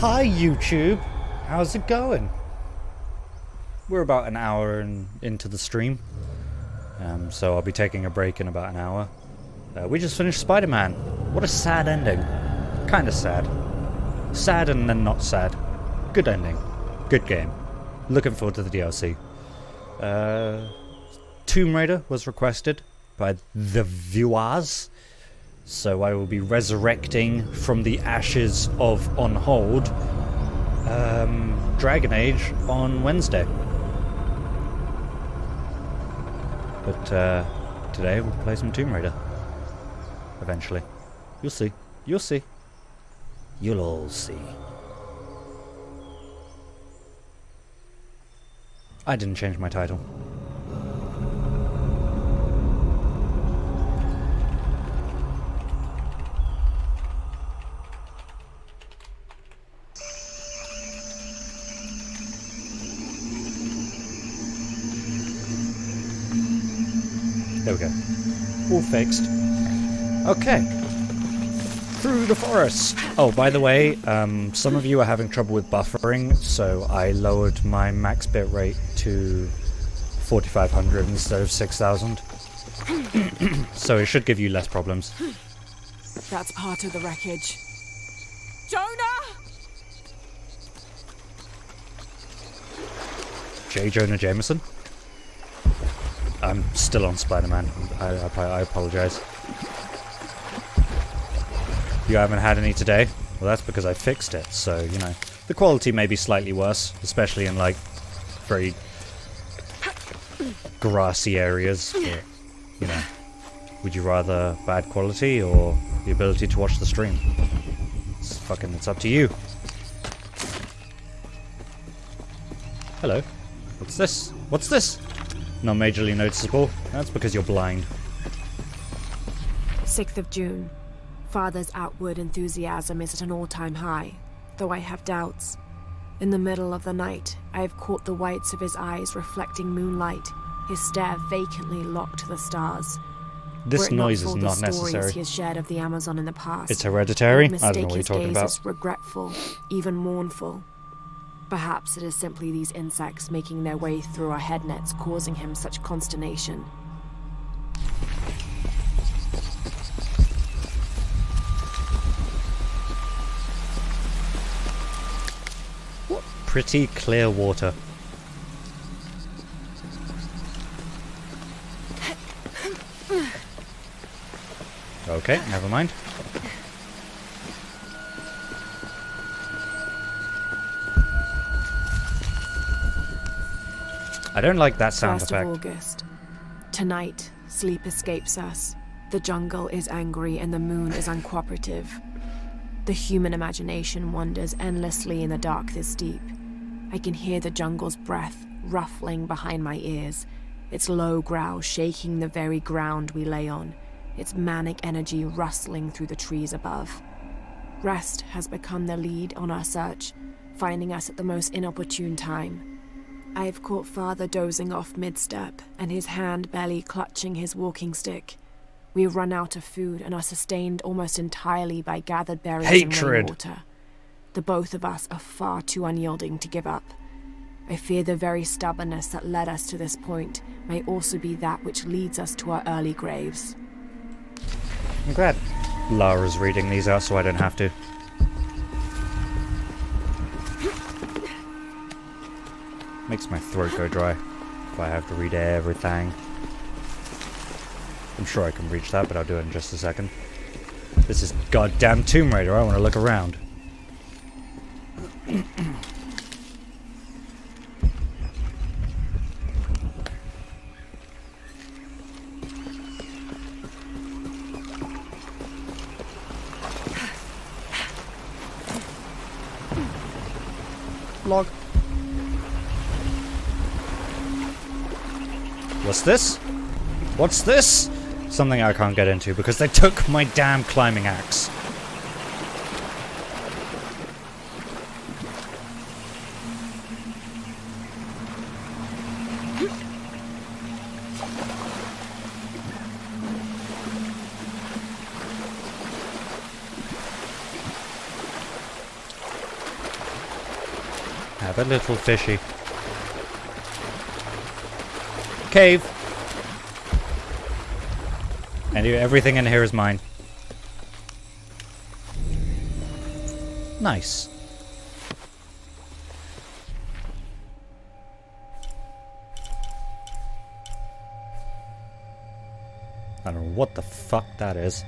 Hi YouTube, how's it going? We're about an hour into the stream, so I'll be taking a break in about an hour. We just finished Spider-Man. What a sad ending. Kinda sad. Sad and then not sad. Good ending. Good game. Looking forward to the DLC. Tomb Raider was requested by the viewers, so I will be resurrecting from the ashes of On Hold Dragon Age on Wednesday. But today we'll play some Tomb Raider. Eventually. You'll see. You'll see. You'll all see. I didn't change my title. There we go. All fixed. Okay. Through the forest. Oh, by the way, some of you are having trouble with buffering, so I lowered my max bitrate to 4500 instead of 6000. So it should give you less problems. That's part of the wreckage. Jonah! J. Jonah Jameson? I'm still on Spider-Man. I apologize. You haven't had any today? Well, that's because I fixed it, so, you know. The quality may be slightly worse, especially in, like, very grassy areas. But, you know, would you rather bad quality or the ability to watch the stream? It's up to you. Hello. What's this? What's this? Not majorly noticeable. That's because you're blind. 6th of June. Father's outward enthusiasm is at an all-time high, though I have doubts. In the middle of the night, I have caught the whites of his eyes reflecting moonlight, his stare vacantly locked to the stars. This noise is not necessary. He has shared of the Amazon in the past. It's hereditary? I don't know what you're talking about. As regretful, even mournful. Perhaps it is simply these insects making their way through our head nets causing him such consternation. What pretty clear water. Okay, never mind. I don't like that sound effect. 1st of August. Tonight, sleep escapes us. The jungle is angry and the moon is uncooperative. The human imagination wanders endlessly in the dark this deep. I can hear the jungle's breath ruffling behind my ears, its low growl shaking the very ground we lay on, its manic energy rustling through the trees above. Rest has become the lead on our search, finding us at the most inopportune time. I have caught Father dozing off mid-step, and his hand barely clutching his walking stick. We have run out of food and are sustained almost entirely by gathered berries and rainwater. The both of us are far too unyielding to give up. I fear the very stubbornness that led us to this point may also be that which leads us to our early graves. I'm glad Lara's reading these out so I don't have to. Makes my throat go dry if I have to read everything. I'm sure I can reach that, but I'll do it in just a second. This is goddamn Tomb Raider. I want to look around. Log. What's this? What's this? Something I can't get into because they took my damn climbing axe. Have a little fishy. Cave! And everything in here is mine. Nice. I don't know what the fuck that is.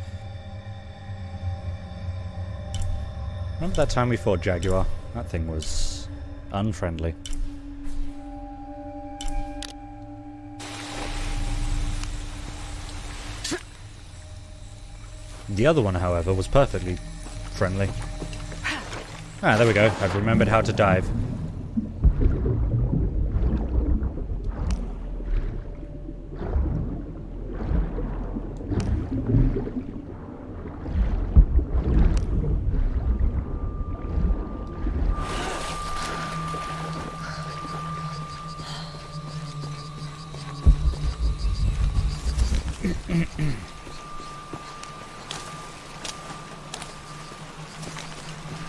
Remember that time we fought Jaguar? That thing was unfriendly. The other one, however, was perfectly friendly. Ah, there we go. I've remembered how to dive.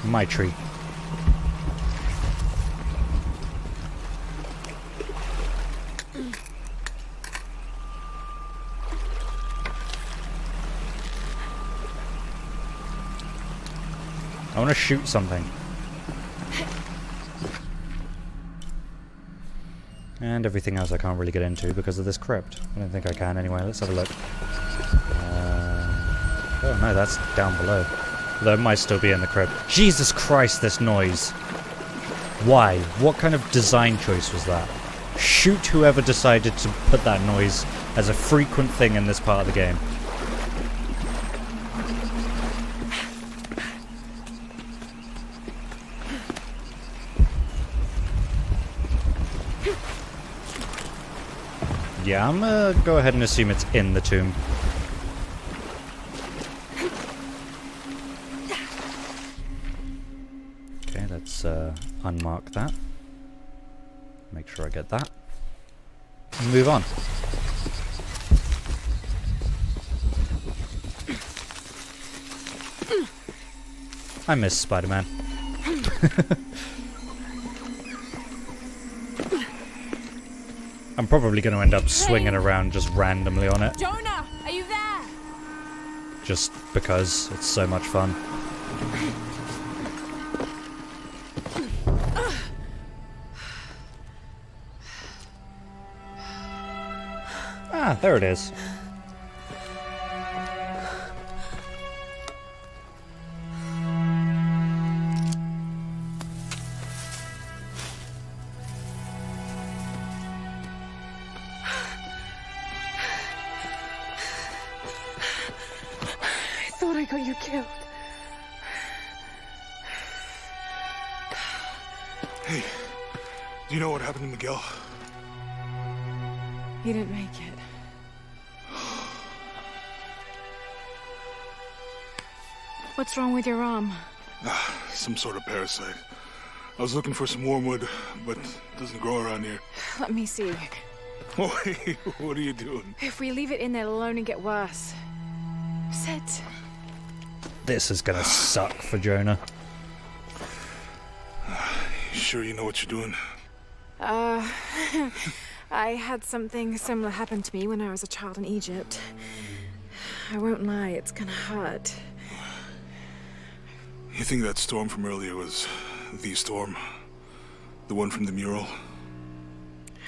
My tree. I want to shoot something. And everything else I can't really get into because of this crypt. I don't think I can anyway. Let's have a look. Oh no, that's down below. Though it might still be in the crypt. Jesus Christ, this noise. Why? What kind of design choice was that? Shoot whoever decided to put that noise as a frequent thing in this part of the game. Yeah, I'm gonna go ahead and assume it's in the tomb. Okay, let's unmark that. Make sure I get that. And move on. I miss Spider-Man. I'm probably going to end up swinging around just randomly on it. Jonah, are you there? Just because it's so much fun. Ah, there it is. I thought I got you killed. Hey, do you know what happened to Miguel? He didn't make it. What's wrong with your arm? Some sort of parasite. I was looking for some wormwood, but it doesn't grow around here. Let me see. Oh, hey, what are you doing? If we leave it in there, it'll only get worse. Sit. This is gonna suck for Jonah. You sure you know what you're doing? I had something similar happen to me when I was a child in Egypt. I won't lie, it's gonna hurt. You think that storm from earlier was the storm? The one from the mural?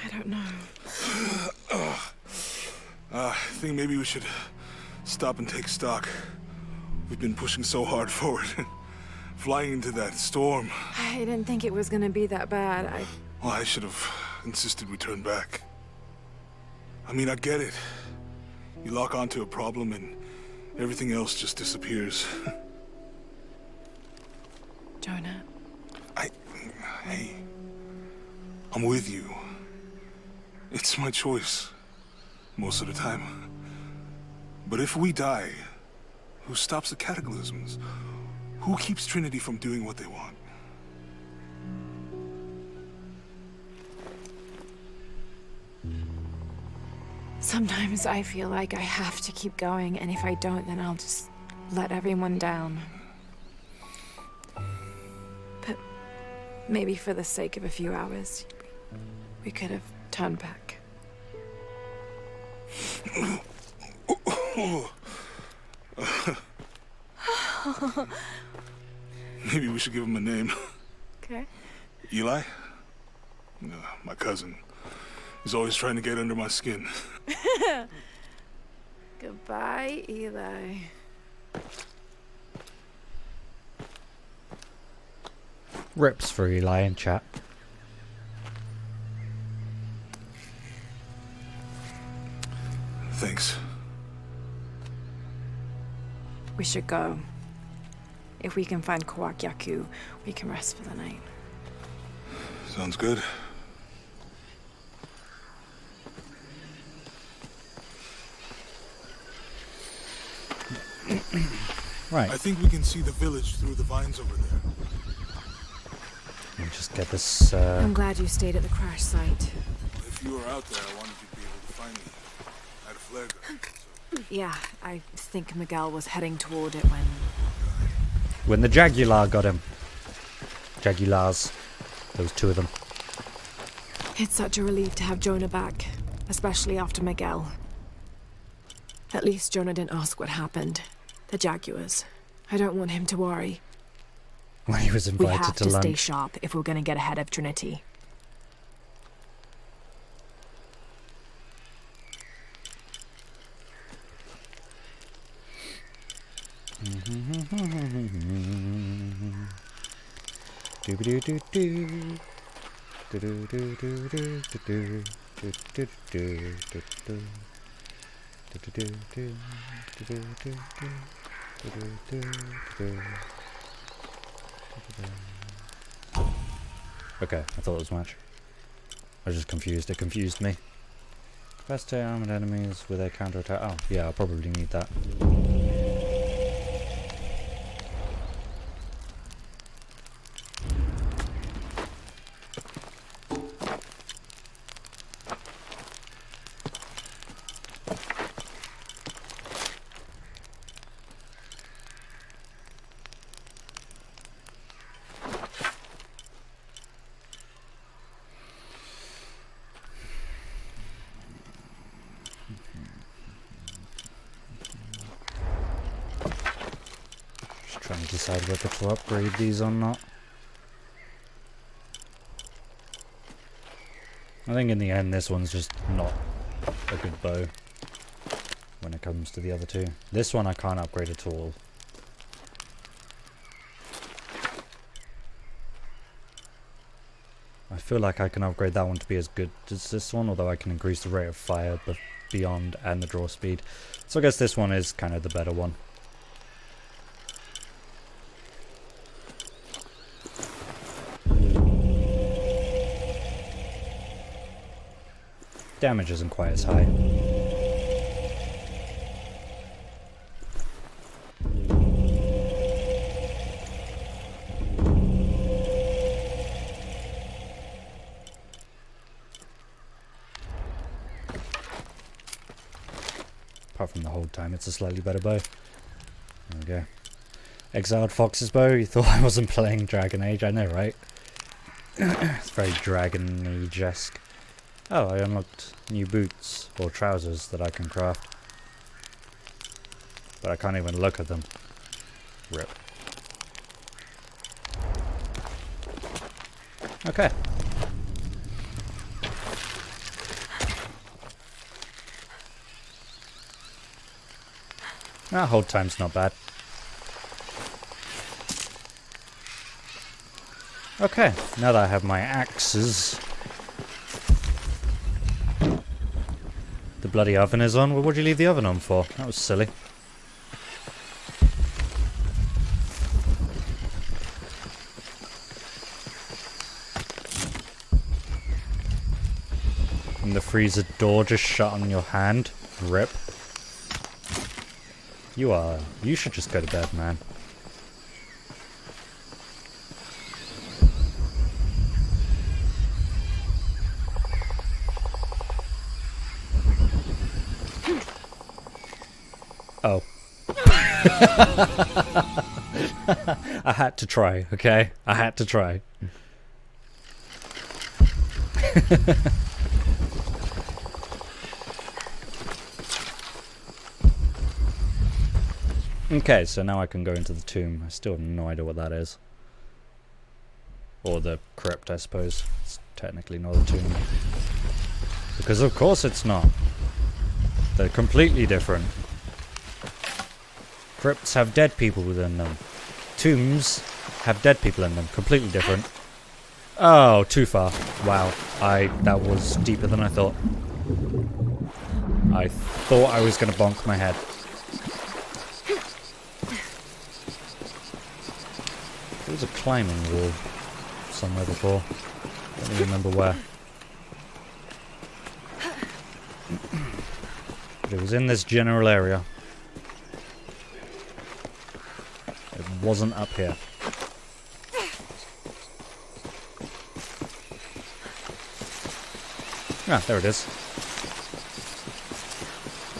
I don't know. I think maybe we should stop and take stock. We've been pushing so hard forward. Flying into that storm. I didn't think it was gonna be that bad. Well, I should have insisted we turn back. I mean, I get it. You lock onto a problem and everything else just disappears. Jonah. Hey, I'm with you. It's my choice, most of the time. But if we die, who stops the cataclysms? Who keeps Trinity from doing what they want? Sometimes I feel like I have to keep going, and if I don't, then I'll just let everyone down. But Maybe for the sake of a few hours, we could have turned back. Maybe we should give him a name. Okay. Eli? My cousin. He's always trying to get under my skin. Goodbye, Eli. Rips for Eli in chat. Thanks. We should go. If we can find Kuwaq Yaku, we can rest for the night. Sounds good. Right. I think we can see the village through the vines over there. Let me just get this. I'm glad you stayed at the crash site. If you were out there, I wanted you to be able to find me. I had a flare gun. Yeah, I think Miguel was heading toward it When the Jaguar got him. Jaguars. Those two of them. It's such a relief to have Jonah back, especially after Miguel. At least Jonah didn't ask what happened. The Jaguars. I don't want him to worry. When he was We invited have to to lunch. stay sharp if we're going to get ahead of Trinity. Okay, I thought it was much. I was just confused. It confused me. Best armored enemies with a counterattack. Oh, yeah, I'll probably need that. Trying to decide whether to upgrade these or not. I think in the end this one's just not a good bow when it comes to the other two. This one I can't upgrade at all. I feel like I can upgrade that one to be as good as this one, although I can increase the rate of fire beyond and the draw speed. So I guess this one is kind of the better one. Damage isn't quite as high. Apart from the hold time, it's a slightly better bow. There we go. Exiled Fox's bow. You thought I wasn't playing Dragon Age? I know, right? It's very Dragon Age-esque. Oh, I unlocked new boots or trousers that I can craft. But I can't even look at them. Rip. Okay. Hold time's not bad. Okay, now that I have my axes. The bloody oven is on. Well, what'd you leave the oven on for? That was silly. And the freezer door just shut on your hand. Rip. You should just go to bed, man. Oh. I had to try, okay? I had to try. Okay, so now I can go into the tomb. I still have no idea what that is. Or the crypt, I suppose. It's technically not a tomb. Because of course it's not. They're completely different. Crypts have dead people within them. Tombs have dead people in them. Completely different. Oh, too far. Wow. That was deeper than I thought. I thought I was going to bonk my head. There was a climbing wall somewhere before. I don't even remember where. But it was in this general area. It wasn't up here. Ah, there it is.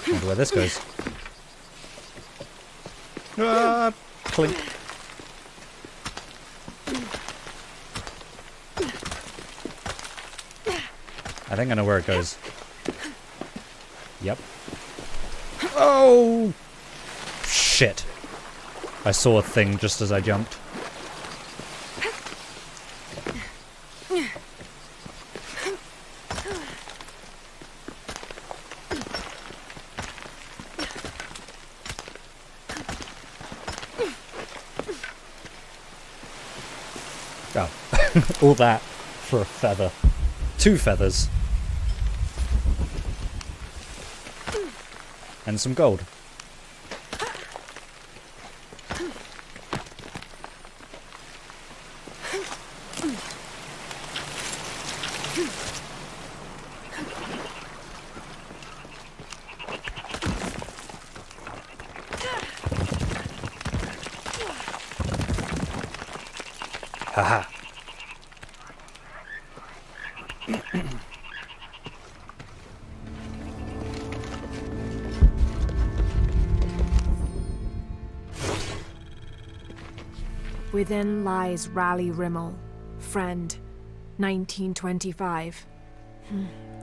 Wonder where this goes. Ah, clink. I think I know where it goes. Yep. Oh! Shit. I saw a thing just as I jumped. Oh. All that for a feather. 2 feathers. And some gold. Haha. Within lies Raleigh Rimmel, friend, 1925.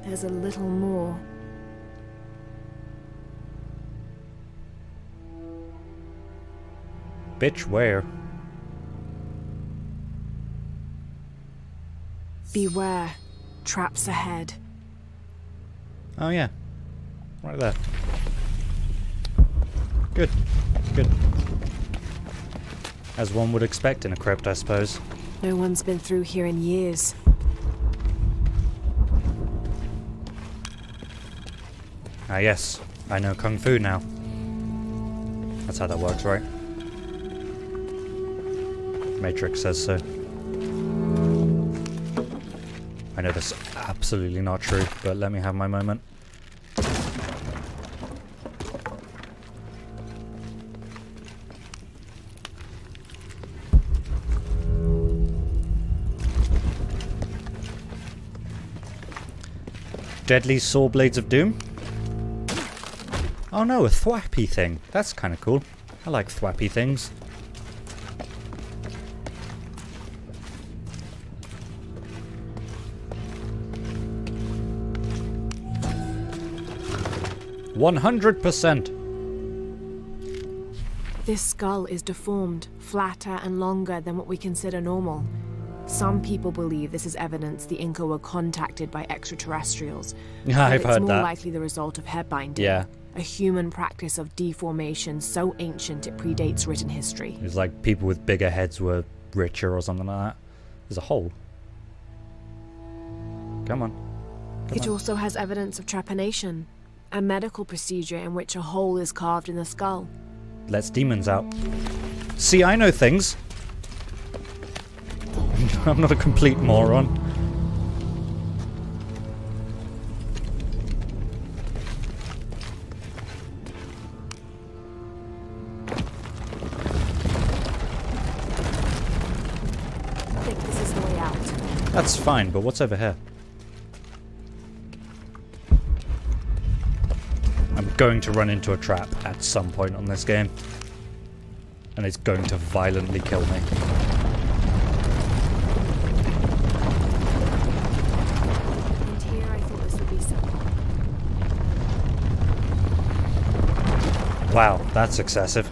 There's a little more. Bitch, where? Beware, traps ahead. Oh yeah. Right there. Good. Good. As one would expect in a crypt, I suppose. No one's been through here in years. Ah yes, I know Kung Fu now. That's how that works, right? Matrix says so. I know this is absolutely not true, but let me have my moment. Deadly saw blades of doom? Oh no, a thwappy thing. That's kind of cool. I like thwappy things. $100%. This skull is deformed, flatter and longer than what we consider normal. Some people believe this is evidence the Inca were contacted by extraterrestrials. Yeah, I've heard It's more that. likely the result of head binding. Yeah. A human practice of deformation so ancient it predates written history. It's like people with bigger heads were richer or something like that. There's a hole. Come on. It also has evidence of trepanation, a medical procedure in which a hole is carved in the skull. Lets demons out. See, I know things. I'm not a complete moron. I think this is the way out. That's fine, but what's over here? I'm going to run into a trap at some point on this game. And it's going to violently kill me. Wow, that's excessive.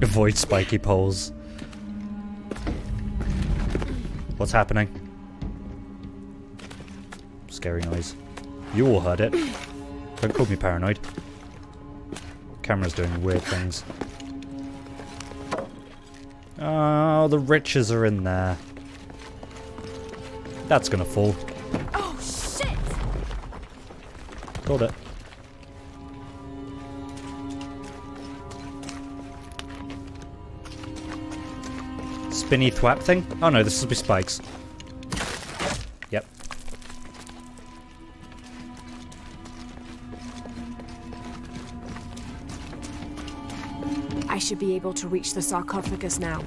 Avoid spiky poles. What's happening? Scary noise. You all heard it. Don't call me paranoid. Camera's doing weird things. Oh, the riches are in there. That's gonna fall. Oh, shit! Got it. Spinny thwap thing? Oh no, this will be spikes. Yep. I should be able to reach the sarcophagus now.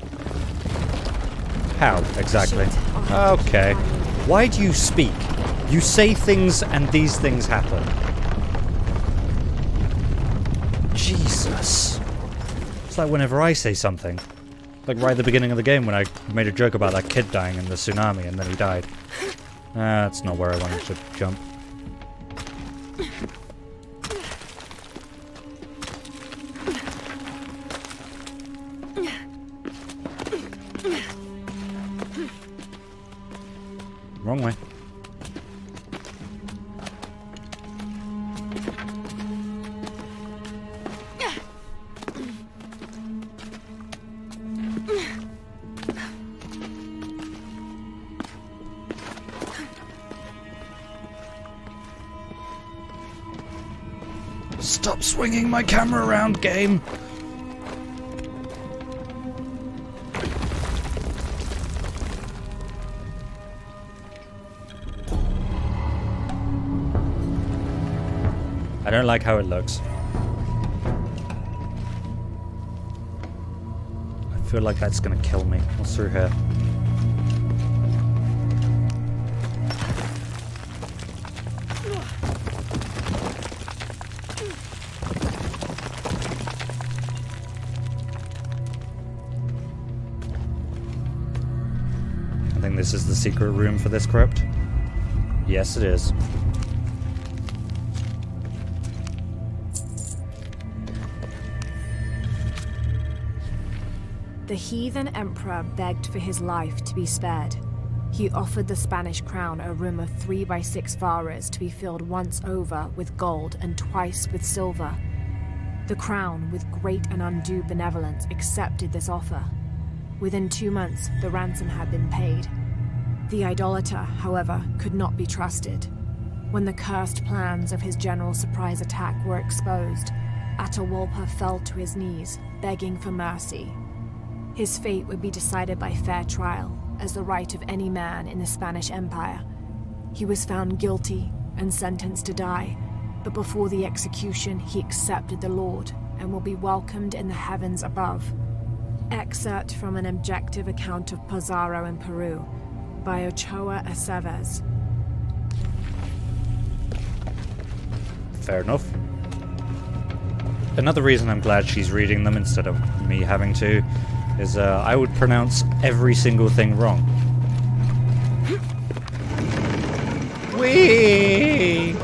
How, exactly? Shit. Oh, Okay. Why do you speak? You say things and these things happen. Jesus. It's like whenever I say something. Like right at the beginning of the game when I made a joke about that kid dying in the tsunami and then he died. That's not where I wanted to jump. Wrong way. Stop swinging my camera around, game! I don't like how it looks. I feel like that's gonna kill me. What's through here? I think this is the secret room for this crypt. Yes, it is. The heathen emperor begged for his life to be spared. He offered the Spanish crown a room of 3 by 6 varas to be filled once over with gold and twice with silver. The crown, with great and undue benevolence, accepted this offer. Within 2 months, the ransom had been paid. The idolater, however, could not be trusted. When the cursed plans of his general surprise attack were exposed, Atahualpa fell to his knees, begging for mercy. His fate would be decided by fair trial, as the right of any man in the Spanish Empire. He was found guilty and sentenced to die, but before the execution he accepted the Lord and will be welcomed in the heavens above. Excerpt from an objective account of Pizarro in Peru by Ochoa Aceves. Fair enough. Another reason I'm glad she's reading them instead of me having to is I would pronounce every single thing wrong. Whee!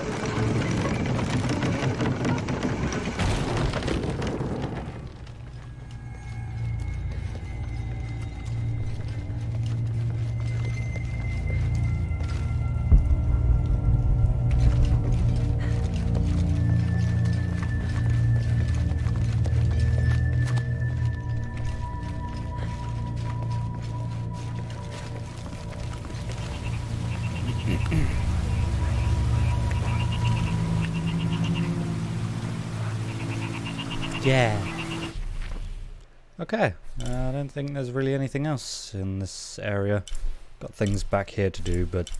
Yeah. Okay, I don't think there's really anything else in this area. Got things back here to do, but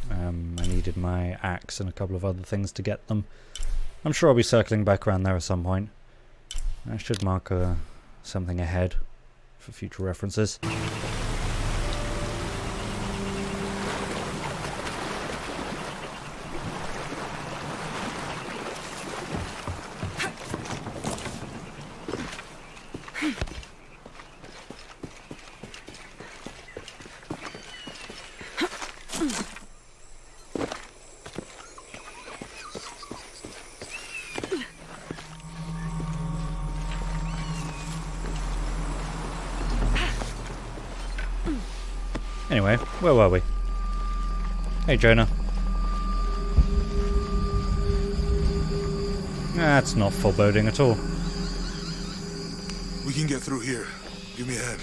I needed my axe and a couple of other things to get them. I'm sure I'll be circling back around there at some point. I should mark something ahead for future references. Anyway, where were we? Hey, Jonah. That's not foreboding at all. We can get through here. Give me a hand.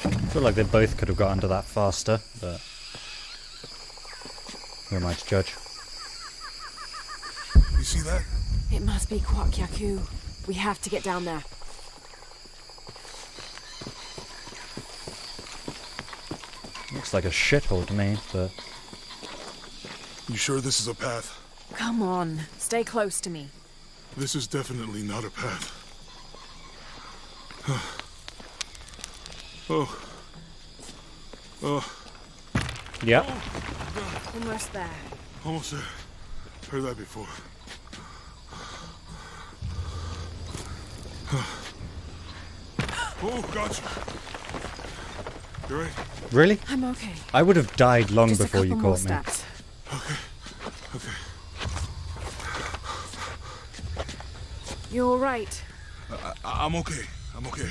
I feel like they both could have got under that faster, but who am I to judge? You see that? It must be Kuwaq Yaku. We have to get down there. Looks like a shithole to me, but You sure this is a path? Come on, stay close to me. This is definitely not a path. Oh. Oh, yeah. Almost there. almost there. Heard that before. Oh, gotcha. You're right. Really? I'm okay. I would have died long Just before a you couple more caught me. steps. Okay. Okay. You're all right. I'm okay. I'm okay.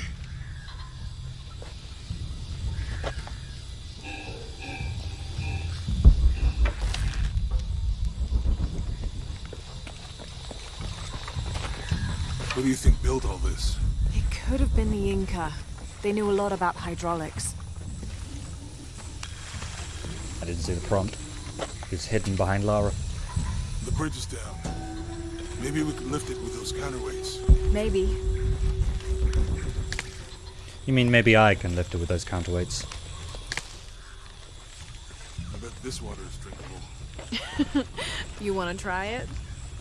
What do you think built all this? It could have been the Inca. They knew a lot about hydraulics. I didn't see the prompt. He was hidden behind Lara. The bridge is down. Maybe we could lift it with those counterweights. Maybe. You mean maybe I can lift it with those counterweights? I bet this water is drinkable. You want to try it?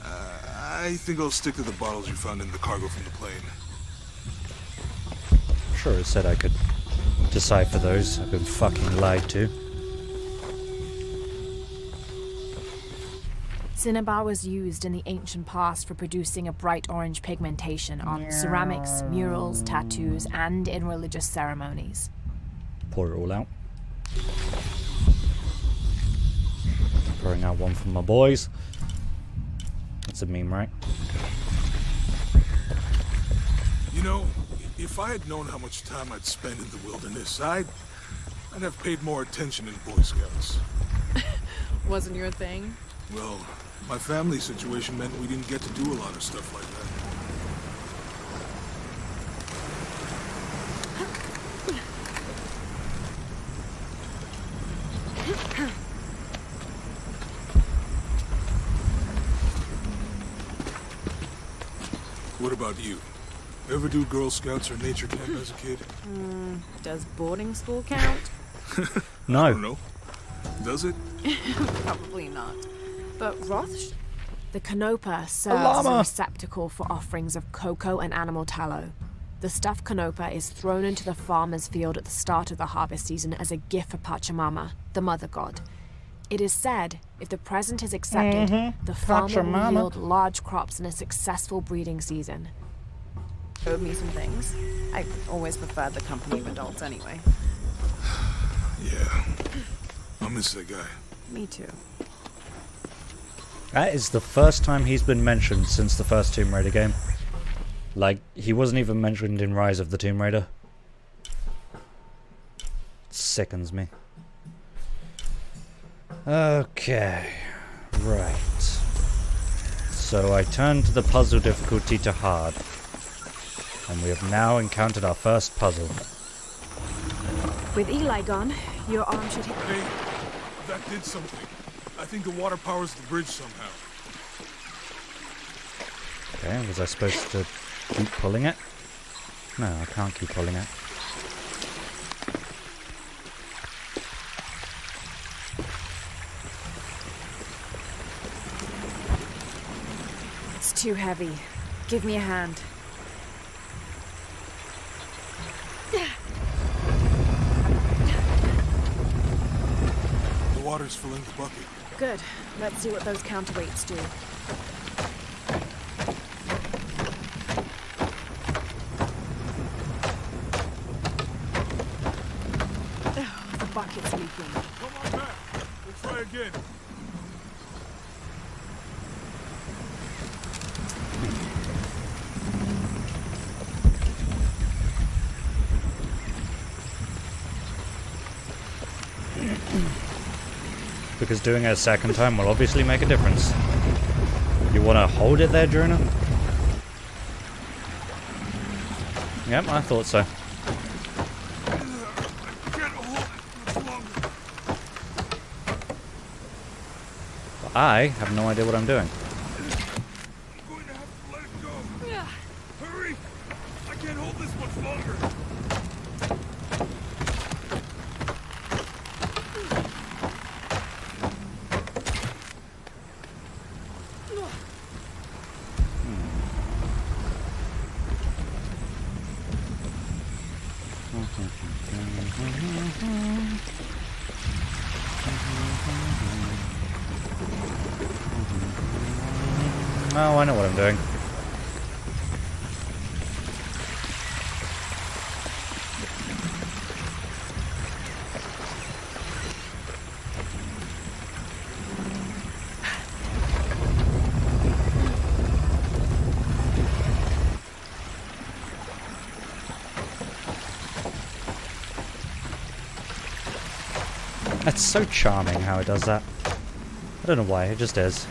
I think I'll stick to the bottles you found in the cargo from the plane. Sure, it said I could decipher those. I've been fucking lied to. Cinnabar was used in the ancient past for producing a bright orange pigmentation on ceramics, murals, tattoos, and in religious ceremonies. Pour it all out. Pouring out one for my boys. That's a meme, right? You know, if I had known how much time I'd spend in the wilderness, I'd have paid more attention in Boy Scouts. Wasn't your thing? Well, my family situation meant we didn't get to do a lot of stuff like that. What about you? Ever do Girl Scouts or nature camp as a kid? Does boarding school count? I No. don't know. Does it? Probably not. But Roth? The Canopa serves as a llama. receptacle for offerings of cocoa and animal tallow. The stuffed Canopa is thrown into the farmer's field at the start of the harvest season as a gift for Pachamama, the mother god. It is said, if the present is accepted, the farmer Pachamama. will yield large crops in a successful breeding season. Showed me some things. I always preferred the company of adults anyway. Yeah. I miss that guy. Me too. That is the first time he's been mentioned since the first Tomb Raider game. Like, he wasn't even mentioned in Rise of the Tomb Raider. It sickens me. Okay. Right. So I turned the puzzle difficulty to hard. And we have now encountered our first puzzle. With Eli gone, your arm should hit... Hey, that did something. I think the water powers the bridge somehow. Okay, was I supposed to keep pulling it? No, I can't keep pulling it. It's too heavy. Give me a hand. The water's filling the bucket. Good. Let's see what those counterweights do. The bucket's leaking. Come on back. again. Because doing it a second time will obviously make a difference. You want to hold it there, Jonah? Yep, I thought so. But I have no idea what I'm doing. I'm going to have to let it go. Hurry! I can't hold this much longer. Oh, I know what I'm doing. That's so charming how it does that. I don't know why, it just is.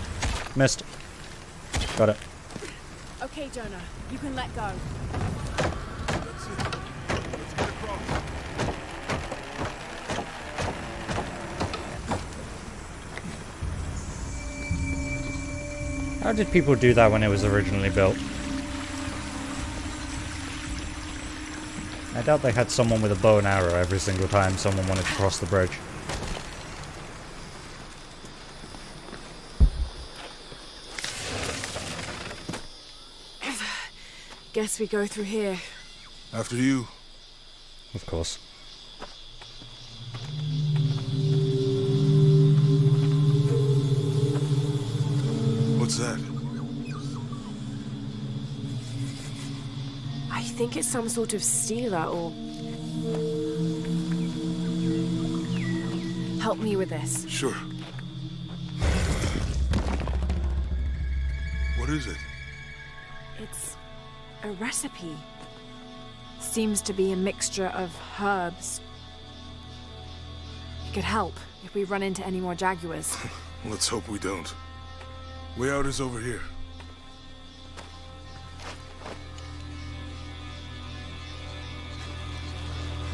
Missed. Got it. Okay, Jonah, you can let go. That's it. Let's get across. How did people do that when it was originally built? I doubt they had someone with a bow and arrow every single time someone wanted to cross the bridge. Guess we go through here. After you. Of course. What's that? I think it's some sort of stealer or... Help me with this. Sure. What is it? It's a recipe. Seems to be a mixture of herbs. It could help if we run into any more jaguars. Let's hope we don't. Way out is over here.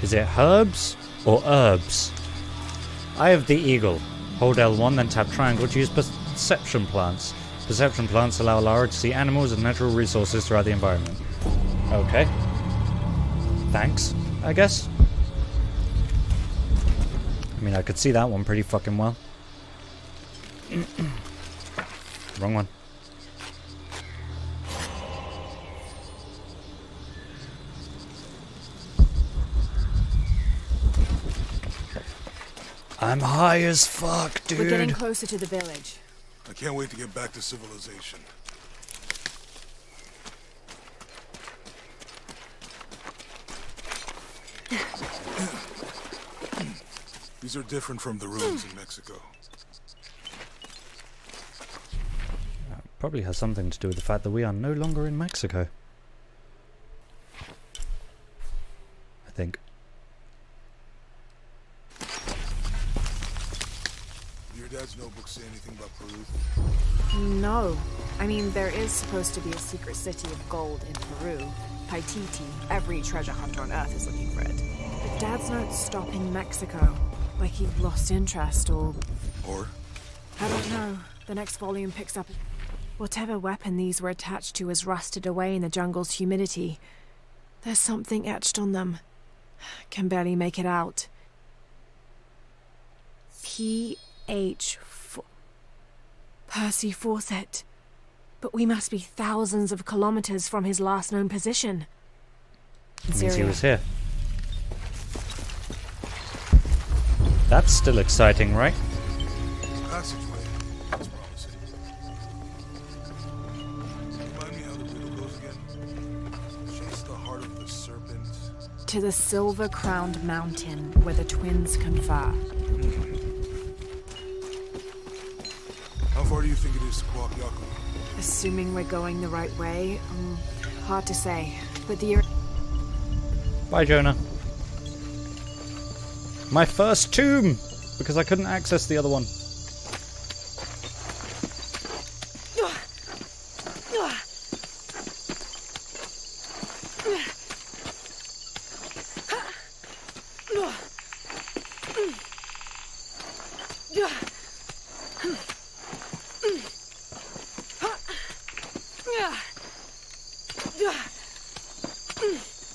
Is it herbs or herbs? Eye of the Eagle. Hold L1, then tap triangle to use perception plants. Perception plants allow Lara to see animals and natural resources throughout the environment. Okay. Thanks, I guess. I mean, I could see that one pretty fucking well. Wrong one. I'm high as fuck, dude. We're getting closer to the village. I can't wait to get back to civilization. These are different from the ruins in Mexico. Probably has something to do with the fact that we are no longer in Mexico. I think. Do your dad's notebook say anything about Peru? No. I mean, there is supposed to be a secret city of gold in Peru. Paititi. Every treasure hunter on Earth is looking for it. But Dad's notes stop in Mexico. Like he lost interest or... Or? I don't know. The next volume picks up... Whatever weapon these were attached to has rusted away in the jungle's humidity. There's something etched on them. Can barely make it out. P.H. Percy Fawcett. But we must be thousands of kilometers from his last known position. Means he was here. That's still exciting, right? Passageway. That's promising. Remind me how the riddle goes again. Chase the heart of the serpent. To the silver-crowned mountain where the twins confer. How far do you think it is to Kuwaq Yaku? Assuming we're going the right way, hard to say. But the Bye, Jonah. My first tomb! Because I couldn't access the other one.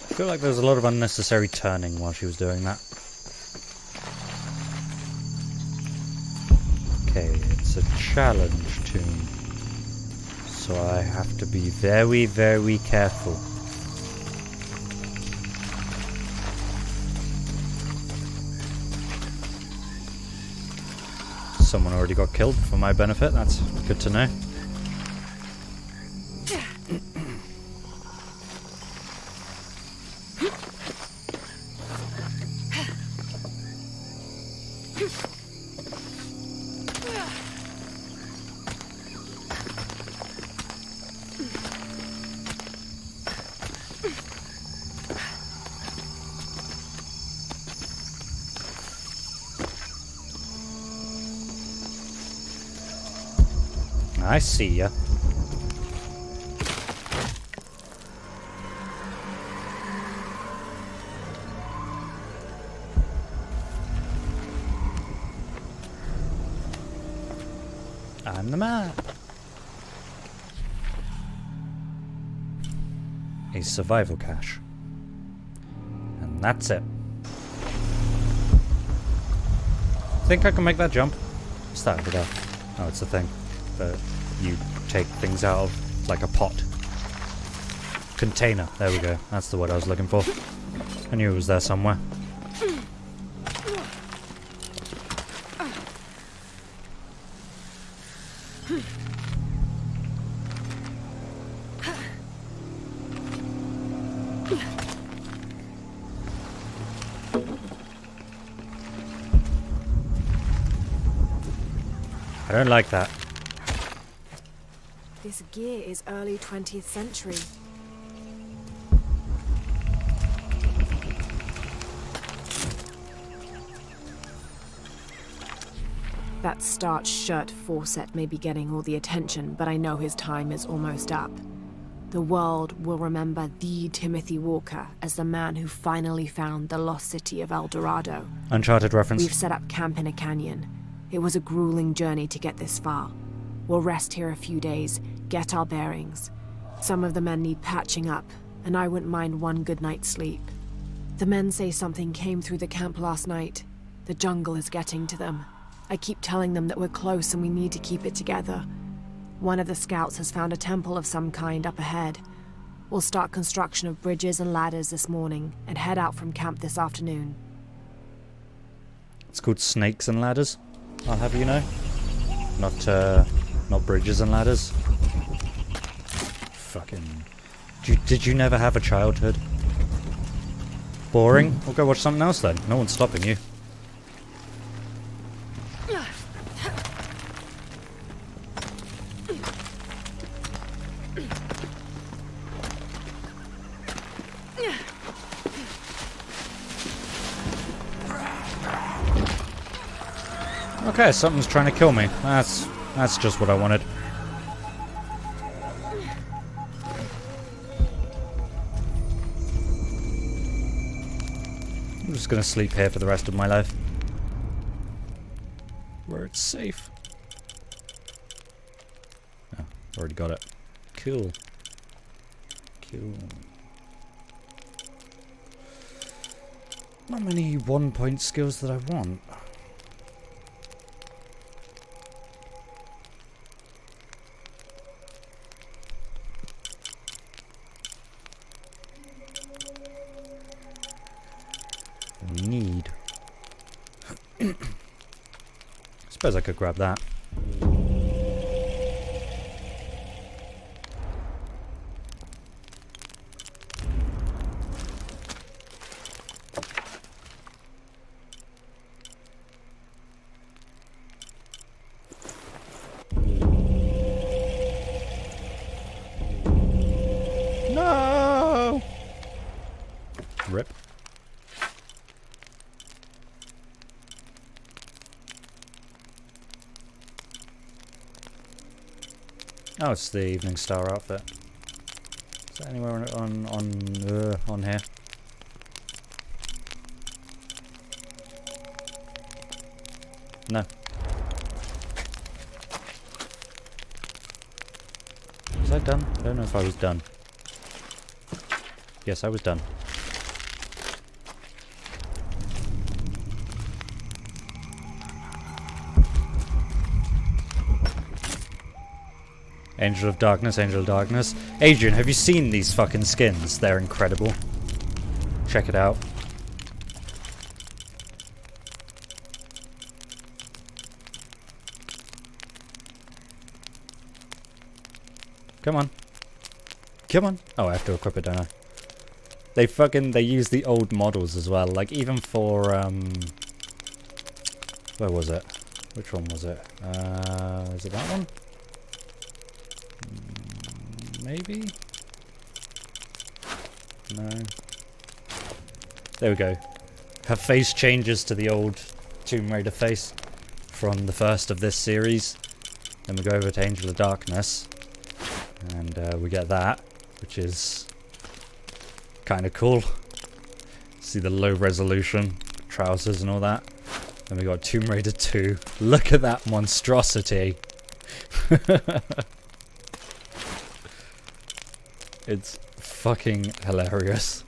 I feel like there was a lot of unnecessary turning while she was doing that. Okay, it's a challenge tomb. So I have to be very, very careful. Someone already got killed for my benefit, that's good to know. I see ya. I'm the man. A survival cache. And that's it. Think I can make that jump? What's that over there? Oh, it's a thing that you take things out of, like a pot. Container. There we go. That's the word I was looking for. I knew it was there somewhere. I don't like that. This gear is early 20th century. That starched shirt Fawcett may be getting all the attention, but I know his time is almost up. The world will remember the Timothy Walker as the man who finally found the lost city of El Dorado. Uncharted reference. We've set up camp in a canyon. It was a grueling journey to get this far. We'll rest here a few days, get our bearings. Some of the men need patching up, and I wouldn't mind one good night's sleep. The men say something came through the camp last night. The jungle is getting to them. I keep telling them that we're close and we need to keep it together. One of the scouts has found a temple of some kind up ahead. We'll start construction of bridges and ladders this morning and head out from camp this afternoon. It's called Snakes and Ladders, I'll have you know. Not bridges and ladders. Fucking... Did you never have a childhood? Boring? We'll go watch something else then. No one's stopping you. Okay, something's trying to kill me. That's just what I wanted. I'm just gonna sleep here for the rest of my life. Where it's safe. Oh, already got it. Cool. Cool. Not many 1-point skills that I want. Need. Suppose I could grab that. Oh, it's the Evening Star outfit. Is that anywhere on here? No. Was I done? I don't know if I was done. Yes, I was done. Angel of Darkness, Angel of Darkness. Adrian, have you seen these fucking skins? They're incredible. Check it out. Come on. Come on. Oh, I have to equip it, don't I? They use the old models as well. Like, even for, where was it? Which one was it? Is it that one? Maybe? No. There we go. Her face changes to the old Tomb Raider face from the first of this series. Then we go over to Angel of Darkness. And we get that, which is kind of cool. See the low resolution trousers and all that. Then we got Tomb Raider 2. Look at that monstrosity. It's fucking hilarious.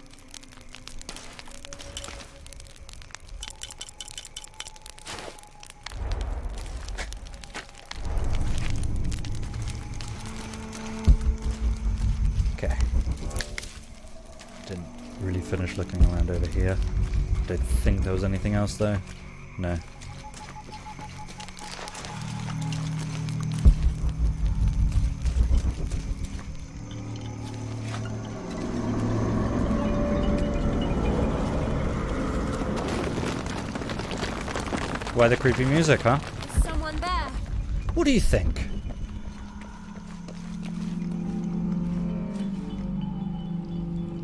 Okay. Didn't really finish looking around over here. Don't think there was anything else though. No. Why the creepy music, huh? Is someone there? What do you think?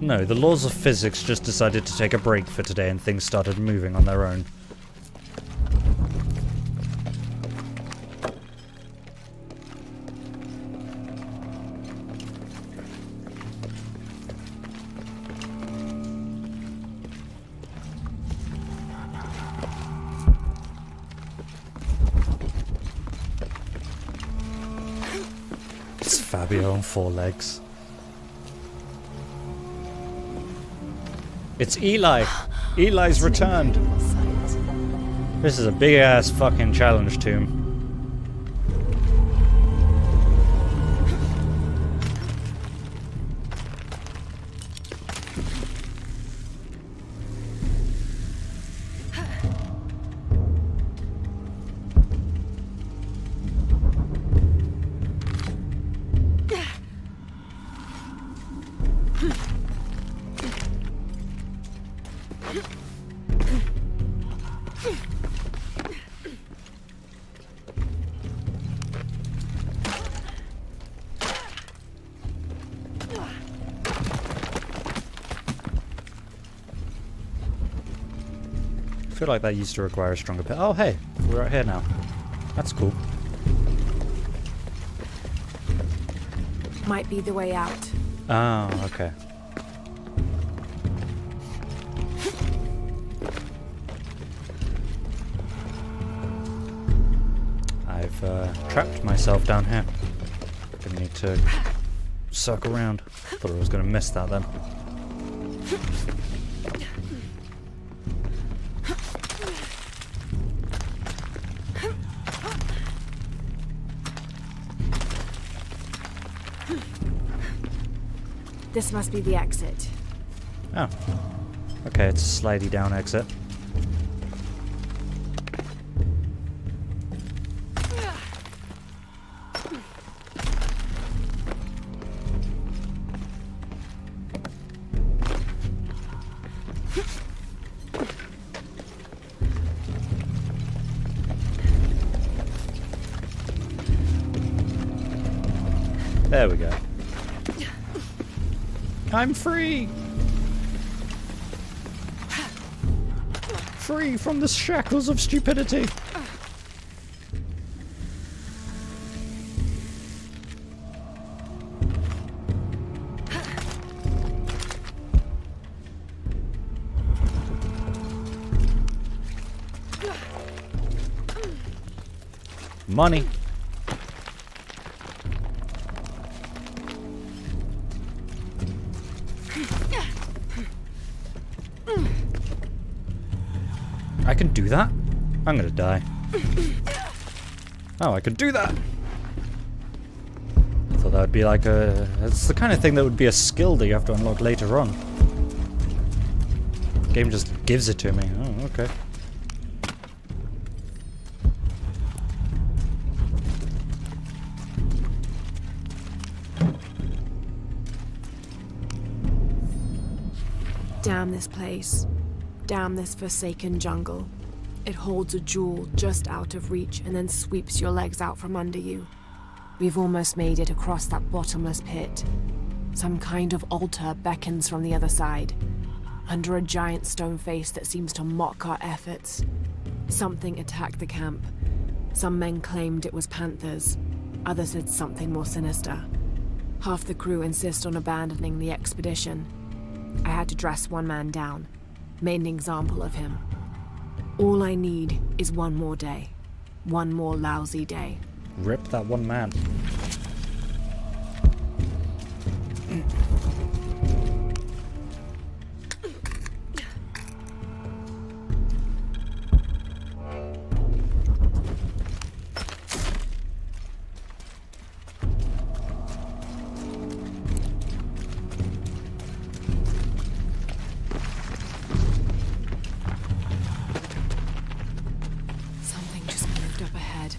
No, the laws of physics just decided to take a break for today and things started moving on their own. It's Fabio on 4 legs. It's Eli. Eli's returned. This is a big ass fucking challenge tomb. I feel like that used to require a stronger pit. Oh, hey, we're right here now. That's cool. Might be the way out. Oh, okay. I've trapped myself down here. Gonna need to circle around. Thought I was gonna miss that then. This must be the exit. Oh. Okay, it's a slidey down exit. There we go. I'm free! Free from the shackles of stupidity! Money. I can do that? I'm gonna die. Oh, I can do that! I thought that would be like a... It's the kind of thing that would be a skill that you have to unlock later on. The game just gives it to me. Oh, okay. Damn this place. Damn this forsaken jungle. It holds a jewel just out of reach and then sweeps your legs out from under you. We've almost made it across that bottomless pit. Some kind of altar beckons from the other side, under a giant stone face that seems to mock our efforts. Something attacked the camp. Some men claimed it was panthers. Others said something more sinister. Half the crew insist on abandoning the expedition. I had to dress one man down, made an example of him. All I need is one more day. One more lousy day. Rip that one man. Something just moved up ahead.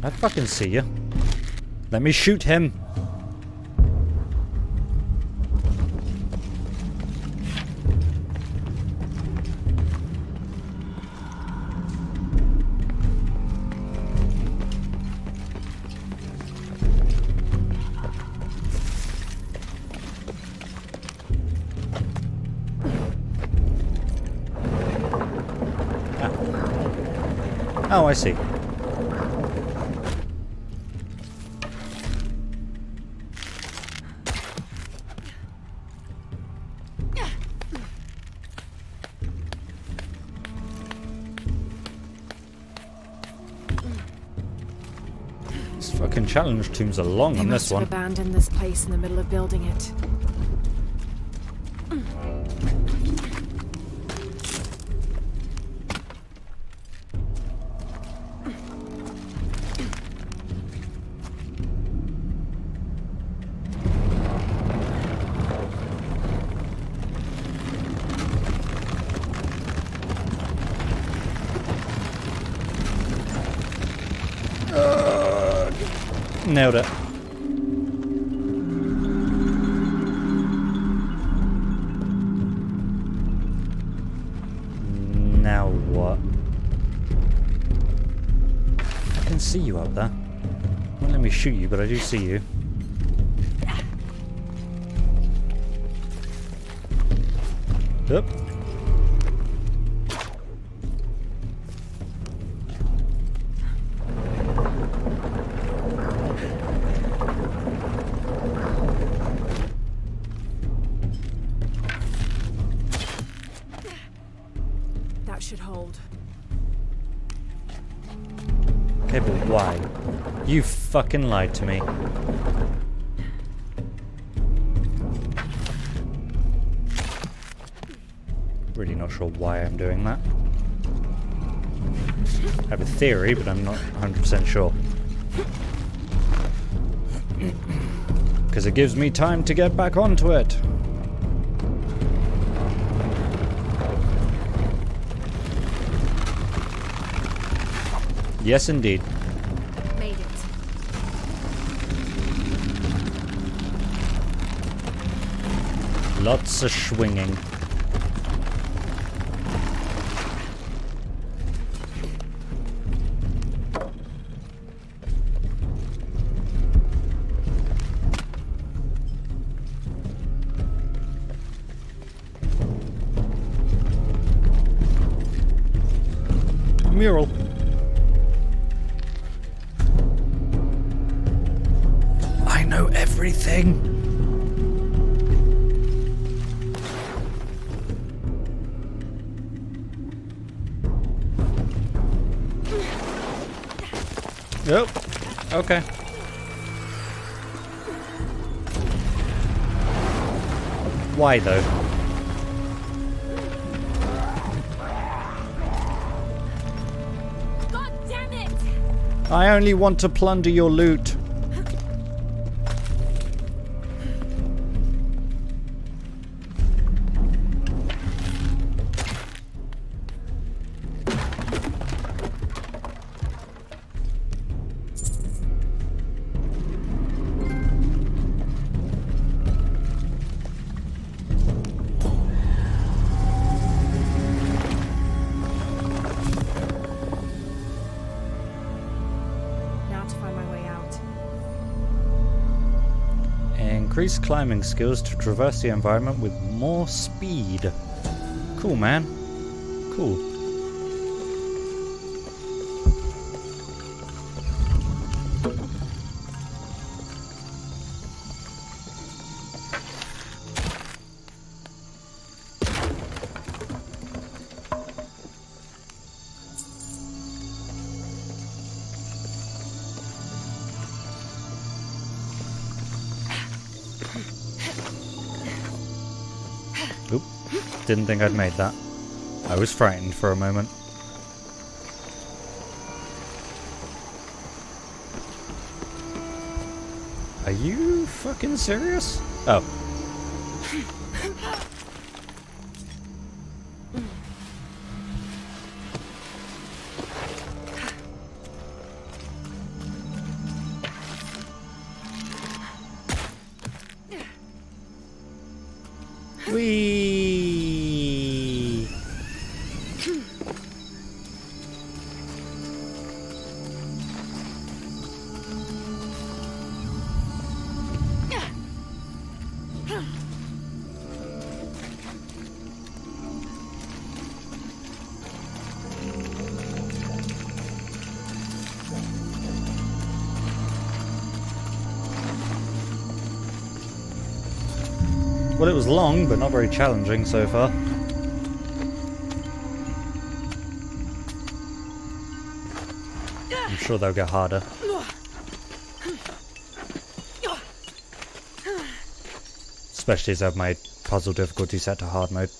I fucking see you. Let me shoot him. Oh, I see. These fucking challenge tombs are long They on must this have one. abandoned this place in the middle of building it. Nailed it. Now what? I can see you up there. Won't let me shoot you, but I do see you. Yep. That should hold. Okay, but why? You fucking lied to me. Really not sure why I'm doing that. I have a theory, but I'm not 100% sure. Because it gives me time to get back onto it. Yes, indeed. Made it. Lots of swinging. Mural. I know everything. Yep. Okay. Why though? God damn it! I only want to plunder your loot. Now to find my way out. Increase climbing skills to traverse the environment with more speed. Cool, man. Cool. Oop. Didn't think I'd made that. I was frightened for a moment. Are you fucking serious? Oh. Whee! Well, it was long, but not very challenging so far. I'm sure they'll get harder. Especially as I've my puzzle difficulty set to hard mode.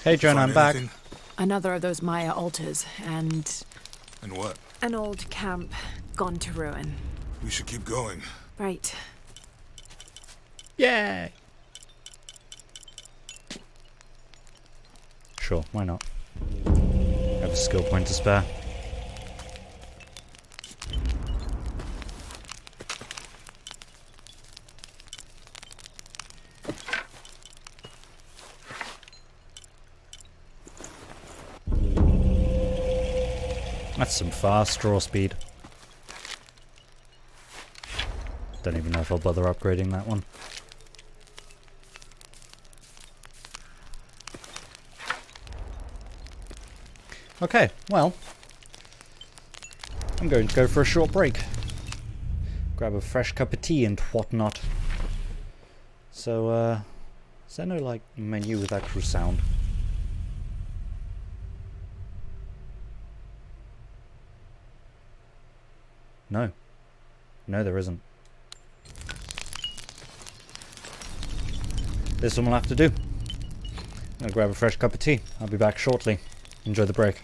Hey Jonah, I'm Find back. anything? Another of those Maya altars, and And what? an old camp gone to ruin. We should keep going. Right. Yay! Sure, why not? I have a skill point to spare. That's some fast draw speed. Don't even know if I'll bother upgrading that one. Okay, well, I'm going to go for a short break. Grab a fresh cup of tea and whatnot. So, is there no, like, menu with actual sound? No. No, there isn't. This one will have to do. I'm gonna grab a fresh cup of tea. I'll be back shortly. Enjoy the break.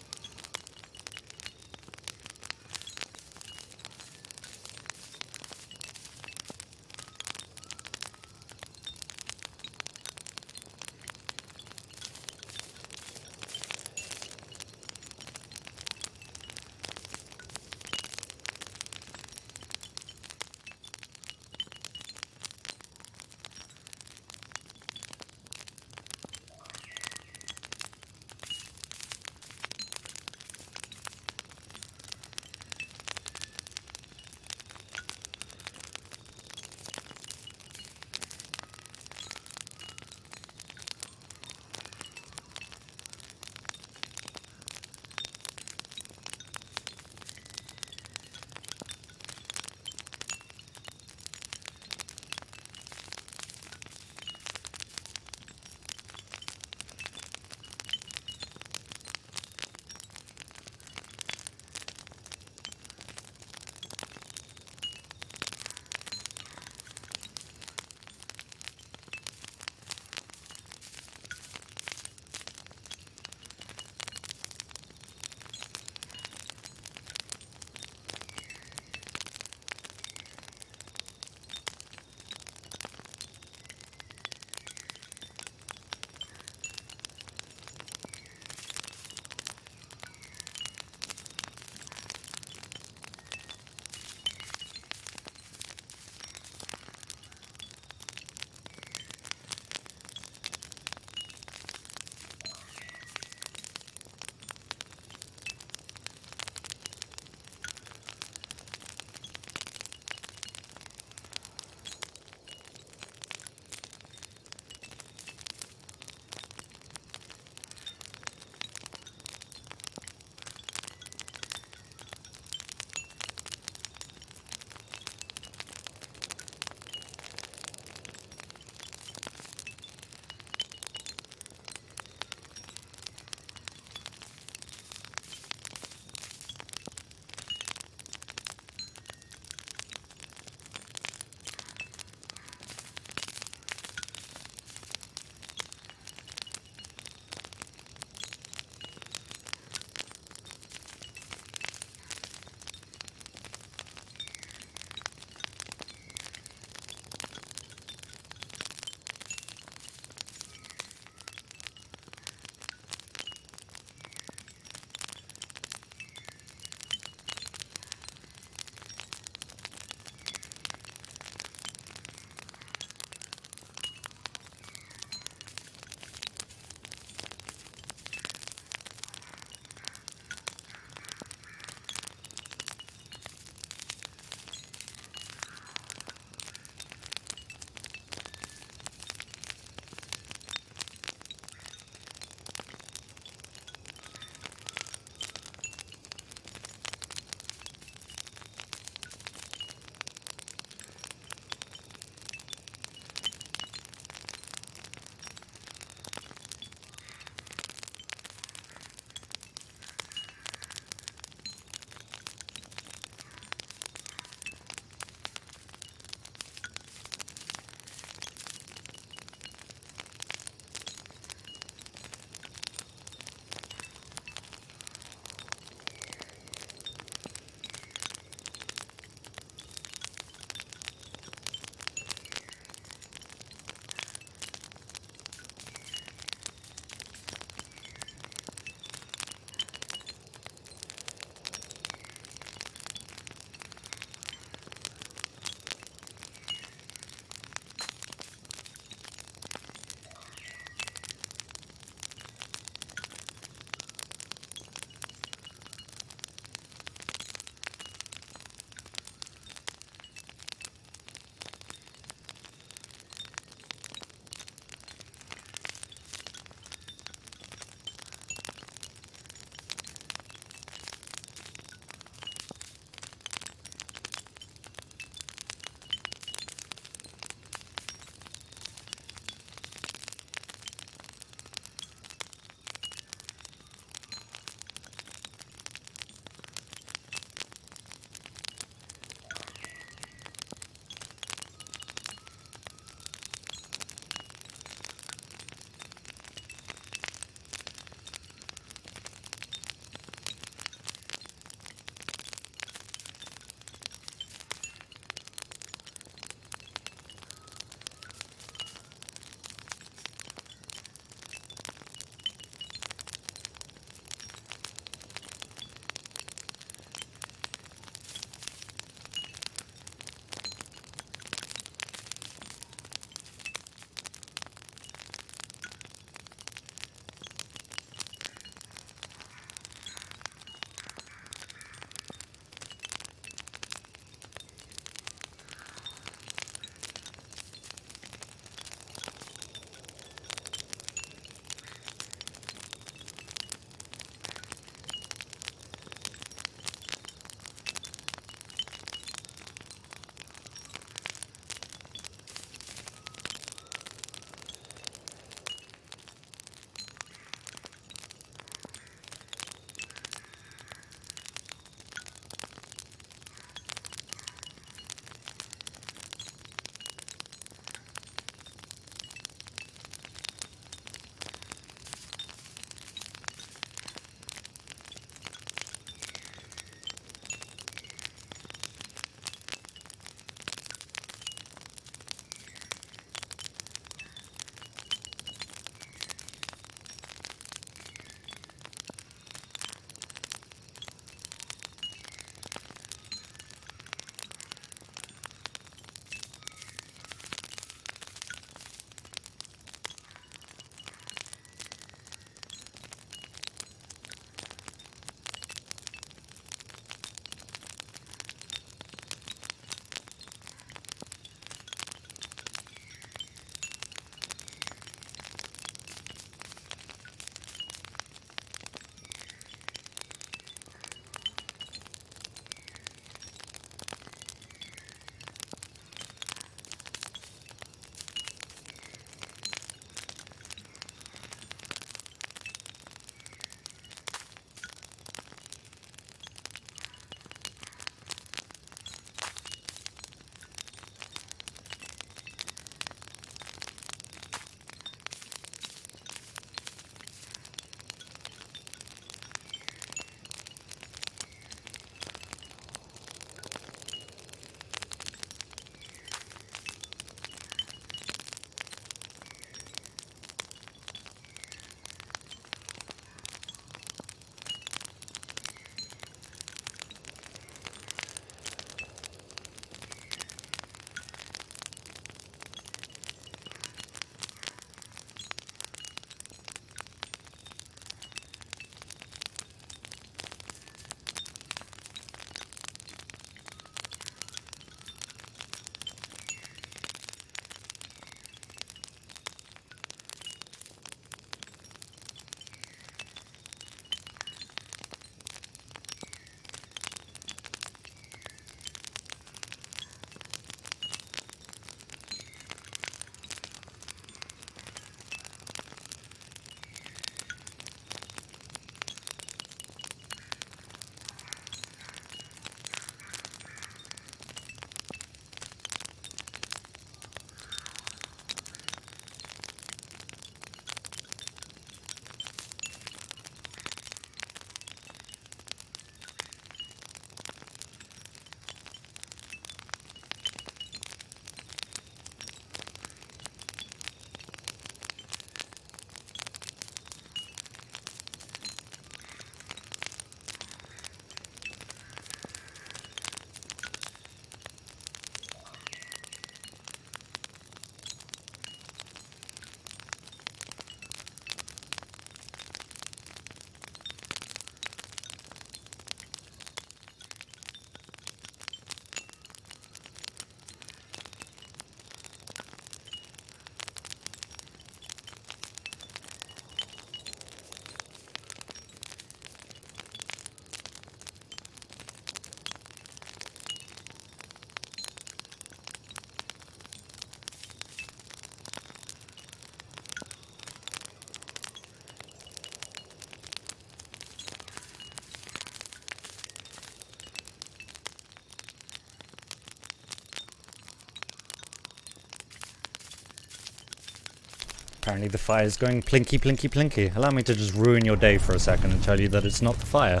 Apparently the fire is going plinky, plinky, plinky. Allow me to just ruin your day for a second and tell you that it's not the fire.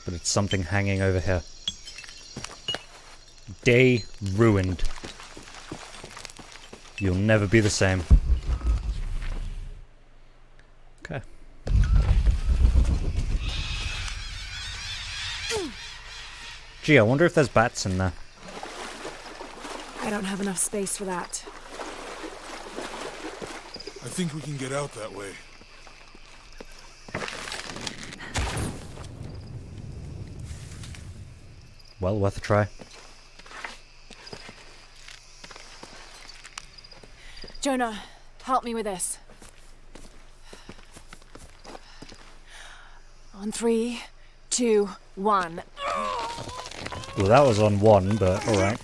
But it's something hanging over here. Day ruined. You'll never be the same. Okay. Gee, I wonder if there's bats in there. I don't have enough space for that. I think we can get out that way. Well, worth a try. Jonah, help me with this. On 3, 2, 1. Well, that was on 1, but alright.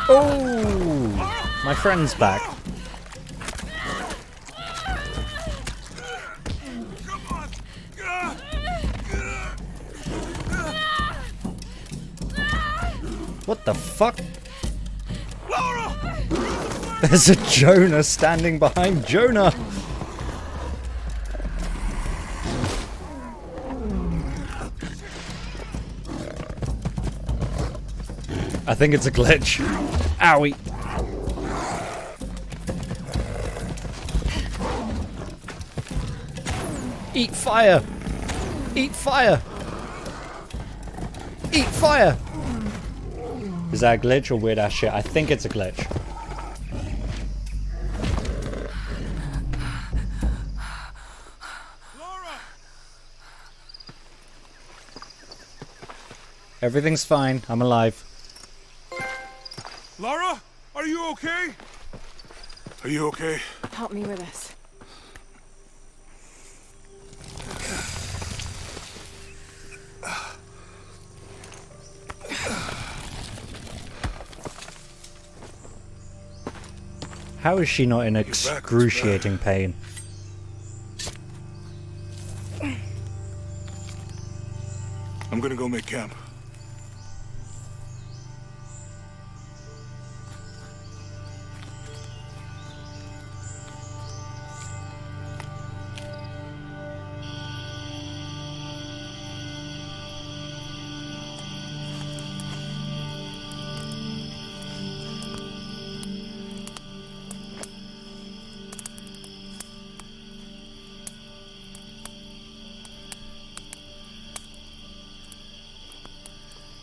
Oh! My friend's back. What the fuck? Lara! There's a Jonah standing behind Jonah! I think it's a glitch. Owie. Eat fire! Eat fire! Eat fire! Is that a glitch or weird ass shit? I think it's a glitch. Lara! Everything's fine. I'm alive. Lara, are you okay? Are you okay? Help me with this. How is she not in excruciating pain? I'm gonna go make camp.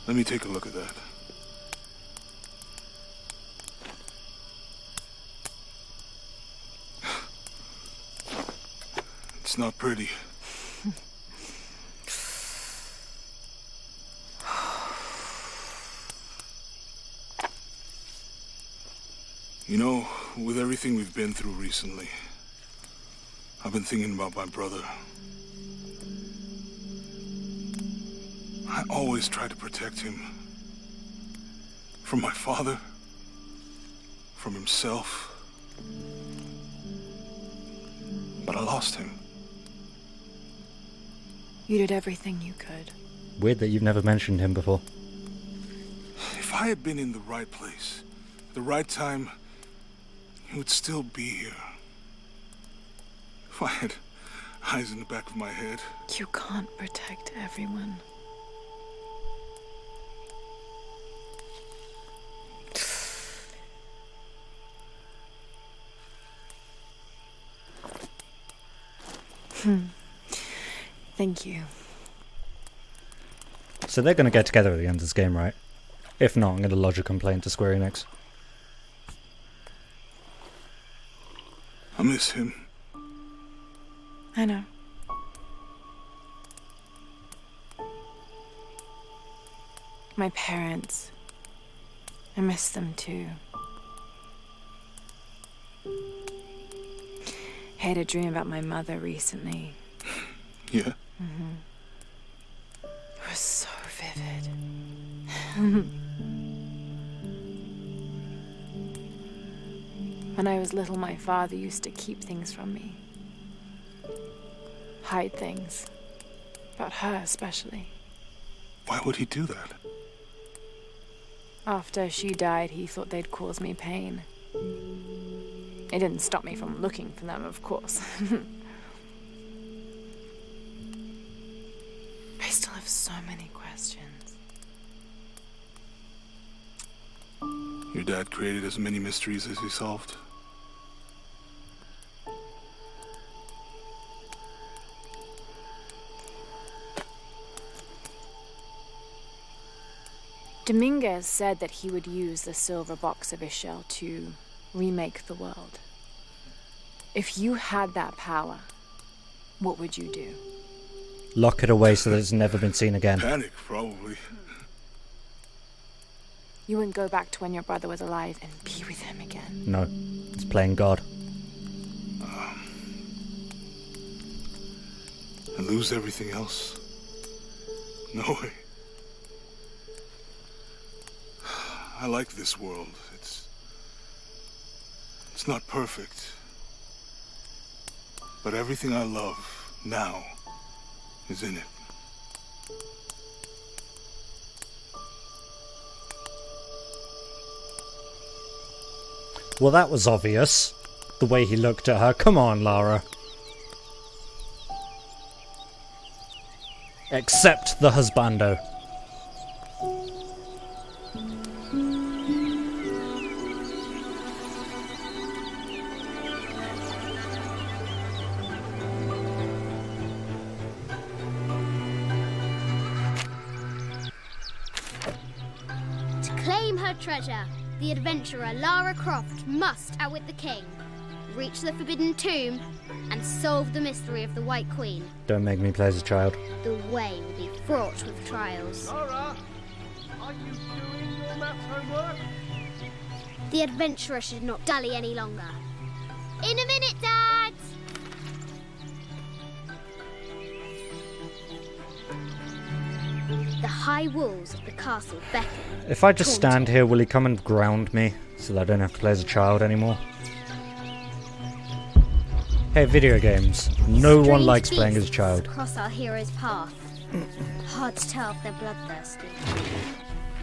Let me take a look at that. It's not pretty. You know, with everything we've been through recently, I've been thinking about my brother. I always try to protect him. From my father. From himself. But I lost him. You did everything you could. Weird that you've never mentioned him before. If I had been in the right place, at the right time, he would still be here. If I had eyes in the back of my head. You can't protect everyone. Thank you. So they're going to get together at the end of this game, right? If not, I'm going to lodge a complaint to Square Enix. I miss him. I know. My parents. I miss them too. I had a dream about my mother recently. Yeah? It was so vivid. When I was little, my father used to keep things from me. Hide things. About her especially. Why would he do that? After she died, he thought they'd cause me pain. It didn't stop me from looking for them, of course. I still have so many questions. Your dad created as many mysteries as he solved. Dominguez said that he would use the silver box of Ishel to remake the world. If you had that power, what would you do? Lock it away so that it's never been seen again. Panic, probably. You wouldn't go back to when your brother was alive and be with him again. No, it's playing God. And lose everything else? No way. I like this world. It's not perfect. But everything I love now is in it. Well, that was obvious. The way he looked at her. Come on, Lara. Accept the husbando. Treasure, the adventurer Lara Croft must outwit the king, reach the forbidden tomb, and solve the mystery of the White Queen. Don't make me play as a child. The way will be fraught with trials. Lara, are you doing your math homework? The adventurer should not dally any longer. In a minute, Dad! The high walls of the castle beckon. If I just stand here, will he come and ground me so that I don't have to play as a child anymore? Hey, video games. No one likes playing as a child. Cross our hero's path. Hard to tell if they're bloodthirsty.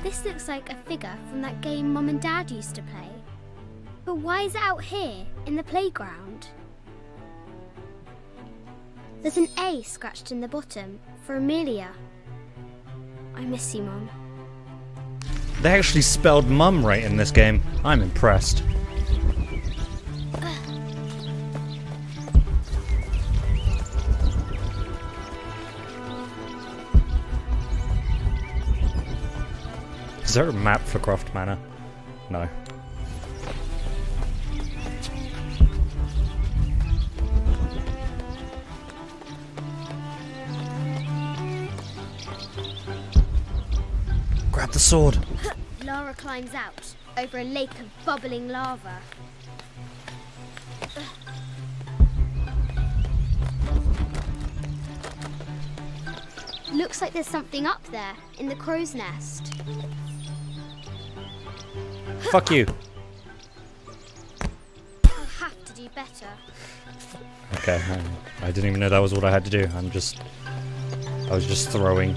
This looks like a figure from that game Mum and Dad used to play. But why is it out here, in the playground? There's an A scratched in the bottom, for Amelia. I miss you, Mum. They actually spelled mum right in this game. I'm impressed. Is there a map for Croft Manor? No. Grab the sword. Lara climbs out over a lake of bubbling lava. Looks like there's something up there in the crow's nest. Fuck you. I'll have to do better. Okay, I didn't even know that was what I had to do. I was just throwing.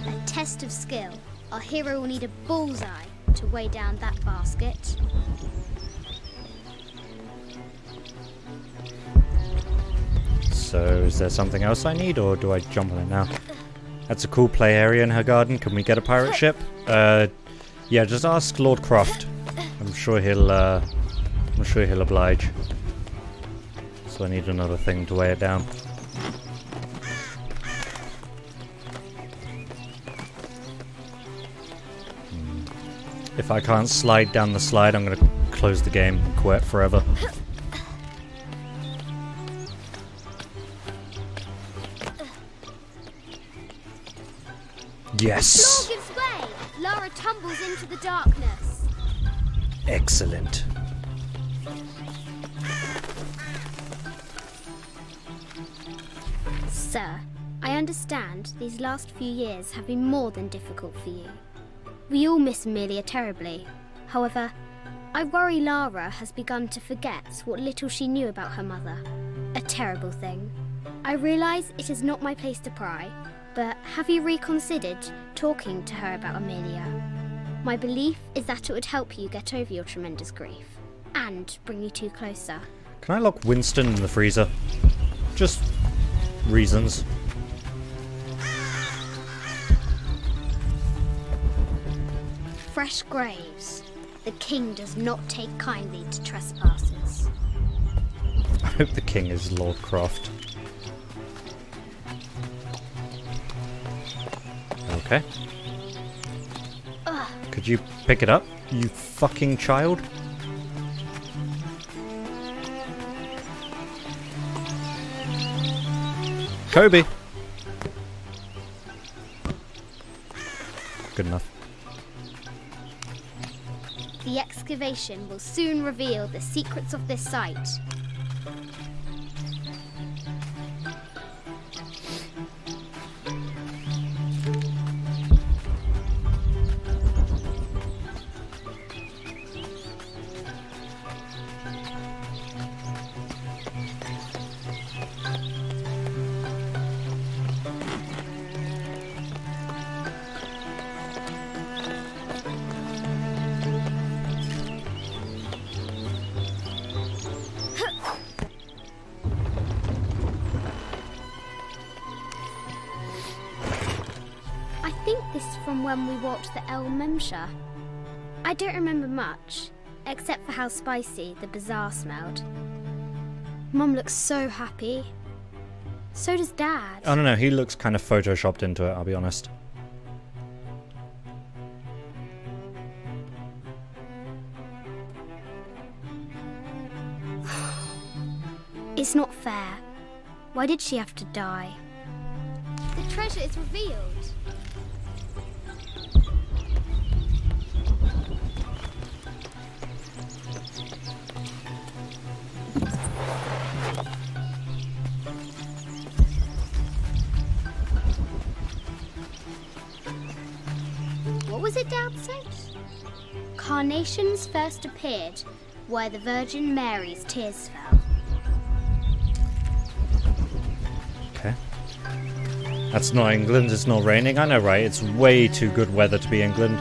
A test of skill. Our hero will need a bullseye to weigh down that basket. So, is there something else I need, or do I jump on it now? That's a cool play area in her garden. Can we get a pirate ship? Yeah, just ask Lord Croft. I'm sure he'll oblige. So I need another thing to weigh it down. If I can't slide down the slide, I'm gonna close the game and quit forever. Yes! The floor gives way! Lara tumbles into the darkness. Excellent. Sir, I understand these last few years have been more than difficult for you. We all miss Amelia terribly. However, I worry Lara has begun to forget what little she knew about her mother. A terrible thing. I realise it is not my place to pry, but have you reconsidered talking to her about Amelia? My belief is that it would help you get over your tremendous grief, and bring you two closer. Can I lock Winston in the freezer? Just reasons. Fresh graves. The king does not take kindly to trespassers. I hope the king is Lord Croft. Okay. Could you pick it up, you fucking child? Kobe! Good enough. The excavation will soon reveal the secrets of this site. I think this is from when we walked the El Memsha. I don't remember much, except for how spicy the bazaar smelled. Mum looks so happy. So does Dad. I don't know, he looks kind of photoshopped into it, I'll be honest. It's not fair. Why did she have to die? The treasure is revealed. What was it Dad said? Carnations first appeared where the Virgin Mary's tears fell. Okay. That's not England, it's not raining. I know, right? It's way too good weather to be England.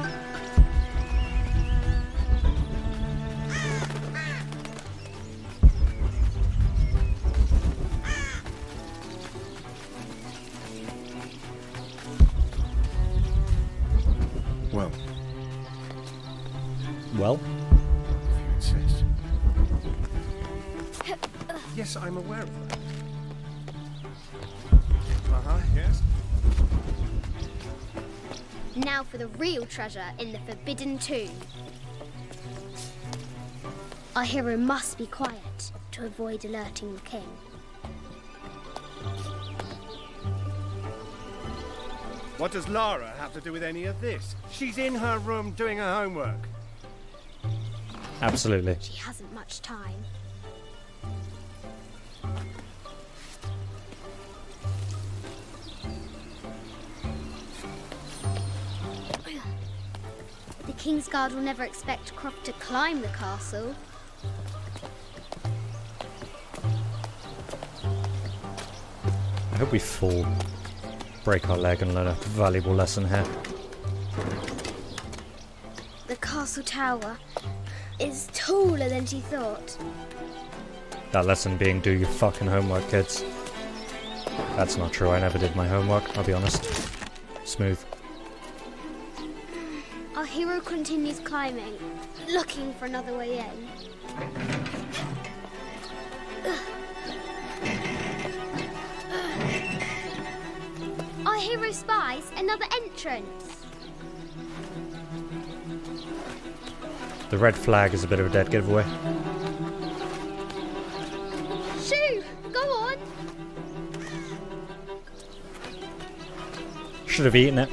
Well, Well, It says. Yes, I'm aware of that. Yes. Now for the real treasure in the Forbidden Tomb. Our hero must be quiet to avoid alerting the king. What does Lara have to do with any of this? She's in her room doing her homework. absolutely. She hasn't much time. The King's Guard will never expect Croft to climb the castle. I hope we fall, break our leg and learn a valuable lesson here. The castle tower is taller than she thought. That lesson being do your fucking homework, kids. That's not true, I never did my homework, I'll be honest. Smooth. Our hero continues climbing, looking for another way in. Our hero spies another entrance. The red flag is a bit of a dead giveaway. Shoo! Go on! Should have eaten it.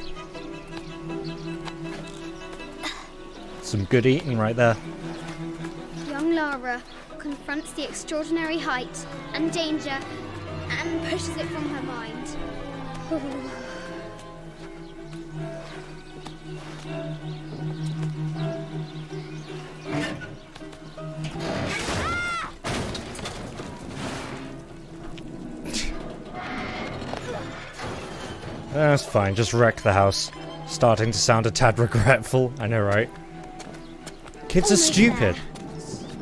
Some good eating right there. Young Lara confronts the extraordinary height and danger and pushes it from her mind. That's fine, just wreck the house. Starting to sound a tad regretful, I know, right? Kids are stupid.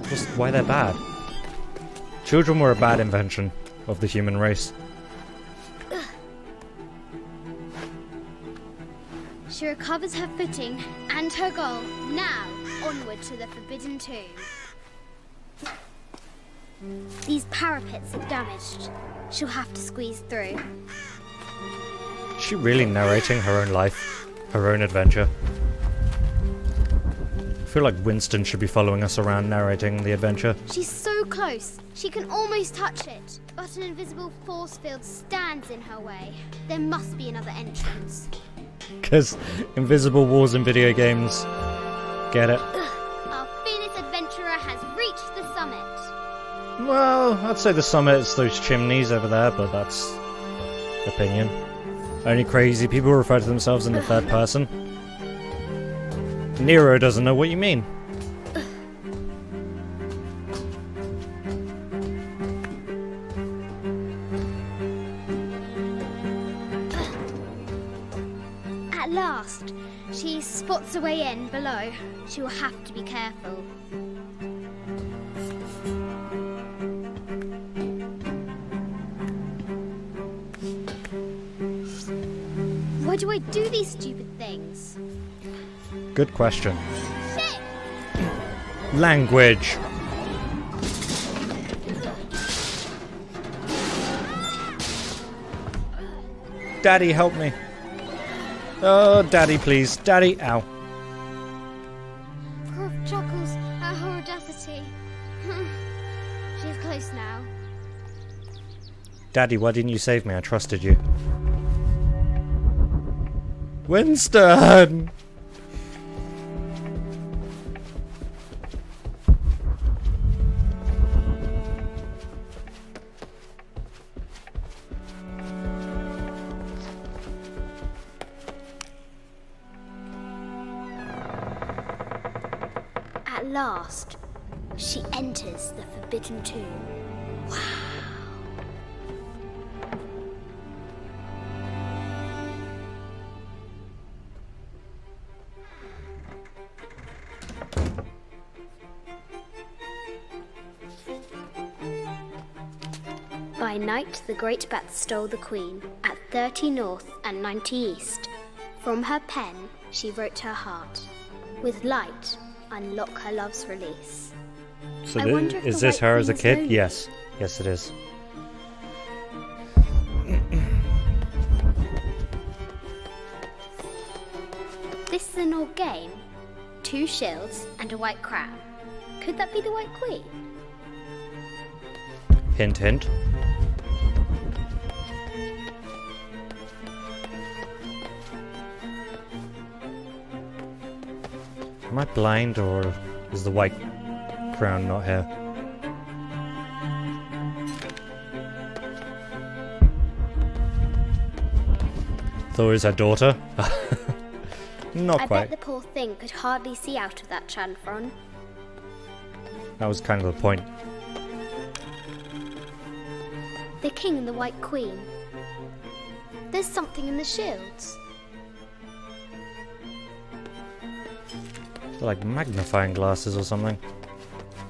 Just why they're bad. Children were a bad invention of the human race. She recovers her footing and her goal. Now, onward to the Forbidden Tomb. These parapets are damaged. She'll have to squeeze through. Is she really narrating her own life? Her own adventure? I feel like Winston should be following us around narrating the adventure. She's so close. She can almost touch it. But an invisible force field stands in her way. There must be another entrance. Because invisible walls in video games. Get it? Our fearless adventurer has reached the summit. Well, I'd say the summit's those chimneys over there, but that's opinion. Only crazy people refer to themselves in the third person. Nero doesn't know what you mean. At last, she spots a way in below. She will have to be careful. Why do I do these stupid things? Good question. Shit! Language. Daddy, help me. Oh, Daddy, please. Daddy, ow. Croft chuckles at her audacity. She's close now. Daddy, why didn't you save me? I trusted you. Winston! At last, she enters the Forbidden Tomb. Wow. By night, the great bat stole the queen at 30 north and 90 east. From her pen, she wrote her heart. With light, unlock her love's release. So I wonder if is the this White her as a Queen is kid? lonely. Yes. Yes, it is. This is an old game. 2 shields and a white crown. Could that be the White Queen? Hint, hint. Am I blind, or is the white crown not here? Thought it was her daughter. Not I quite. bet the poor thing could hardly see out of that chanfron. That was kind of the point. The king and the White Queen. There's something in the shields. They're like magnifying glasses or something.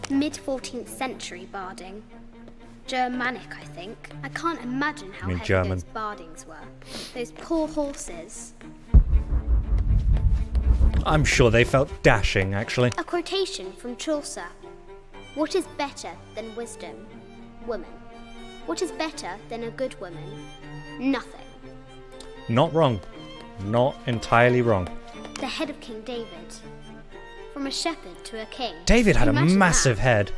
Mid-14th century barding. Germanic, I think. I can't imagine how You mean heavy German. those bardings were. Those poor horses. I'm sure they felt dashing, actually. A quotation from Chaucer. What is better than wisdom? Woman. What is better than a good woman? Nothing. Not wrong. Not entirely wrong. The head of King David. From a shepherd to a king. David had a Imagine massive that. head.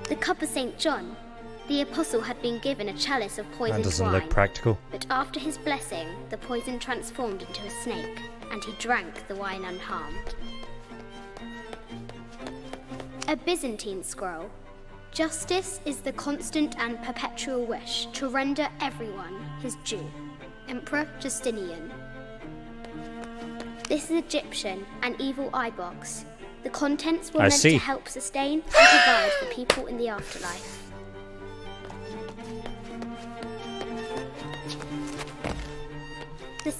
The cup of St. John. The apostle had been given a chalice of That poisoned doesn't wine. look practical. But after his blessing, the poison transformed into a snake, and he drank the wine unharmed. A Byzantine scroll. Justice is the constant and perpetual wish to render everyone his due. Emperor Justinian. This is Egyptian, an evil eye box. The contents were I meant see. to help sustain and provide for people in the afterlife.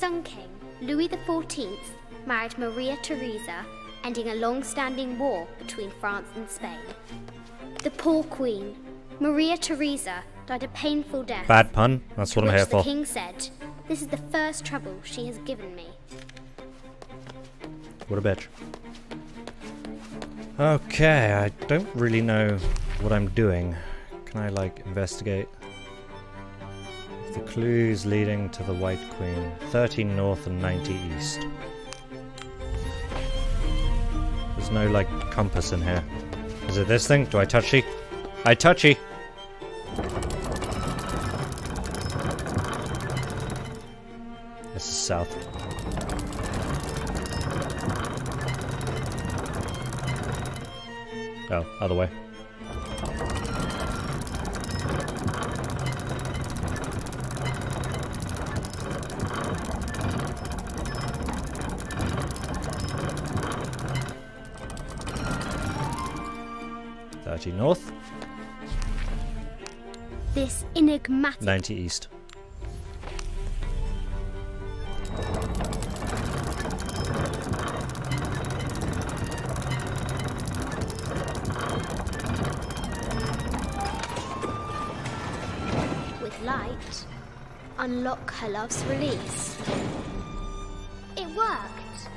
Sun King, Louis XIV, married Maria Theresa, ending a long-standing war between France and Spain. The poor queen, Maria Theresa, died a painful death. Bad pun. That's what I'm which here the for. king said, "This is the first trouble she has given me." What a bitch. Okay, I don't really know what I'm doing. Can I, like, investigate? The clues leading to the White Queen. 13 north and 90 east. There's no, like, compass in here. Is it this thing? Do I touchy? I touchy! This is south. Oh, other way. North, This enigmatic 90 east. with light, unlock her love's release. It worked.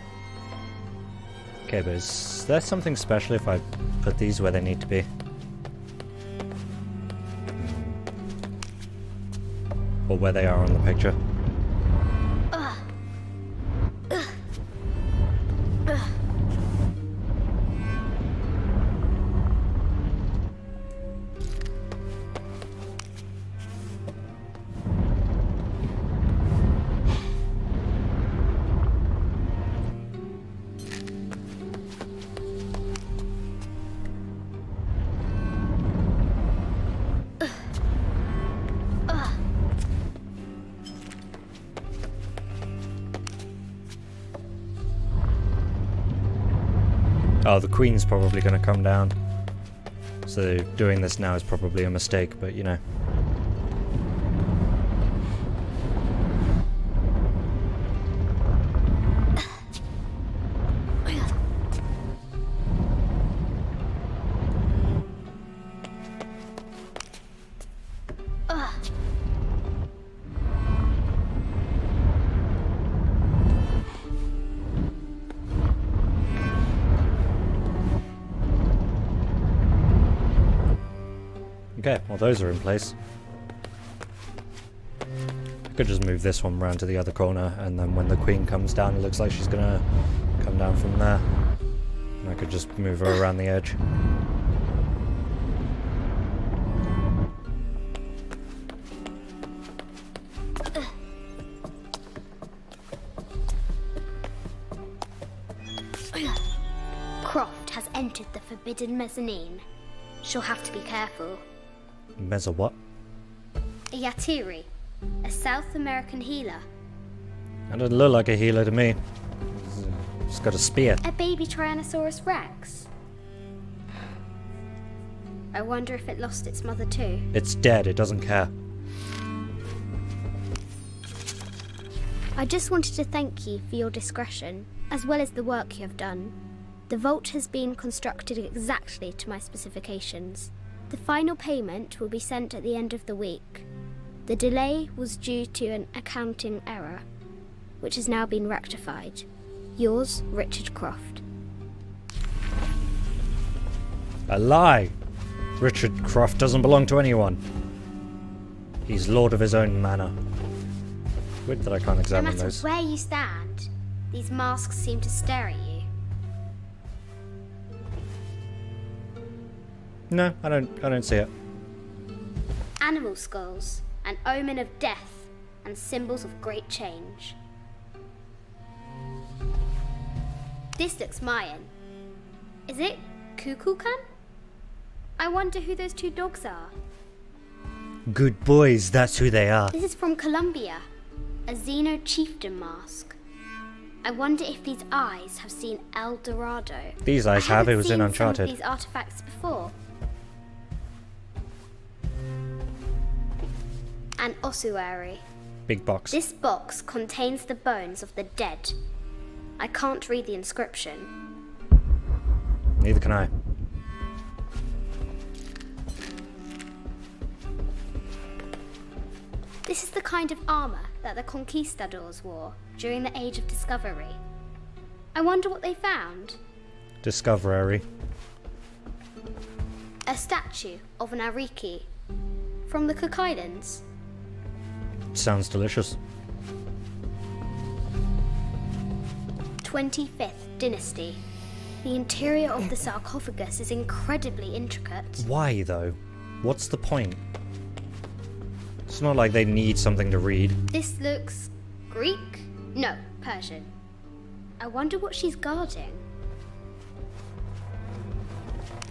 Okay, but is there something special if I put these where they need to be? Or where they are on the picture? Oh, the Queen's probably going to come down. So doing this now is probably a mistake, but you know. Okay, well those are in place. I could just move this one round to the other corner, and then when the Queen comes down, it looks like she's gonna come down from there. And I could just move her around the edge. Croft has entered the forbidden mezzanine. She'll have to be careful. Mezza what? A Yatiri, a South American healer. That doesn't look like a healer to me. It's got a spear. A baby Tyrannosaurus Rex. I wonder if it lost its mother too. It's dead, it doesn't care. I just wanted to thank you for your discretion, as well as the work you have done. The vault has been constructed exactly to my specifications. The final payment will be sent at the end of the week. The delay was due to an accounting error, which has now been rectified. Yours, Richard Croft. A lie! Richard Croft doesn't belong to anyone. He's lord of his own manor. Weird that I can't No examine matter those. where you stand, these masks seem to stare at you. No, I don't see it. Animal skulls, an omen of death and symbols of great change. This looks Mayan. Is it Kukulkan? I wonder who those two dogs are. Good boys, that's who they are. This is from Colombia, a Xeno chieftain mask. I wonder if these eyes have seen El Dorado. These eyes I have, it haven't was in seen Uncharted. some of these artifacts before. An ossuary, Big box. This box contains the bones of the dead. I can't read the inscription. Neither can I. This is the kind of armor that the conquistadors wore during the Age of Discovery. I wonder what they found. Discovery. A statue of an Ariki from the Cook Islands. Sounds delicious. 25th Dynasty. The interior of the sarcophagus is incredibly intricate. Why, though? What's the point? It's not like they need something to read. This looks Greek? No, Persian. I wonder what she's guarding.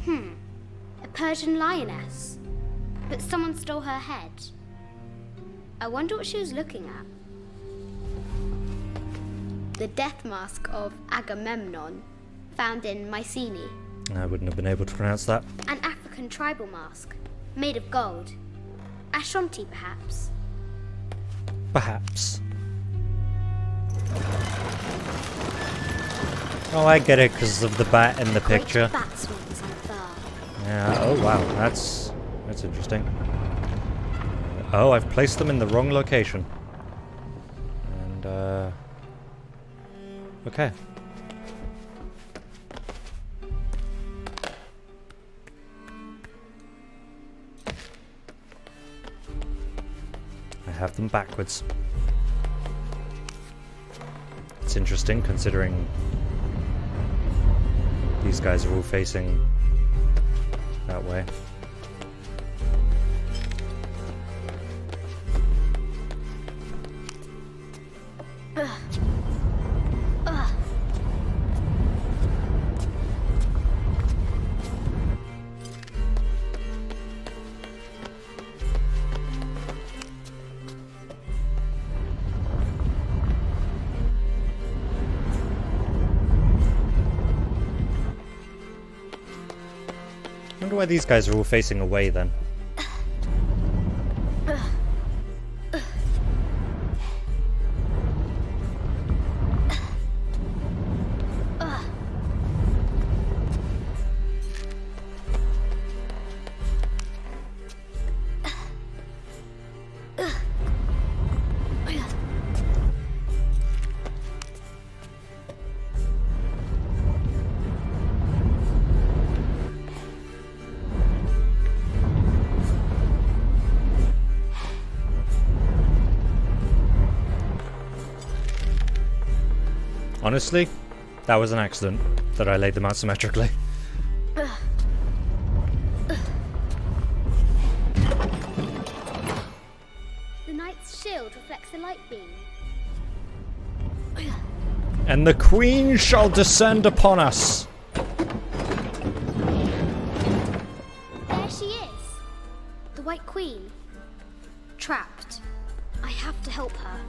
A Persian lioness. But someone stole her head. I wonder what she was looking at. The death mask of Agamemnon, found in Mycenae. I wouldn't have been able to pronounce that. An African tribal mask, made of gold. Ashanti, perhaps. Perhaps. Oh, I get it because of the bat in the picture. Great bat wings on a bar. Yeah. Oh wow, that's interesting. Oh, I've placed them in the wrong location. And okay. I have them backwards. It's interesting considering these guys are all facing that way. I wonder why these guys are all facing away then. Honestly, that was an accident that I laid them out symmetrically. The knight's shield reflects the light beam. And the queen shall descend upon us. There she is. The White Queen. Trapped. I have to help her.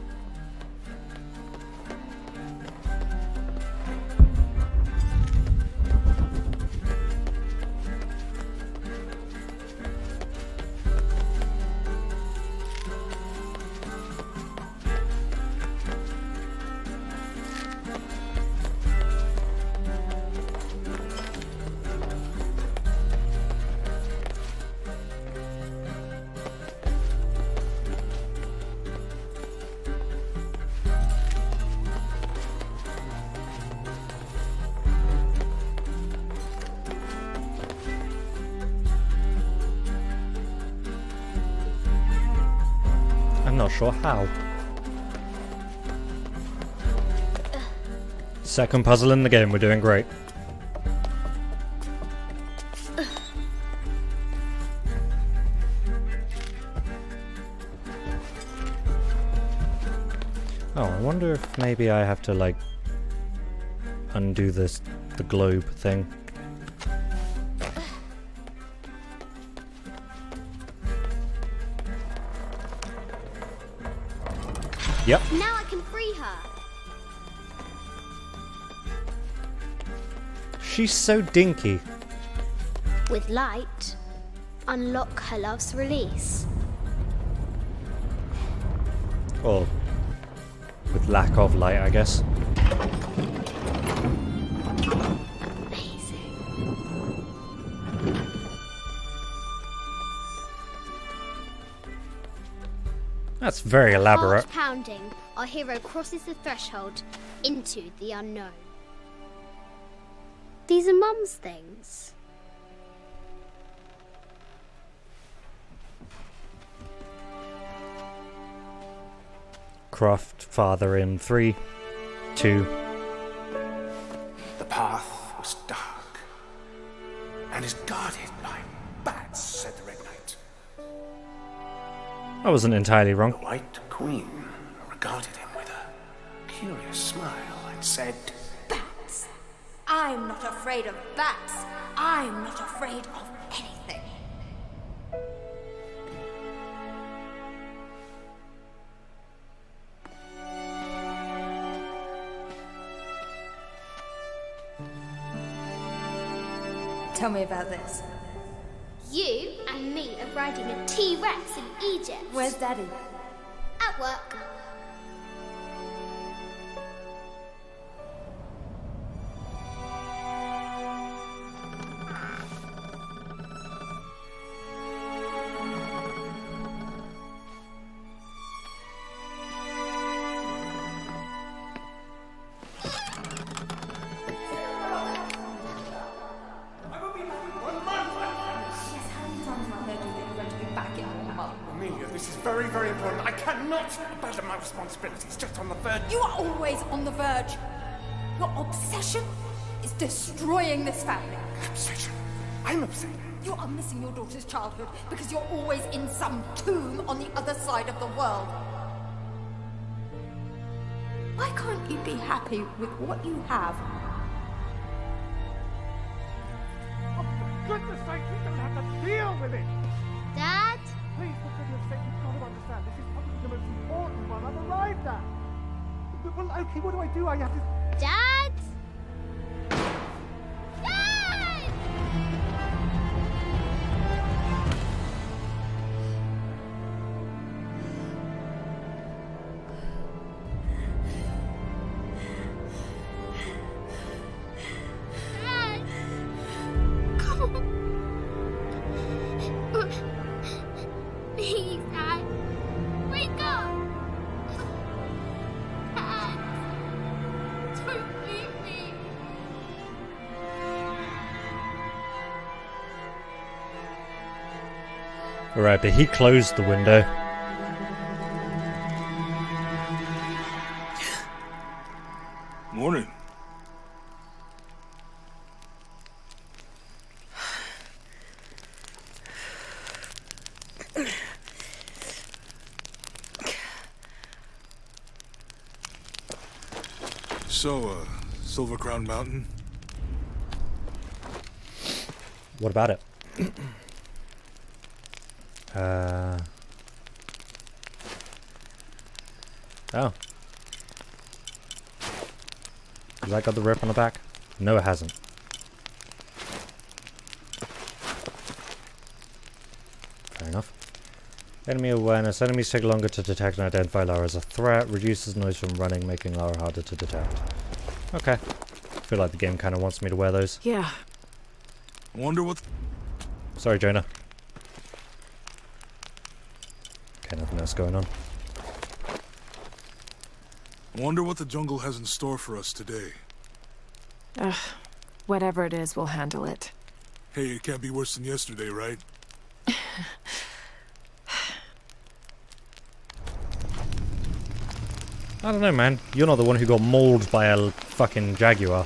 I'm not sure how. Second puzzle in the game, we're doing great. Oh, I wonder if maybe I have to, like, undo the globe thing. Yep. Now I can free her. She's so dinky. With light, unlock her love's release. Or with lack of light, I guess. That's very elaborate. Heart pounding, our hero crosses the threshold into the unknown. These are Mum's things. Croft, father in 3, 2. The path was dark and is guarded by bats, said the Red Knight. I wasn't entirely wrong. The White Queen regarded him with a curious smile and said, Bats! I'm not afraid of bats. I'm not afraid of anything. Tell me about this. You and me are riding a T-Rex in Egypt. Where's Daddy? At work. Amelia, this is very, very important. I cannot abandon my responsibilities just on the verge. You are always on the verge. Your obsession is destroying this family. Obsession. I'm upset. You are missing your daughter's childhood because you're always in some tomb on the other side of the world. Why can't you be happy with what you have? Oh, for goodness sake, you don't have to deal with it! Dad? Please, for goodness sake, you've got to understand. This is probably the most important one I've arrived at. Well, okay, what do? I have to... Dad? Dad! Dad! Come on. Please, Dad. Wake up. Dad. Don't leave me. Alright, but he closed the window. Morning. So, Silver Crown Mountain? What about it? Oh. Has that got the rip on the back? No, it hasn't. Fair enough. Enemy awareness. Enemies take longer to detect and identify Lara as a threat. Reduces noise from running, making Lara harder to detect. Okay. I feel like the game kind of wants me to wear those. Yeah. I wonder what... Sorry, Jonah. Okay, nothing else going on. I wonder what the jungle has in store for us today. Ugh. Whatever it is, we'll handle it. Hey, it can't be worse than yesterday, right? I don't know, man. You're not the one who got mauled by a fucking jaguar.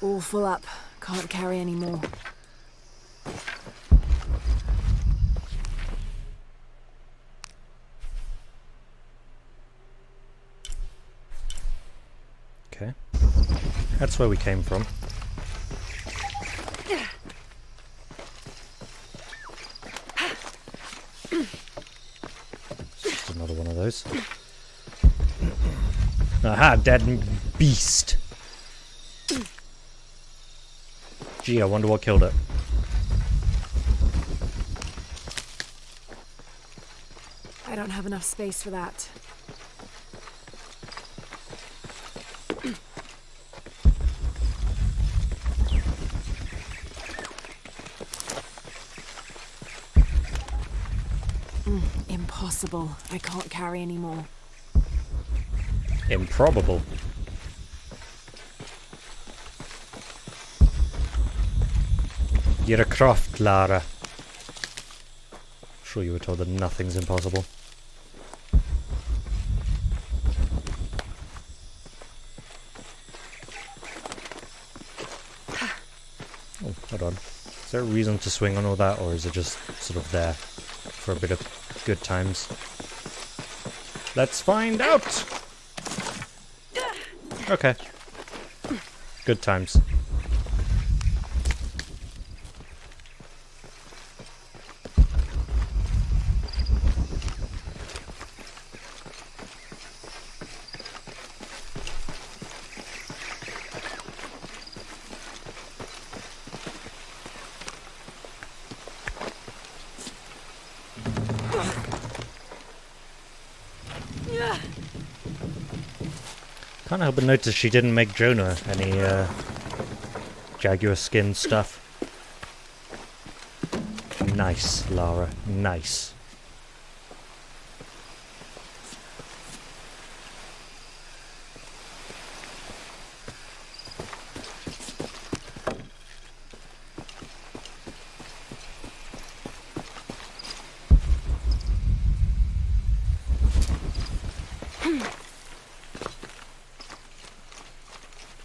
All full up. Can't carry any more. Okay. That's where we came from. Another one of those. Aha, dead beast. Gee, I wonder what killed it. I don't have enough space for that. Impossible. I can't carry any more. Improbable. You're a croft, Lara. Sure you were told that nothing's impossible. Oh, hold on. Is there a reason to swing on all that, or is it just sort of there for a bit of good times? Let's find out! Okay. Good times. Can't help but notice she didn't make Jonah any jaguar skin stuff. Nice, Lara. Nice.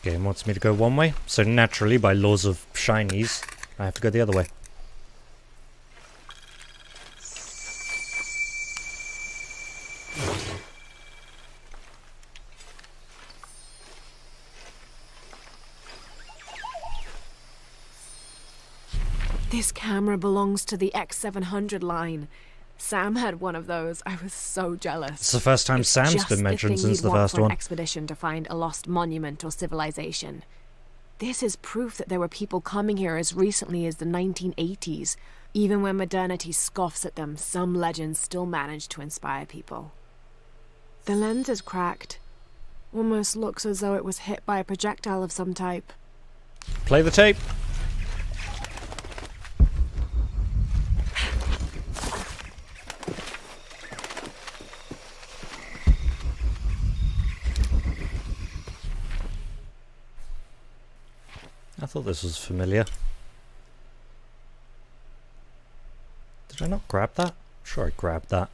Game wants me to go one way, so naturally, by laws of shinies, I have to go the other way. This camera belongs to the X700 line. Sam had one of those. I was so jealous. It's the first time Sam's been mentioned since the first one. Expedition to find a lost monument or civilization. This is proof that there were people coming here as recently as the 1980s. Even when modernity scoffs at them, some legends still manage to inspire people. The lens is cracked. Almost looks as though it was hit by a projectile of some type. Play the tape. I thought this was familiar. Did I not grab that? Sure I grabbed that.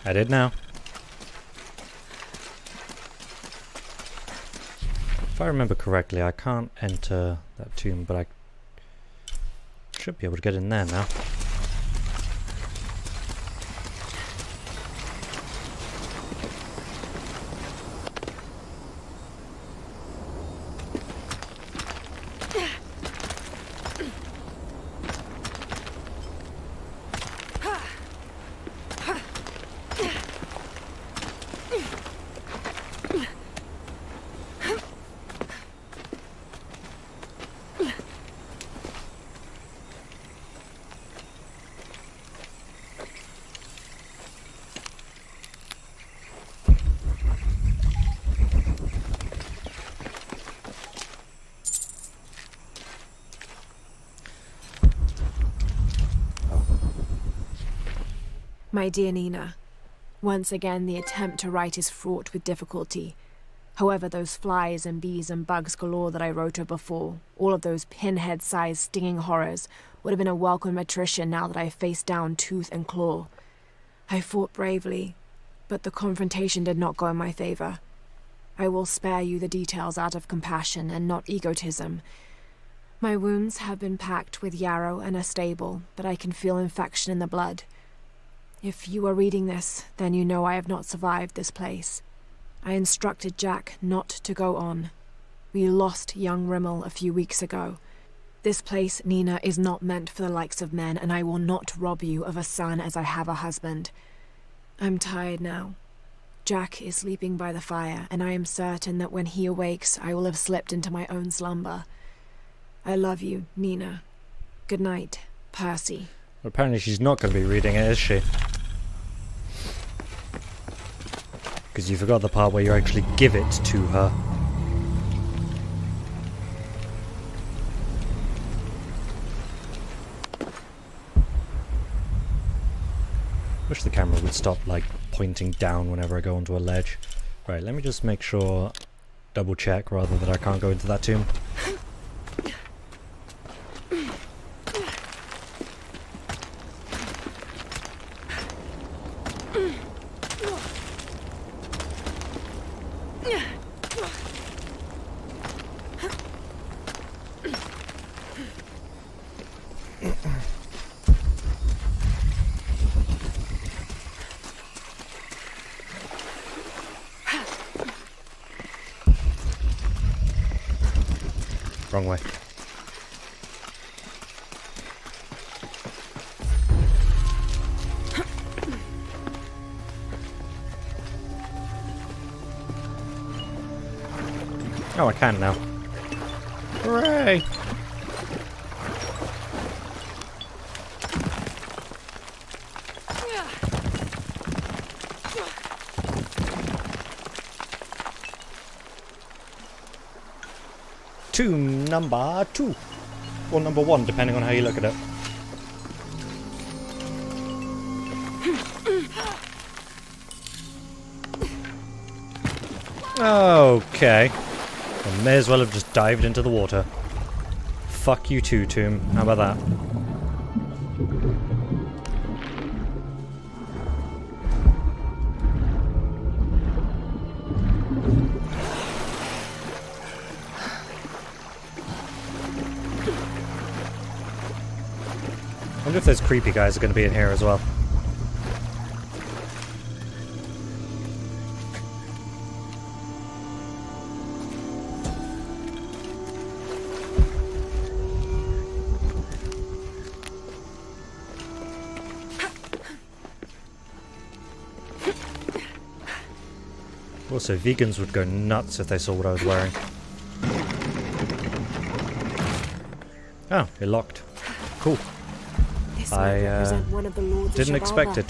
I did now. If I remember correctly, I can't enter that tomb, but I should be able to get in there now. My dear Nina, once again the attempt to write is fraught with difficulty. However, those flies and bees and bugs galore that I wrote her before, all of those pinhead-sized stinging horrors, would have been a welcome attrition now that I faced down tooth and claw. I fought bravely, but the confrontation did not go in my favor. I will spare you the details out of compassion and not egotism, My wounds have been packed with yarrow and are stable, but I can feel infection in the blood. If you are reading this, then you know I have not survived this place. I instructed Jack not to go on. We lost young Rimmel a few weeks ago. This place, Nina, is not meant for the likes of men, and I will not rob you of a son as I have a husband. I'm tired now. Jack is sleeping by the fire, and I am certain that when he awakes, I will have slipped into my own slumber. I love you, Nina. Good night, Percy. Well, apparently she's not going to be reading it, is she? Because you forgot the part where you actually give it to her. Wish the camera would stop, like, pointing down whenever I go onto a ledge. Right, let me just make sure, double check rather, that I can't go into that tomb. Wrong way. Oh, I can now. Hooray! Tomb number 2. Or number 1, depending on how you look at it. Okay. I may as well have just dived into the water. Fuck you too, tomb. How about that? I wonder if those creepy guys are going to be in here as well. Also, vegans would go nuts if they saw what I was wearing. Oh, it locked. Cool. This might represent one of the lords Didn't of expect Shabalba. it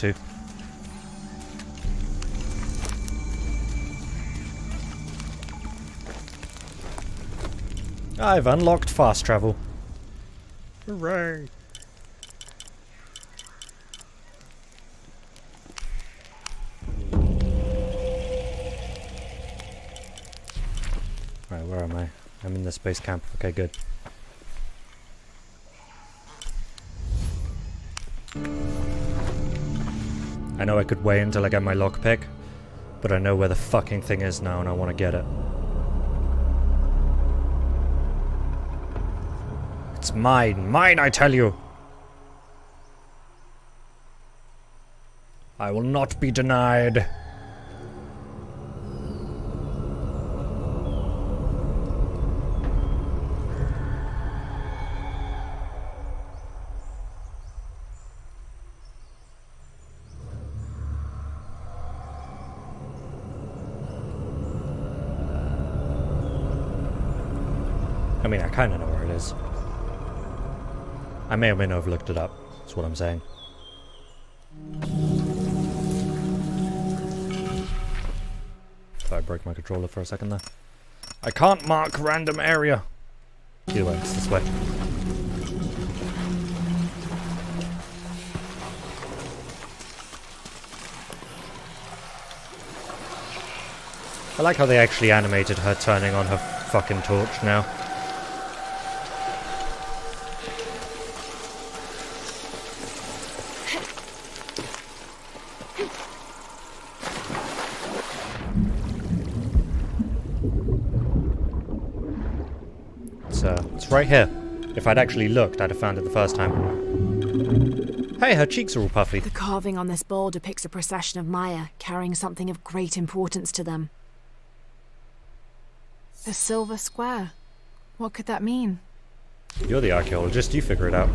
to. I've unlocked fast travel. Hooray! Right, where am I? I'm in the space camp. Okay, good. I know I could wait until I get my lockpick, but I know where the fucking thing is now and I want to get it. It's mine. Mine, I tell you! I will not be denied. I mean, I kind of know where it is. I may or may not have looked it up, that's what I'm saying. Thought I broke my controller for a second there. I can't mark random area! Either way, it's this way. I like how they actually animated her turning on her fucking torch now. It's right here. If I'd actually looked, I'd have found it the first time. Hey, her cheeks are all puffy. The carving on this bowl depicts a procession of Maya carrying something of great importance to them. The silver square. What could that mean? You're the archaeologist, you figure it out.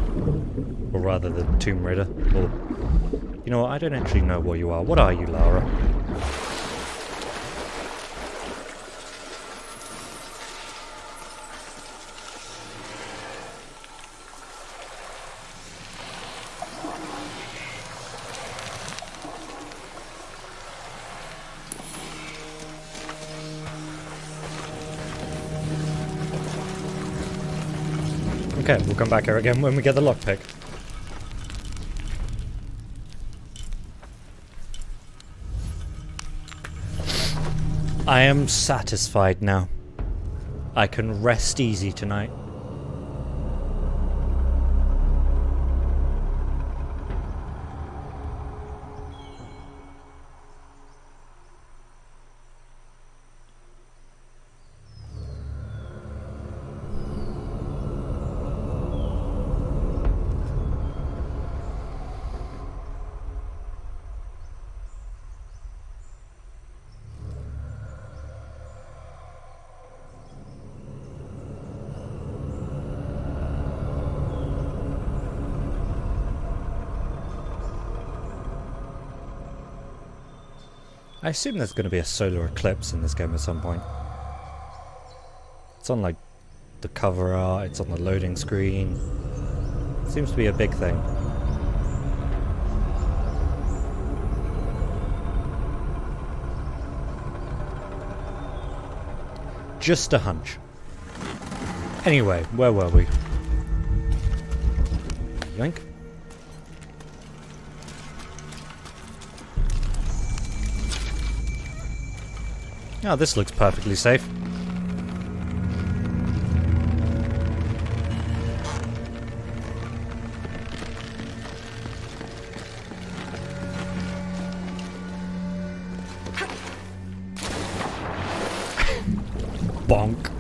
Or rather, the tomb raider. Or... You know what, I don't actually know what you are. What are you, Lara? Okay, we'll come back here again when we get the lockpick. I am satisfied now. I can rest easy tonight. I assume there's going to be a solar eclipse in this game at some point. It's on like the cover art, it's on the loading screen. Seems to be a big thing. Just a hunch. Anyway, where were we? Yoink. Oh, this looks perfectly safe. Bonk.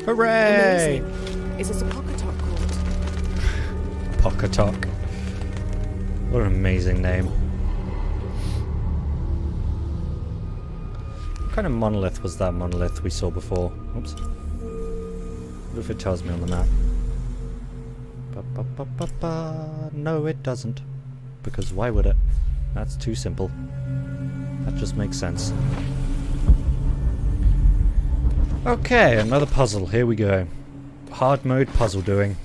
Hooray! Amazing. Is this a Pocketok called? Pocketok. What an amazing name. What kind of monolith was that monolith we saw before? Oops. What if it tells me on the map? No, it doesn't. Because why would it? That's too simple. That just makes sense. Okay, another puzzle. Here we go. Hard mode puzzle doing.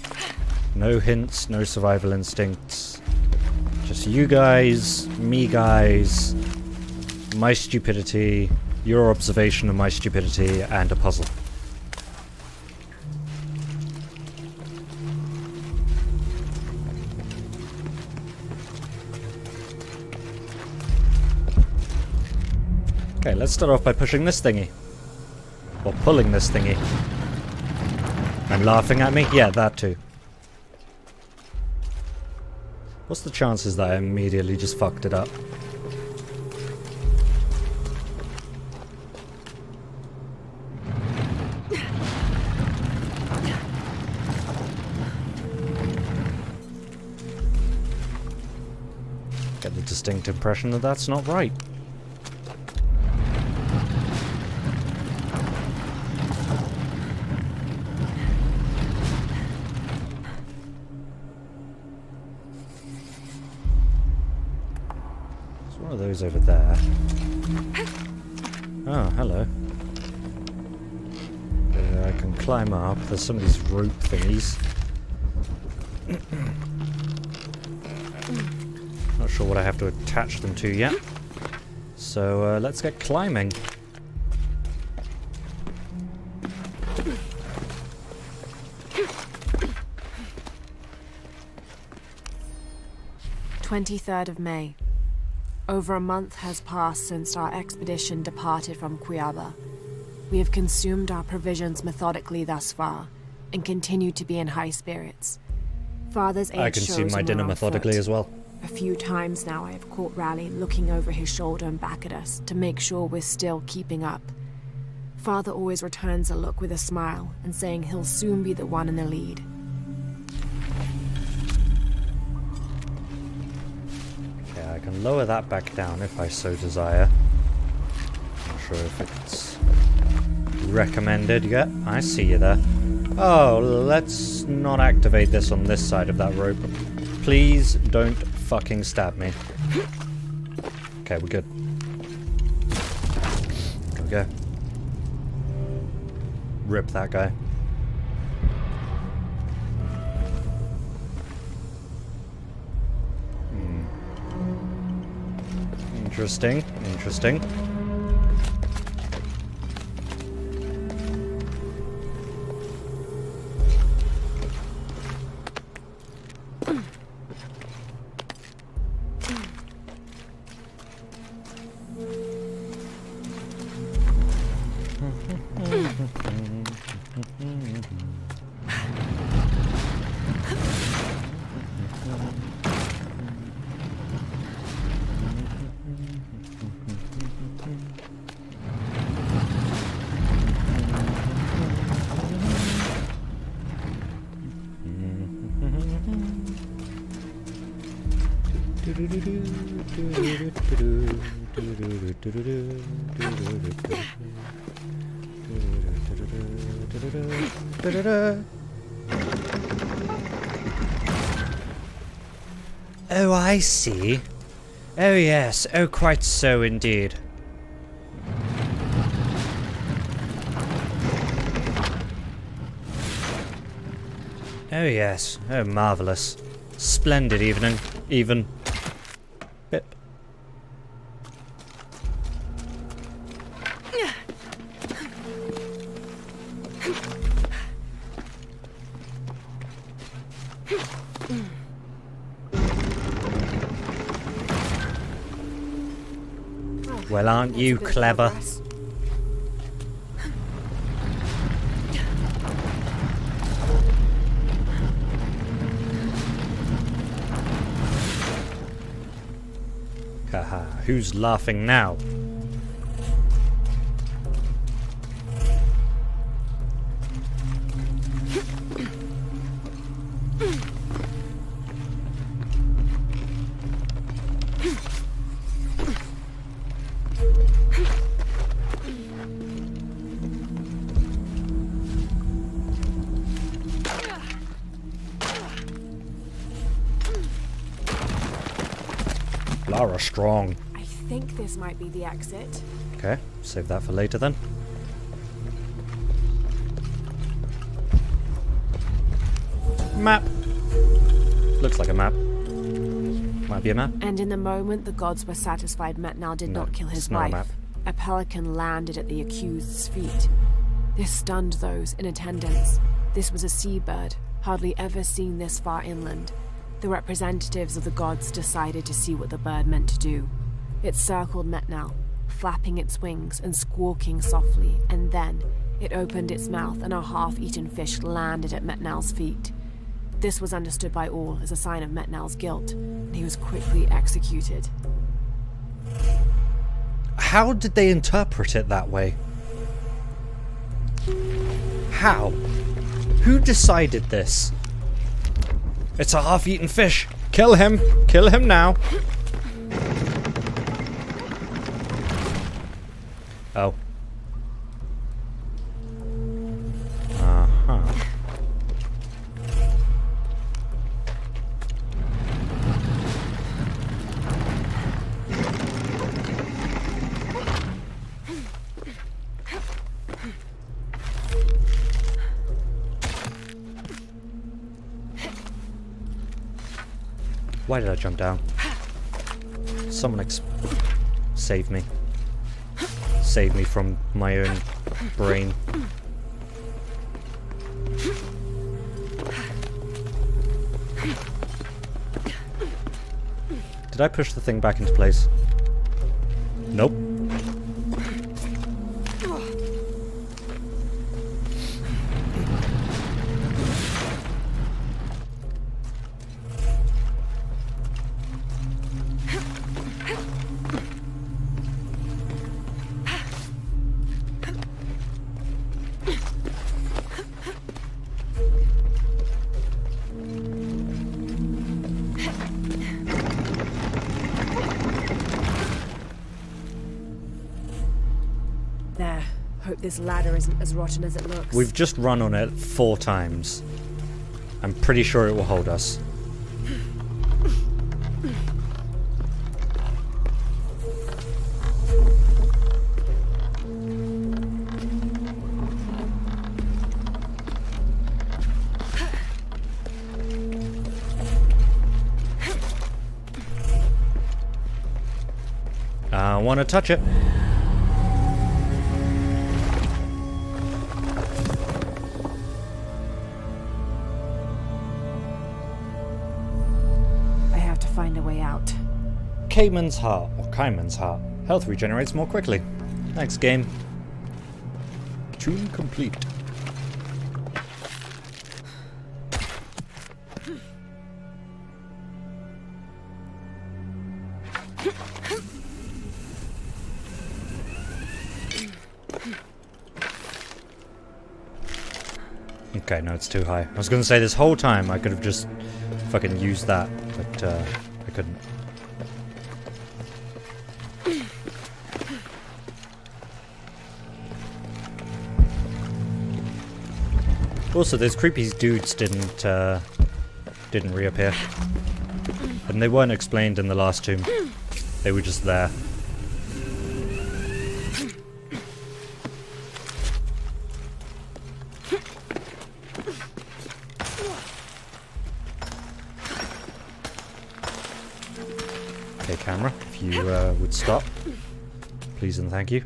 No hints, no survival instincts. Just you guys, me guys, my stupidity, your observation of my stupidity, and a puzzle. Okay, let's start off by pushing this thingy. Or pulling this thingy. And laughing at me? Yeah, that too. What's the chances that I immediately just fucked it up? Get the distinct impression that that's not right. Those over there. Oh, hello. I can climb up. There's some of these rope thingies. Not sure what I have to attach them to yet. So let's get climbing. May. Over a month has passed since our expedition departed from Kuwaq. We have consumed our provisions methodically thus far, and continue to be in high spirits. Father's age I consume shows my when dinner we're on methodically foot. as well. A few times now I have caught Raleigh looking over his shoulder and back at us to make sure we're still keeping up. Father always returns a look with a smile and saying he'll soon be the one in the lead. Okay, I can lower that back down if I so desire. Not sure if it's recommended yet. I see you there. Oh, let's not activate this on this side of that rope. Please don't fucking stab me. Okay, we're good. There we go. Rip that guy. Interesting, interesting. Oh, I see. Oh, yes. Oh, quite so indeed. Oh, yes. Oh, marvellous. Splendid evening. Even. Bip. Well, aren't you clever? Haha, who's laughing now? Lara strong. I think this might be the exit. Okay, save that for later then. Map. Looks like a map. Might be a map. And in the moment the gods were satisfied Metnal did not kill his it's not a wife, map. a pelican landed at the accused's feet. This stunned those in attendance. This was a seabird, hardly ever seen this far inland. The representatives of the gods decided to see what the bird meant to do. It circled Metnal, flapping its wings and squawking softly, and then it opened its mouth and a half-eaten fish landed at Metnal's feet. This was understood by all as a sign of Metnal's guilt, and he was quickly executed. How did they interpret it that way? How? Who decided this? It's a half-eaten fish. Kill him. Kill him now. Oh. Uh-huh. Why did I jump down? Someone Save me. Save me from my own brain. Did I push the thing back into place? Nope. There. Hope this ladder isn't as rotten as it looks. We've just run on it 4 times. I'm pretty sure it will hold us. I want to touch it. I have to find a way out. Cayman's Heart, or Cayman's Heart. Health regenerates more quickly. Thanks, game. Tune complete. Okay, no, it's too high. I was gonna say this whole time I could have just fucking used that, but I couldn't. Also, those creepy dudes didn't reappear, and they weren't explained in the last tomb. They were just there. Okay, camera, if you would stop, please and thank you.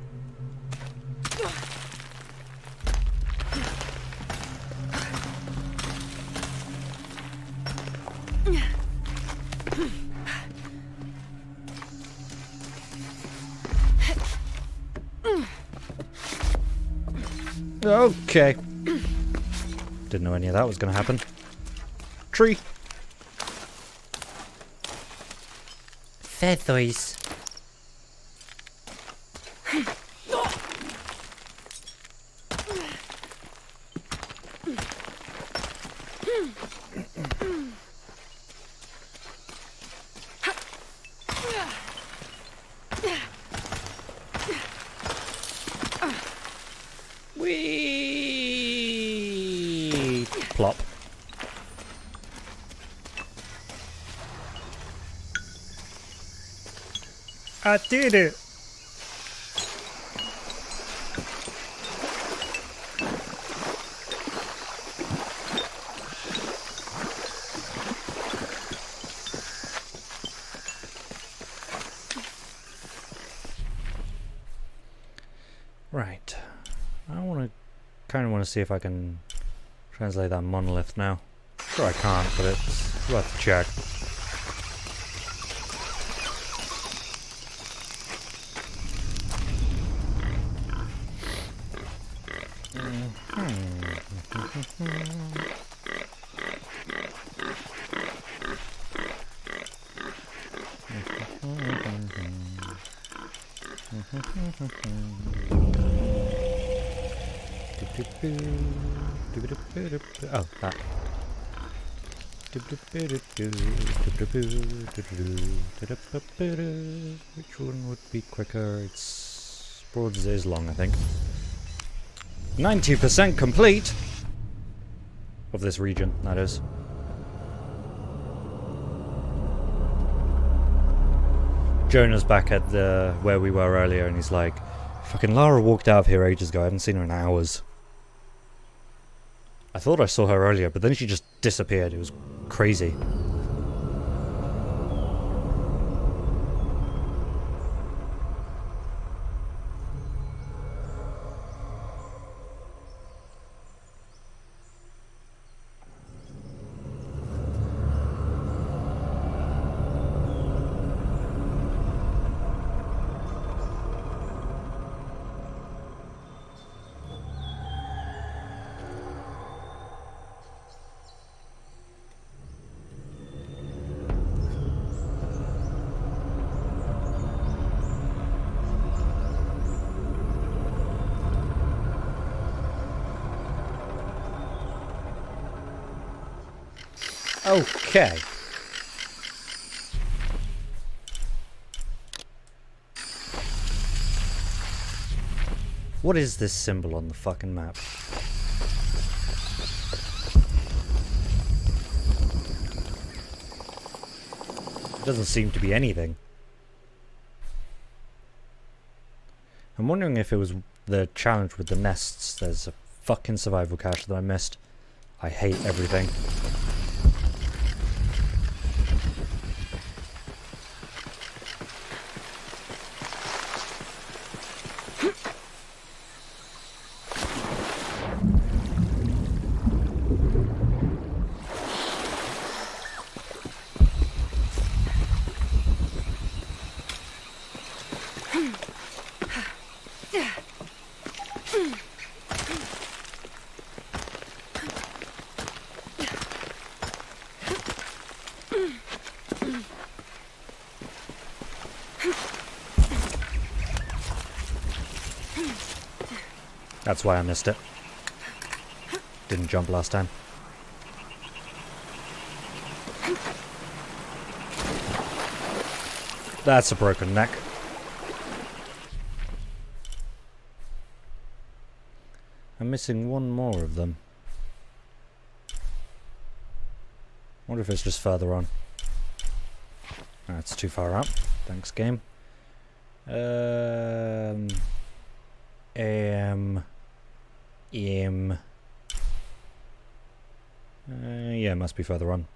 Okay. Didn't know any of that was going to happen. Tree. Feathers. Whee! Plop. I did it! Right. I kind of want to see if I can translate that monolith now. Sure I can't, but it's worth a check. Oh, that. Which one would be quicker? It's broad as it is long, I think. 90% complete of this region, that is. Jonah's back at the where we were earlier, and he's like, "Fucking Lara walked out of here ages ago. I haven't seen her in hours." I thought I saw her earlier, but then she just disappeared. It was crazy. Okay. What is this symbol on the fucking map? It doesn't seem to be anything. I'm wondering if it was the challenge with the nests. There's a fucking survival cache that I missed. I hate everything. That's why I missed it. Didn't jump last time. That's a broken neck. I'm missing one more of them. Wonder if it's just further on. That's too far out. Thanks, game. Yeah, must be further on.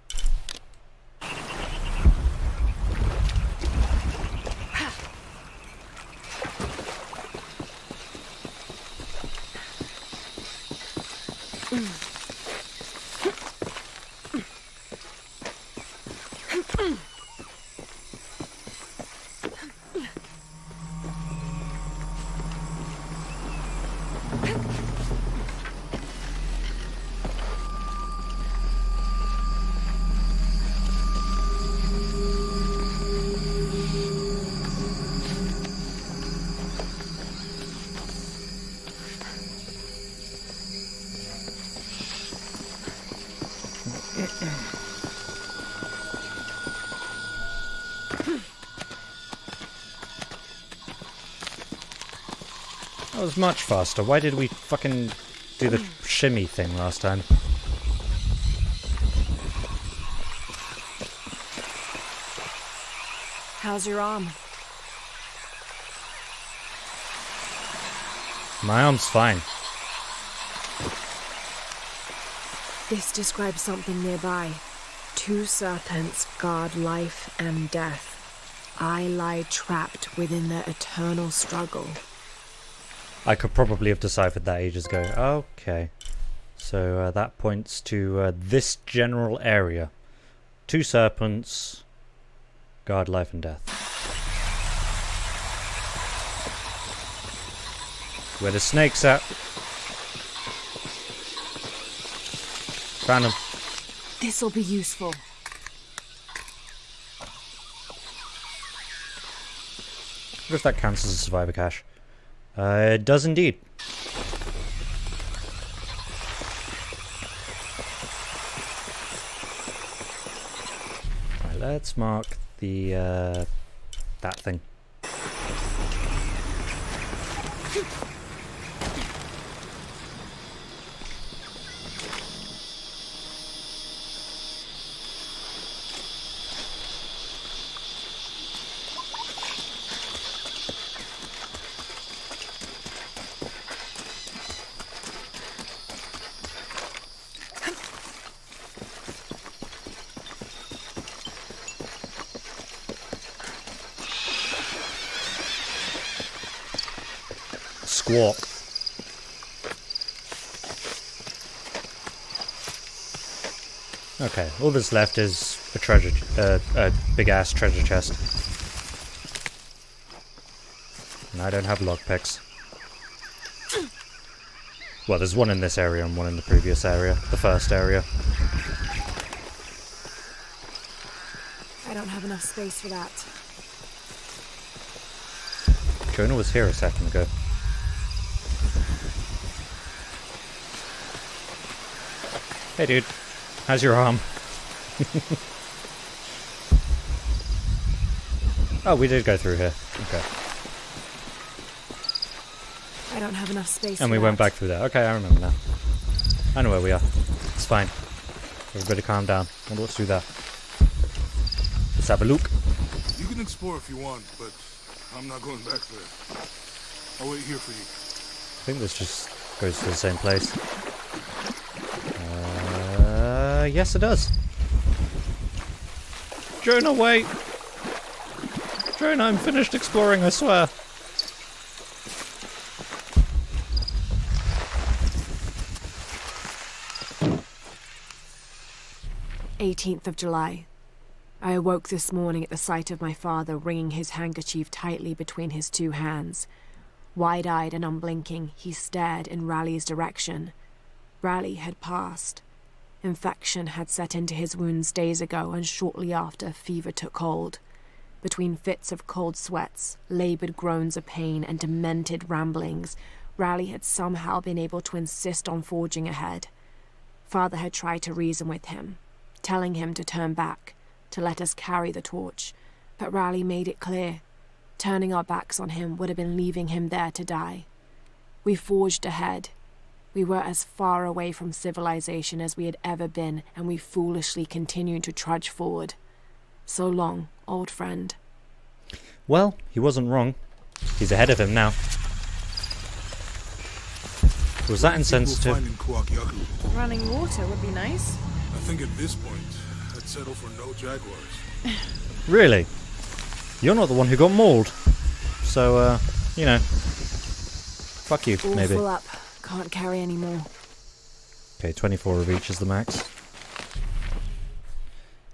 That was much faster. Why did we fucking do the shimmy thing last time? How's your arm? My arm's fine. This describes something nearby. 2 serpents guard life and death. I lie trapped within their eternal struggle. I could probably have deciphered that ages ago. Okay. So that points to this general area. 2 serpents guard life and death. Where the snake's at. Found him. This'll be useful. What if that counts as a survivor cache? It does indeed. Right, let's mark the that thing. Squawk. Okay, all that's left is a treasure, a big ass treasure chest. And I don't have lockpicks. Well, there's one in this area and one in the previous area, the first area. I don't have enough space for that. Jonah was here a second ago. Hey dude, how's your arm? Oh, we did go through here. Okay. I don't have enough space. And for we went that. back through there. Okay, I remember now. I know where we are. It's fine. Everybody calm down. Wonder what's through there. Let's have a look. You can explore if you want, but I'm not going back there. I'll wait here for you. I think this just goes to the same place. Yes it does. Jonah, wait! Jonah, I'm finished exploring, I swear. July 18th. I awoke this morning at the sight of my father wringing his handkerchief tightly between his two hands. Wide-eyed and unblinking, he stared in Raleigh's direction. Raleigh had passed. Infection had set into his wounds days ago, and shortly after, fever took hold. Between fits of cold sweats, laboured groans of pain, and demented ramblings, Raleigh had somehow been able to insist on forging ahead. Father had tried to reason with him, telling him to turn back, to let us carry the torch, but Raleigh made it clear. Turning our backs on him would have been leaving him there to die. We forged ahead. We were as far away from civilization as we had ever been, and we foolishly continued to trudge forward. So long, old friend. Well, he wasn't wrong. He's ahead of him now. Was that insensitive? We'll find in Kuwaq Yaku. Running water would be nice. I think at this point, I'd settle for no jaguars. Really? You're not the one who got mauled. So, you know. Fuck you, All maybe. full up. Can't carry any more. Okay, 24 of each is the max.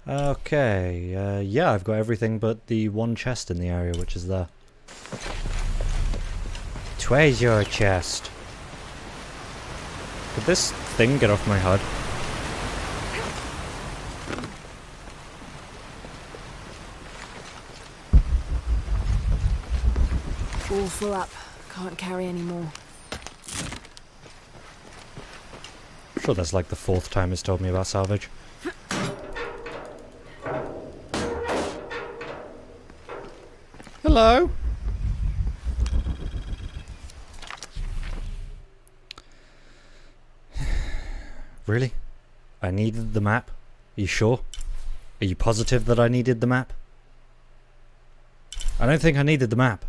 Okay, yeah, I've got everything but the one chest in the area, which is there. 'Twas your chest. Could this thing get off my HUD? All full up. Can't carry any more. I'm sure that's like the 4th time it's told me about salvage. Hello? Really? I needed the map? Are you sure? Are you positive that I needed the map? I don't think I needed the map.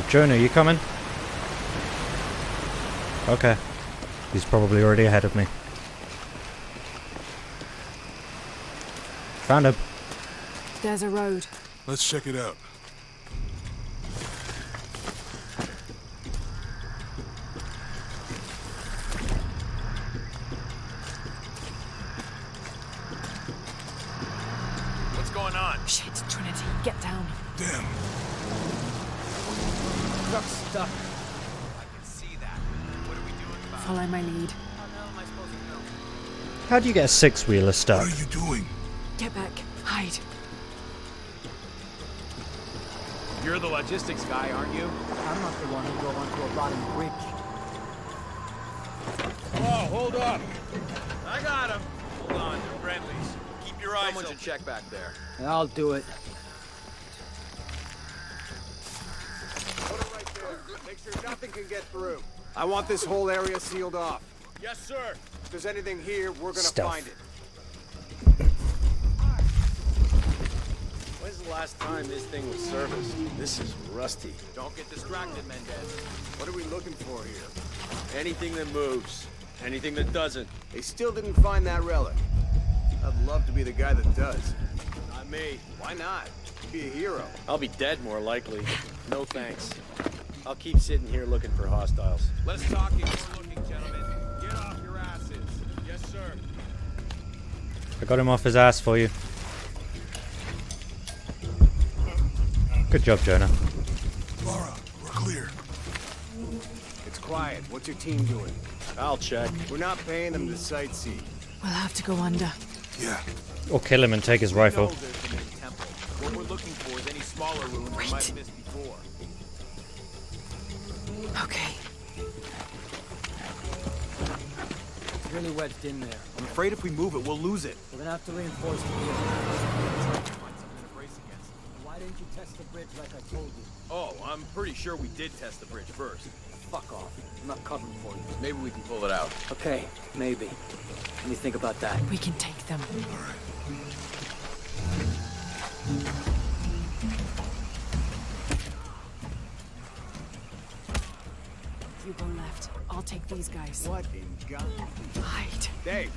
Jonah, you coming? Okay. He's probably already ahead of me. Found him. There's a road. Let's check it out. What's going on? Shit, Trinity, get down. Damn. Truck's stuck. I can see that. What are we doing about it? Follow my lead. How the hell am I supposed to know? How do you get a 6-wheeler stuck? What are you doing? Get back. Hide. You're the logistics guy, aren't you? I'm not the one who drove onto a rotting bridge. Whoa, hold up. I got him. Hold on, they're friendlies. Keep your eyes open. Someone should check back there. I'll do it. Put it right there. Make sure nothing can get through. I want this whole area sealed off. Yes, sir. If there's anything here, we're gonna Stealth. find it. When's the last time this thing was serviced? This is rusty. Don't get distracted, Mendez. What are we looking for here? Anything that moves. Anything that doesn't. They still didn't find that relic. I'd love to be the guy that does. Not me. Why not? Be a hero. I'll be dead more likely. No thanks. I'll keep sitting here looking for hostiles. Less talking, more looking, gentlemen. Get off your asses. Yes, sir. I got him off his ass for you. Good job, Jonah. Lara, we're clear. It's quiet. What's your team doing? I'll check. We're not paying them to sightsee. We'll have to go under. Yeah. Or kill him and take his rifle. We know there's the main temple. What we're looking for is any smaller ruins we might have missed before. Okay. It's really wedged in there. I'm afraid if we move it, we'll lose it. We're gonna have to reinforce it here. Why didn't you test the bridge like I told you? Oh, I'm pretty sure we did test the bridge first. Fuck off. I'm not covering for you. Maybe we can pull it out. Okay, maybe. Let me think about that. We can take them. You go left. I'll take these guys. What in God? Hide. Dave,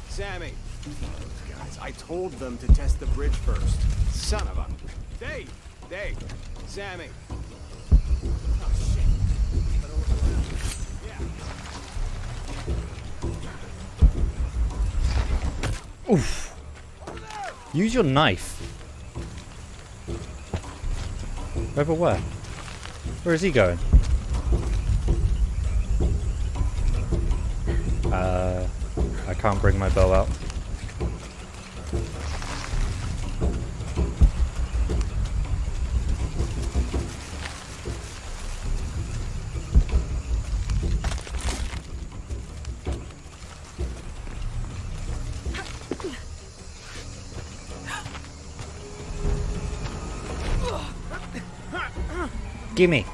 Sammy. Those guys, I told them to test the bridge first. Son of a... Dave, Sammy. Oh, shit. Yeah. Oof. Use your knife. Over where? Where is he going? I can't bring my bow out. Gimme.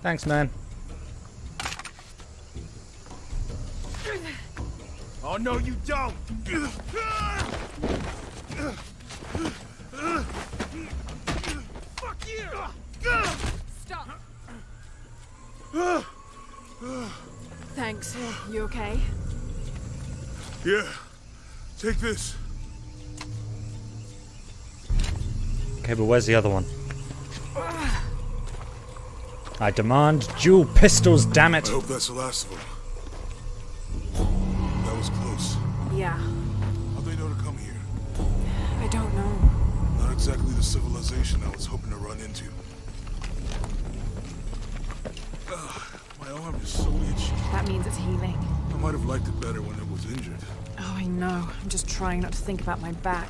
Thanks, man. Oh, no, you don't! Fuck you! Stop. Thanks. You okay? Yeah. Take this. Okay, but where's the other one? I demand dual pistols, damn it! I hope that's the last of them. That was close. Yeah. How'd they know to come here? I don't know. Not exactly the civilization I was hoping to run into. My arm is so itchy. That means it's healing. I might have liked it better when it was injured. Oh, I know. I'm just trying not to think about my back.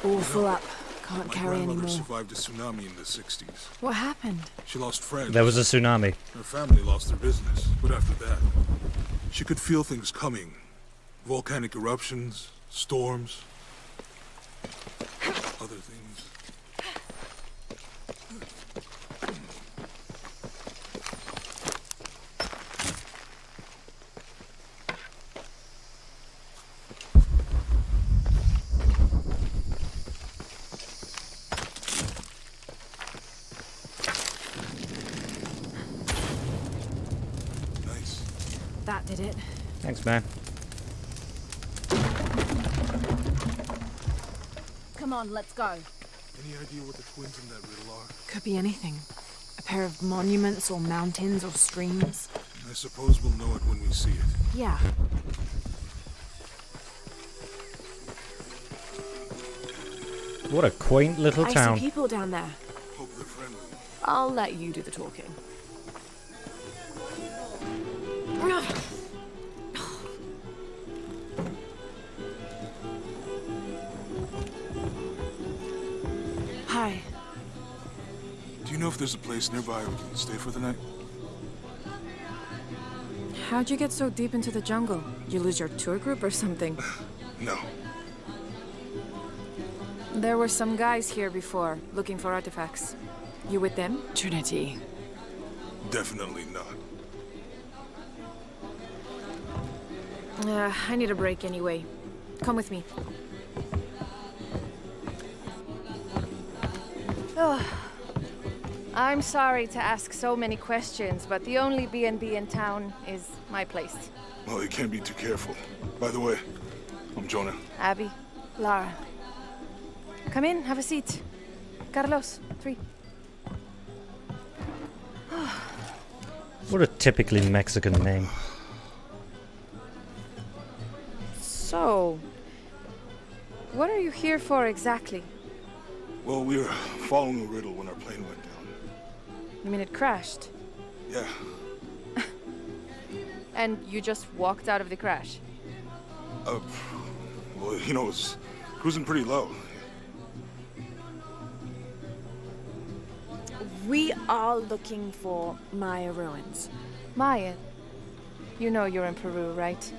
All full up. Can't My carry grandmother anymore. survived a tsunami in the 60s. What happened? She lost friends. There was a tsunami. Her family lost their business. But after that, she could feel things coming. Volcanic eruptions, storms, other things. Nice. That did it. Thanks, man. Come on, let's go. Any idea what the twins in that riddle are? Could be anything. A pair of monuments or mountains or streams. I suppose we'll know it when we see it. Yeah. What a quaint little I town. see people down there. Hope they're friendly. I'll let you do the talking. Hi. Do you know if there's a place nearby we can stay for the night? How'd you get so deep into the jungle? You lose your tour group or something? No. There were some guys here before, looking for artifacts. You with them? Trinity. Definitely not. I need a break anyway. Come with me. I'm sorry to ask so many questions, but the only B&B in town is my place. Well, you can't be too careful. By the way, I'm Jonah. Abby, Lara. Come in, have a seat. Carlos, 3. What a typically Mexican name. So, what are you here for exactly? Well, we were following a riddle when our plane went down. You mean it crashed? Yeah, And you just walked out of the crash? well, you know, it was cruising pretty low. We are looking for Maya ruins. Maya, you know you're in Peru, right?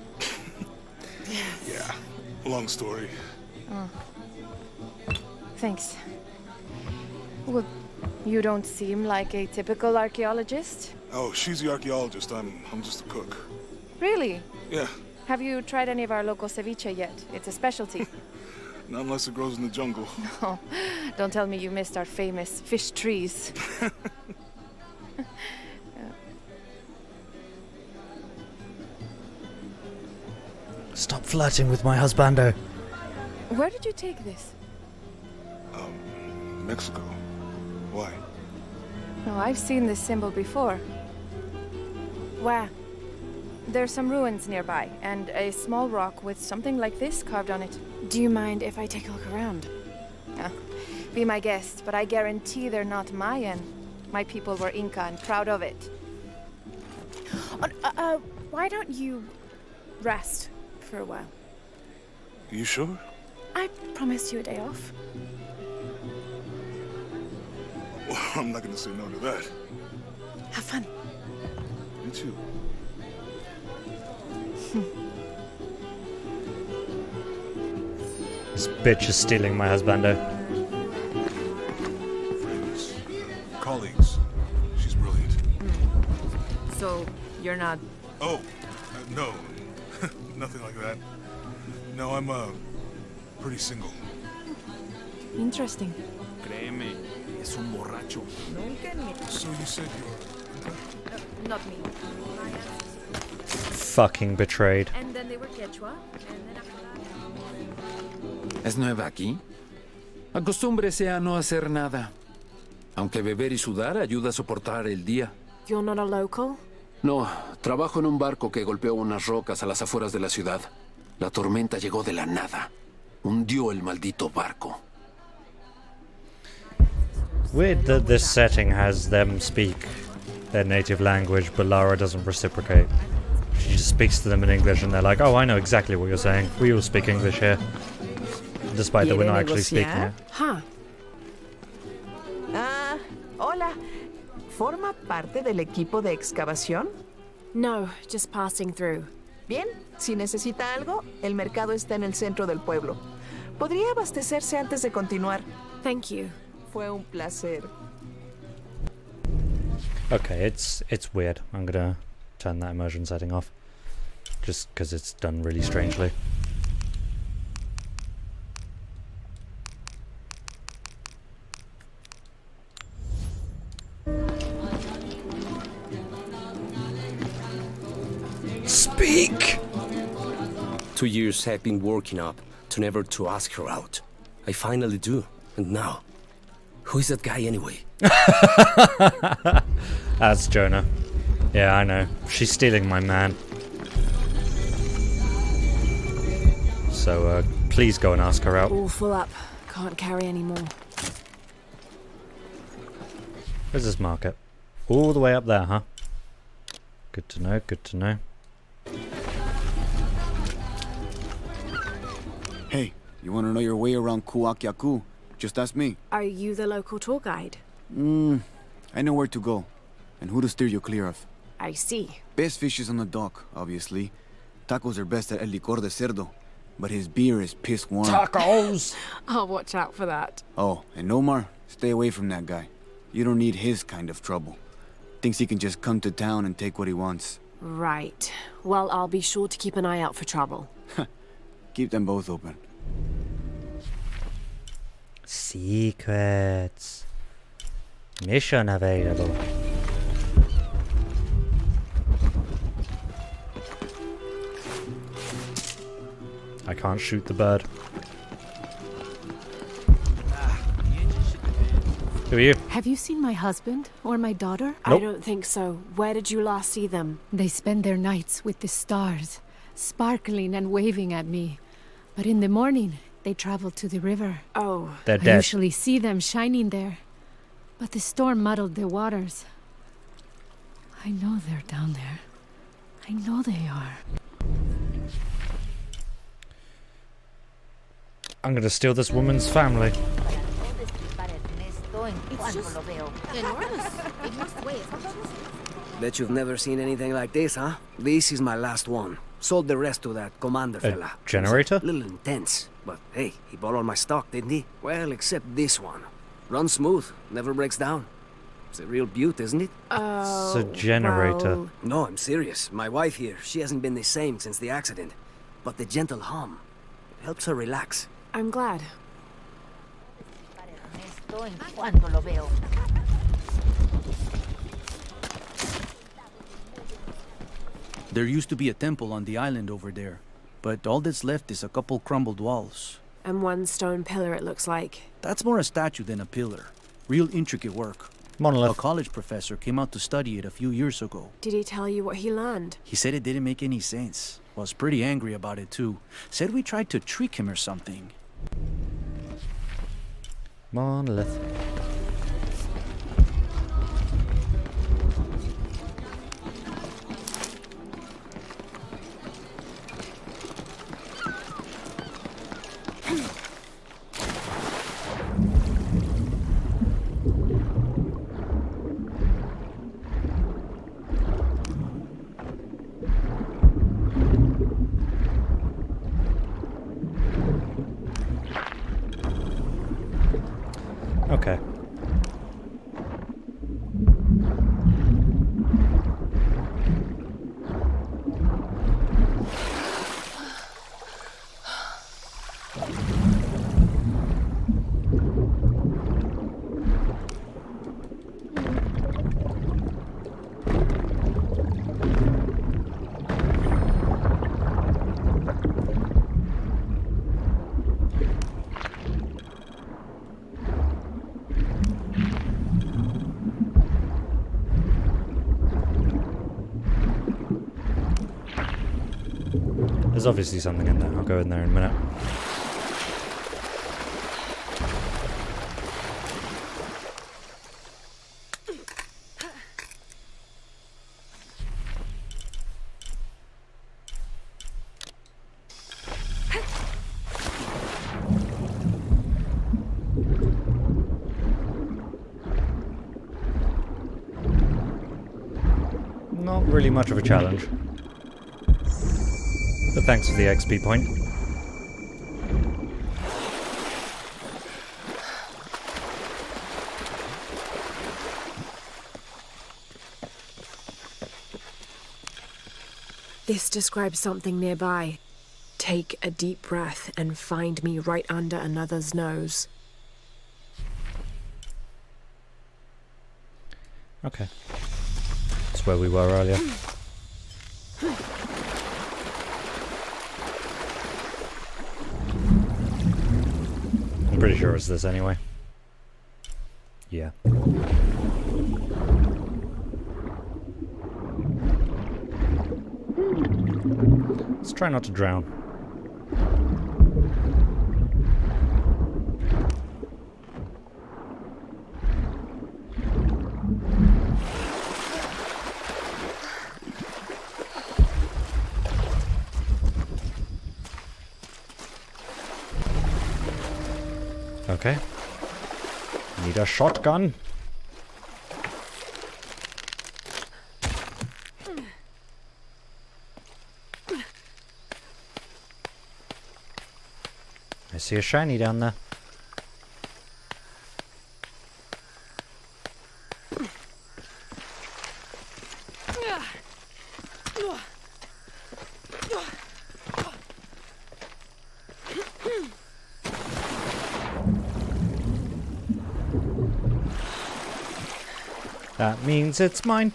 Yeah, long story. Thanks. Well, you don't seem like a typical archaeologist. Oh, she's the archaeologist. I'm just a cook. Really? Yeah, Have you tried any of our local ceviche yet? It's a specialty. not unless it grows in the jungle. Oh, don't tell me you missed our famous fish trees. Stop flirting with my husbando. Where did you take this? Mexico. Why? Oh, I've seen this symbol before. Where? There's some ruins nearby, and a small rock with something like this carved on it. Do you mind if I take a look around? Be my guest, but I guarantee they're not Mayan. My people were Inca and proud of it. Why don't you rest for a while? You sure? I promised you a day off. Well, I'm not gonna say no to that. Have fun. You too. This bitch is stealing my husbando. Friends. Colleagues. She's brilliant. So, you're not... Oh, no. Nothing like that. No, I'm, pretty single. Interesting. Créeme, es un borracho. So you said you're... Not me. Fucking betrayed. And then they were Quechua, and then after that... ¿Es nueva aquí? Acostúmbrese a no hacer nada. Aunque beber y sudar ayuda a soportar el día. You're not a local? No, trabajo en un barco que golpeó unas rocas a las afueras de la ciudad. La tormenta llegó de la nada. Hundió el maldito barco. Weird that this setting has them speak their native language, but Lara doesn't reciprocate. She just speaks to them in English and they're like, oh, I know exactly what you're saying. We all speak English here. Despite that we're not actually speaking it. Huh. Hola. ¿Forma parte del equipo de excavación? No, just passing through. Bien, si necesita algo, el mercado está en el centro del pueblo. Podría abastecerse antes de continuar. Thank you. Fue un placer. Okay, it's weird. I'm gonna turn that immersion setting off. Just because it's done really strangely. Speak! 2 years I've been working up to never to ask her out. I finally do, and now, who is that guy anyway? That's Jonah. Yeah, I know. She's stealing my man. So, please go and ask her out. All full up. Can't carry any more. Where's this market? All the way up there, huh? Good to know, good to know. Hey, you want to know your way around Kuwaq Yaku? Just ask me. Are you the local tour guide? I know where to go, and who to steer you clear of. I see. Best fish is on the dock, obviously. Tacos are best at El Licor de Cerdo, but his beer is piss warm. Tacos! I'll watch out for that. Oh, and Omar, stay away from that guy. You don't need his kind of trouble. Thinks he can just come to town and take what he wants. Right. Well, I'll be sure to keep an eye out for trouble. Keep them both open. Secrets. Mission available. I can't shoot the bird. Who are you? Have you seen my husband or my daughter? I Nope. don't think so. Where did you last see them? They spend their nights with the stars, sparkling and waving at me. But in the morning, they travel to the river. Oh. They're I dead. usually see them shining there. But the storm muddled the waters. I know they're down there. I know they are. I'm gonna steal this woman's family. It's It's just enormous. It must weigh as much as... Bet you've never seen anything like this, huh? This is my last one. Sold the rest to that commander fella. Generator? A little intense, but hey, he bought all my stock, didn't he? Well, except this one. Runs smooth, never breaks down. It's a real beaut, isn't it? It's a generator. Well... No, I'm serious. My wife here, she hasn't been the same since the accident. But the gentle hum, it helps her relax. I'm glad. There used to be a temple on the island over there, but all that's left is a couple crumbled walls. And one stone pillar, it looks like. That's more a statue than a pillar. Real intricate work. Monolith. A college professor came out to study it a few years ago. Did he tell you what he learned? He said it didn't make any sense. Was pretty angry about it too. Said we tried to trick him or something. Monolith. Okay. There's obviously something in there. I'll go in there in a minute. Not really much of a challenge. But thanks for the XP point. This describes something nearby. Take a deep breath and find me right under another's nose. Okay. That's where we were earlier. I'm pretty sure it's this anyway. Yeah. Let's try not to drown. Okay. Need a shotgun. I see a shiny down there. That means it's mine.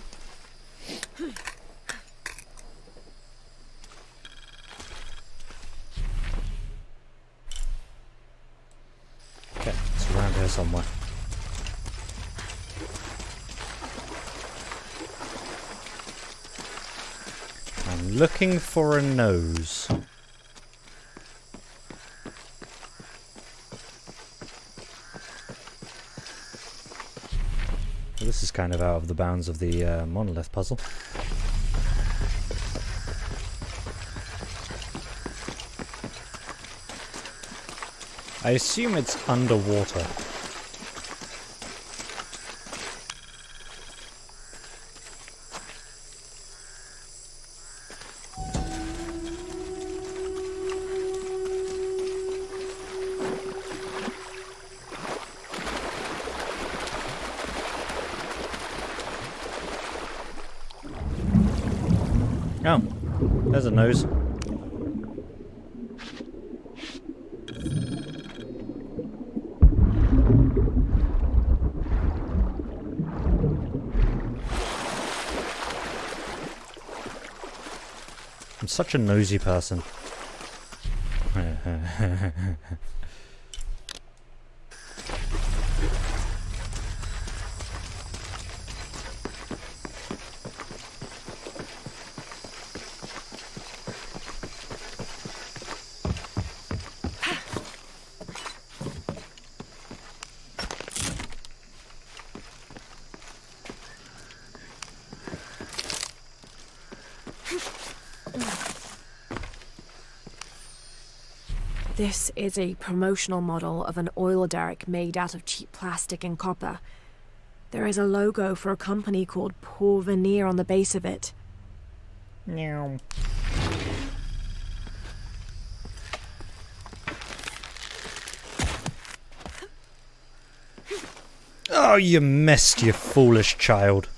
Okay, it's around here somewhere. I'm looking for a nose. This is kind of out of the bounds of the monolith puzzle. I assume it's underwater. There's a nose. I'm such a nosy person. This is a promotional model of an oil derrick made out of cheap plastic and copper. There is a logo for a company called Pour Venir on the base of it. Meow. Oh, you missed, you foolish child.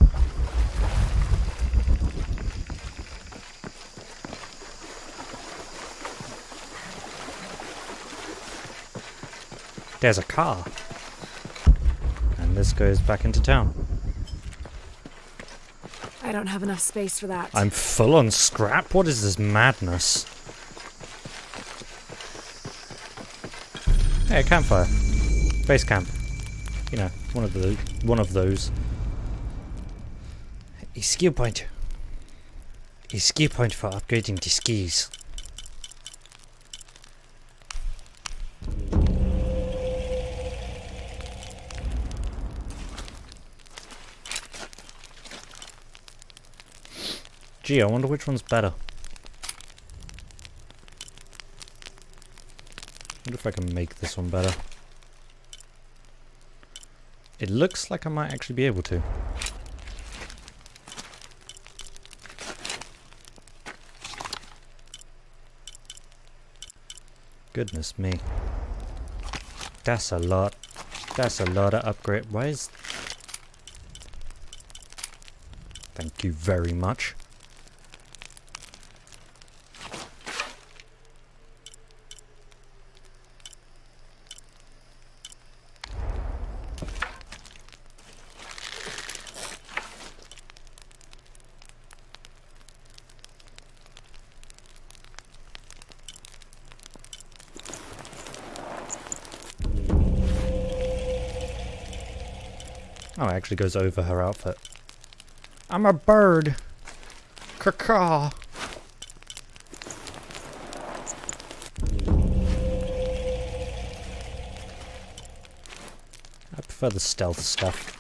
There's a car. And this goes back into town. I don't have enough space for that. I'm full on scrap? What is this madness? Hey, a campfire. Base camp. You know, one of those. A skill point. A skill point for upgrading the skis. Gee, I wonder which one's better. I wonder if I can make this one better. It looks like I might actually be able to. Goodness me. That's a lot. That's a lot of upgrade. Why is... Thank you very much. Oh, it actually goes over her outfit. I'm a bird. Caw. I prefer the stealth stuff.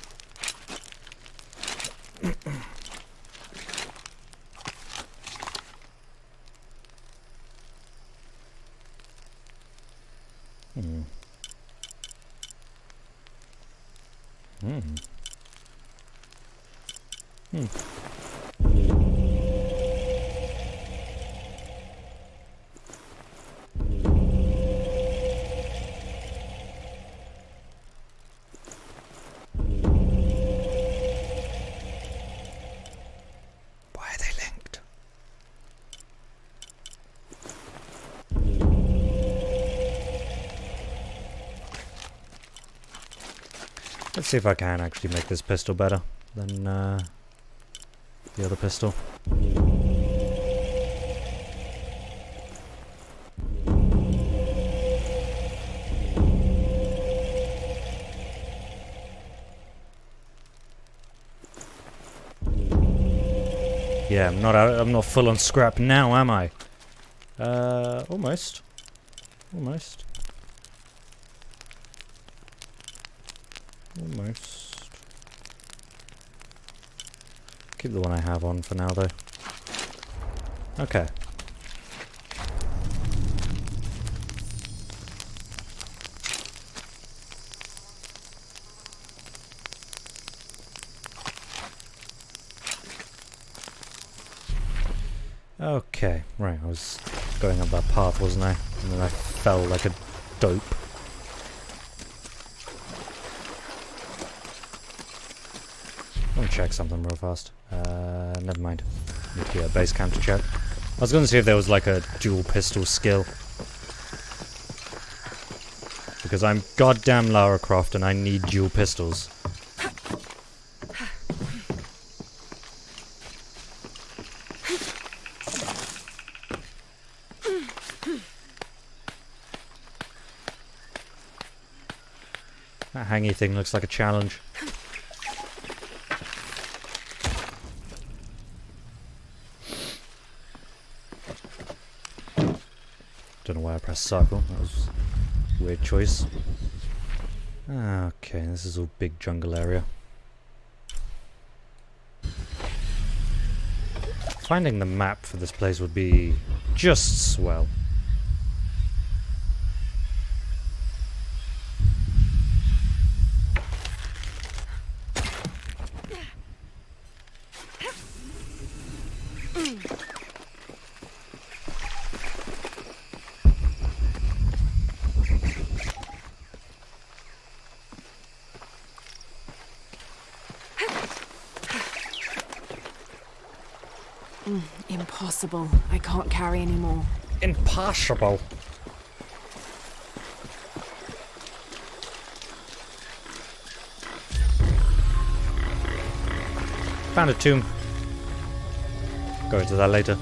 Why are they linked? Let's see if I can actually make this pistol better than the other pistol. Yeah, I'm not full on scrap now, am I? Almost. Almost. Keep the one I have on for now, though. Okay. Okay, right, I was going up that path, wasn't I? And then I fell like a dope. I want to check something real fast. Never mind. Need to be at base camp to check. I was gonna see if there was like a dual pistol skill. Because I'm goddamn Lara Croft and I need dual pistols. That hangy thing looks like a challenge. Don't know why I pressed circle. That was a weird choice. Okay, this is all big jungle area. Finding the map for this place would be just swell. Impossible. I can't carry anymore. Impossible. Found a tomb. Go into that later.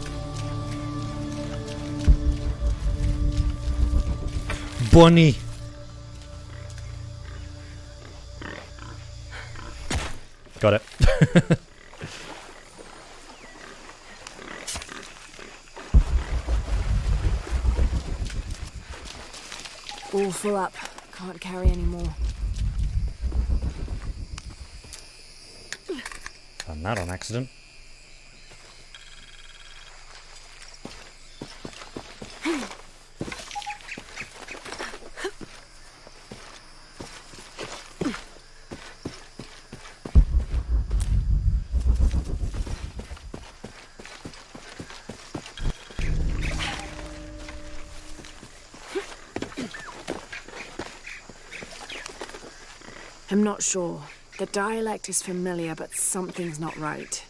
Bunny. Got it. All full up. Can't carry anymore. Found that on accident. I'm not sure. The dialect is familiar, but something's not right.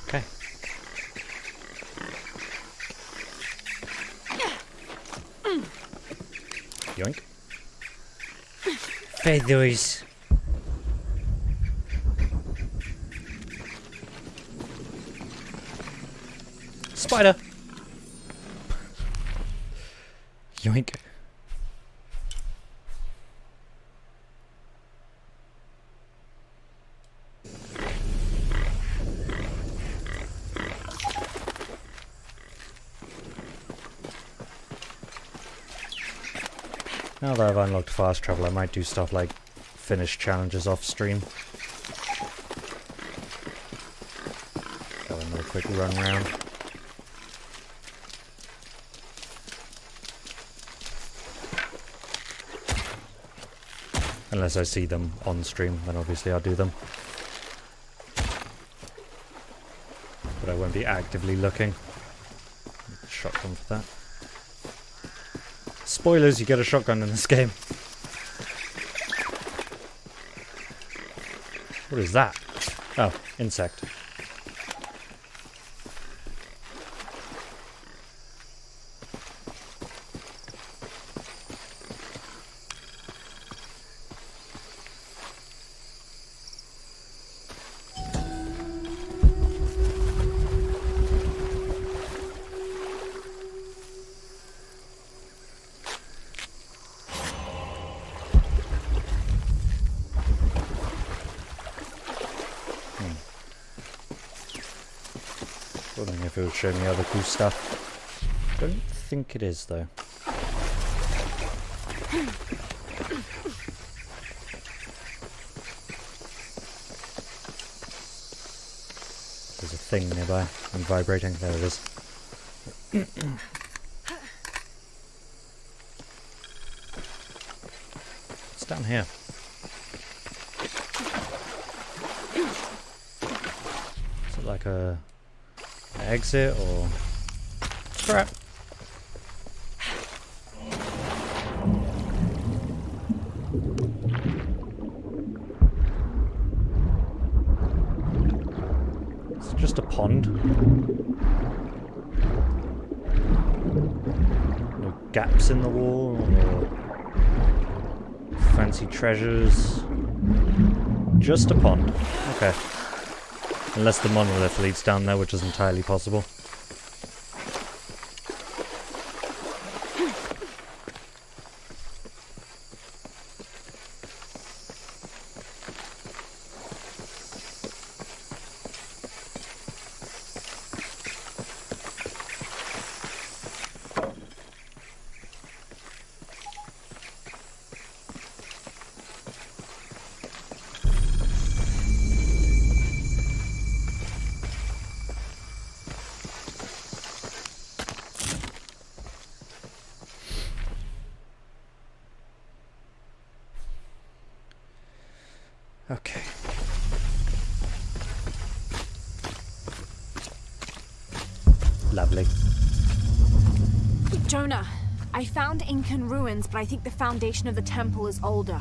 Okay. Yoink. Feathers. Spider. Yoink. Now that I've unlocked fast travel, I might do stuff like finish challenges off stream. Go another quick run round. Unless I see them on stream, then obviously I'll do them. But I won't be actively looking. Shotgun for that. Spoilers, you get a shotgun in this game. What is that? Oh, insect. Wondering if it would show me other cool stuff. Don't think it is though. There's a thing nearby. I'm vibrating. There it is. It's down here. Is it like a exit or crap? It's just a pond. gaps in the wall or fancy treasures. Just a pond. Okay. Unless the monolith leads down there, which is entirely possible. Okay. Lovely. Jonah, I found Incan ruins, but I think the foundation of the temple is older.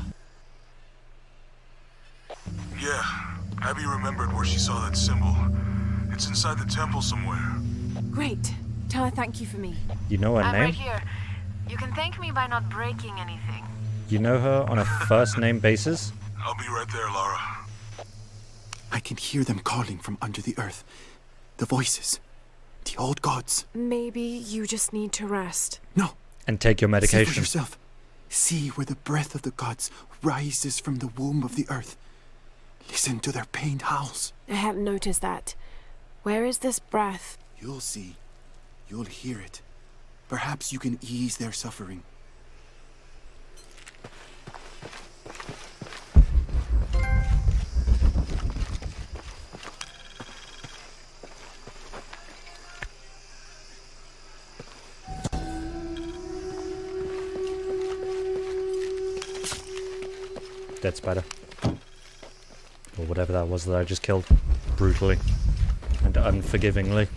Yeah, Abby remembered where she saw that symbol. It's inside the temple somewhere. Great. Tell her thank you for me. You know her I'm name? right here. You can thank me by not breaking anything. You know her on a first name basis? I'll be right there, Lara. I can hear them calling from under the earth. The voices. The old gods. Maybe you just need to rest. No. And take your See medication. for yourself. See where the breath of the gods rises from the womb of the earth. Listen to their pained howls. I hadn't noticed that. Where is this breath? You'll see. You'll hear it. Perhaps you can ease their suffering. Dead spider. Or whatever that was that I just killed. Brutally. And unforgivingly.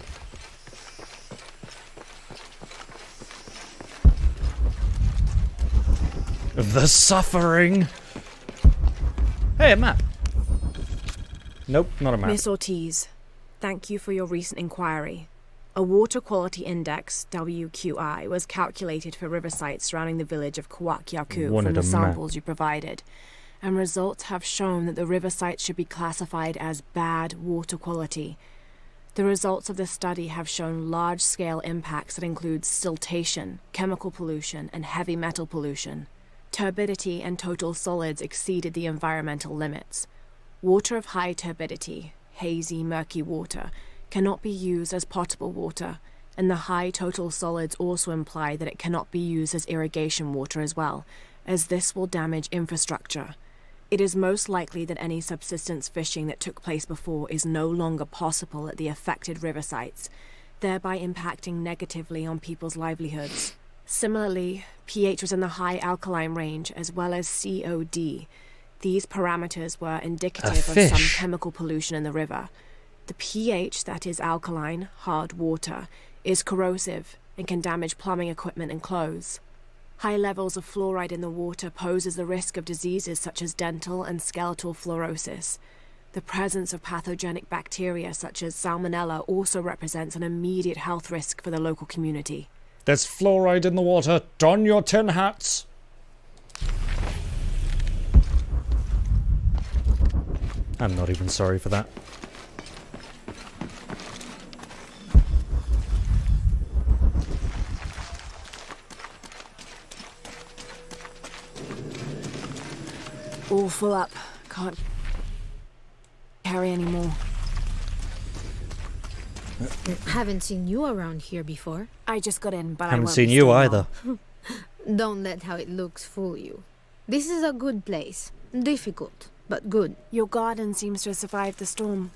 The suffering! Hey, a map! Nope, not a map. Miss Ortiz, thank you for your recent inquiry. A water quality index, WQI, was calculated for river sites surrounding the village of Kuwaq Yaku from the samples you provided, and results have shown that the river sites should be classified as bad water quality. The results of this study have shown large-scale impacts that include siltation, chemical pollution, and heavy metal pollution. Turbidity and total solids exceeded the environmental limits. Water of high turbidity, hazy, murky water, cannot be used as potable water, and the high total solids also imply that it cannot be used as irrigation water as well, as this will damage infrastructure. It is most likely that any subsistence fishing that took place before is no longer possible at the affected river sites, thereby impacting negatively on people's livelihoods. Similarly, pH was in the high alkaline range as well as COD. These parameters were indicative of some chemical pollution in the river. The pH, that is alkaline, hard water, is corrosive and can damage plumbing equipment and clothes. High levels of fluoride in the water poses the risk of diseases such as dental and skeletal fluorosis. The presence of pathogenic bacteria such as salmonella also represents an immediate health risk for the local community. There's fluoride in the water. Don your tin hats. I'm not even sorry for that. All full up. Can't carry any more. Haven't seen you around here before. I just got in, but I Haven't won't seen be you staying either. long. Don't let how it looks fool you. This is a good place. Difficult, but good. Your garden seems to have survived the storm.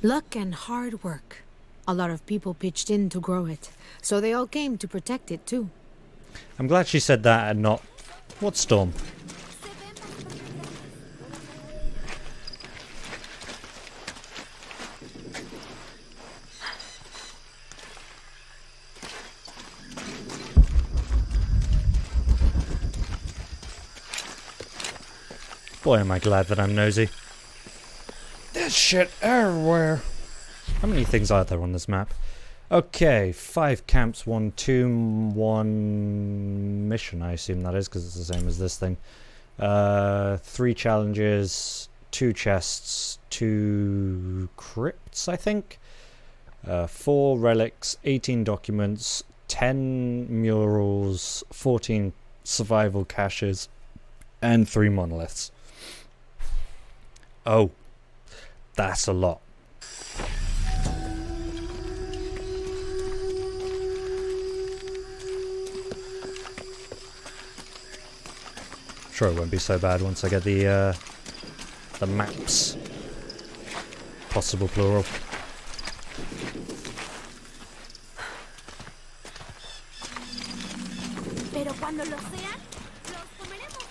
Luck and hard work. A lot of people pitched in to grow it, so they all came to protect it too. I'm glad she said that and not... What storm? Boy, am I glad that I'm nosy. There's shit everywhere. How many things are there on this map? Okay, 5 camps, 1 tomb, 1 mission, I assume that is, because it's the same as this thing. 3 challenges, 2 chests, 2 crypts, I think. 4 relics, 18 documents, 10 murals, 14 survival caches, and 3 monoliths. Oh, that's a lot. Sure, it won't be so bad once I get the maps. Possible plural. Pero cuando lo sean, los comeremos,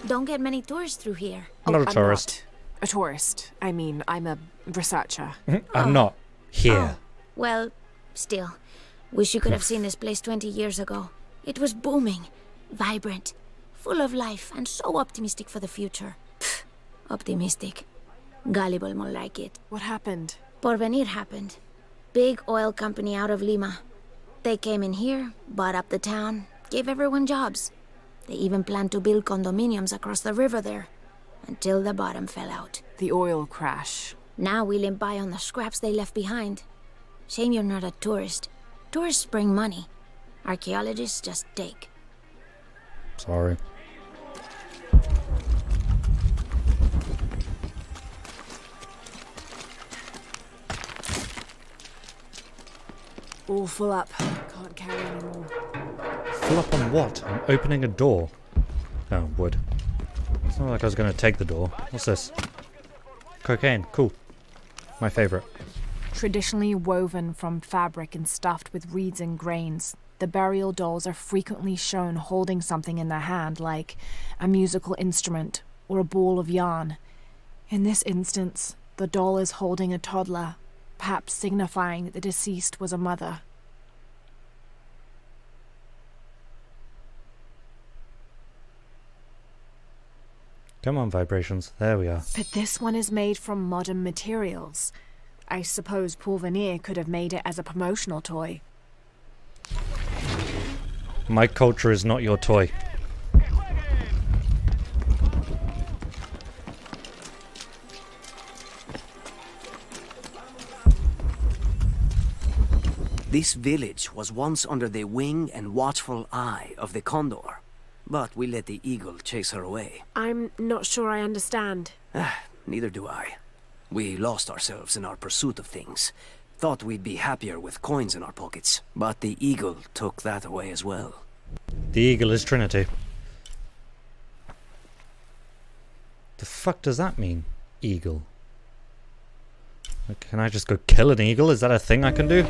¿no? Don't get many tourists through here. I'm not a tourist. A tourist. I mean, I'm a researcher. I'm not here. Well, still, wish you could have seen this place 20 years ago. It was booming, vibrant, full of life, and so optimistic for the future. Pfft, optimistic. Gullible more like it. What happened? Porvenir happened. Big oil company out of Lima. They came in here, bought up the town, gave everyone jobs. They even planned to build condominiums across the river there, until the bottom fell out. The oil crash. Now we limp by on the scraps they left behind. Shame you're not a tourist. Tourists bring money. Archaeologists just take. Sorry. All full up. Can't carry anymore. Fill up on what? I'm opening a door. Oh, wood. It's not like I was going to take the door. What's this? Cocaine. Cool. My favorite. Traditionally woven from fabric and stuffed with reeds and grains, the burial dolls are frequently shown holding something in their hand, like a musical instrument or a ball of yarn. In this instance, the doll is holding a toddler, perhaps signifying that the deceased was a mother. Come on, vibrations. There we are. But this one is made from modern materials. I suppose Porvenir could have made it as a promotional toy. My culture is not your toy. This village was once under the wing and watchful eye of the condor, but we let the eagle chase her away. I'm not sure I understand. Neither do I. We lost ourselves in our pursuit of things. Thought we'd be happier with coins in our pockets, but the eagle took that away as well. The eagle is Trinity. The fuck does that mean? Eagle. Can I just go kill an eagle? Is that a thing I can do?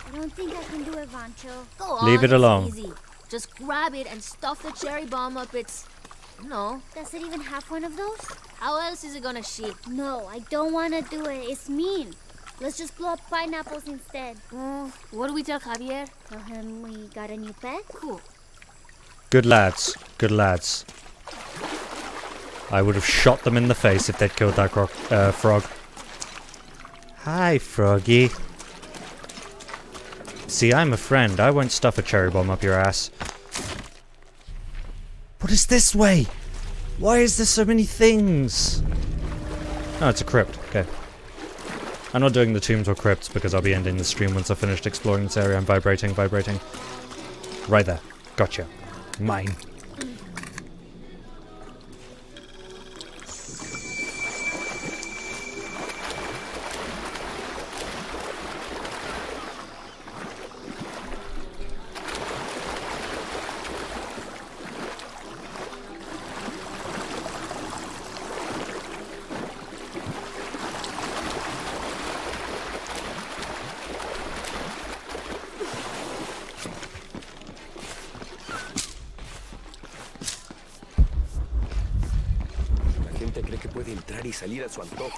I don't think I can do it, Vancho. Go on, Leave it alone. It's easy. Just grab it and stuff the cherry bomb up its... No. Does it even have one of those? How else is it gonna shit? No, I don't want to do it. It's mean. Let's just blow up pineapples instead. What do we tell Javier? Tell him we got a new pet? Cool. Good lads. Good lads. I would have shot them in the face if they'd killed that frog. Hi, Froggy. See, I'm a friend. I won't stuff a cherry bomb up your ass. What is this way? Why is there so many things? Oh, it's a crypt. Okay. I'm not doing the tombs or crypts because I'll be ending the stream once I've finished exploring this area. I'm vibrating. Right there. Gotcha. Mine.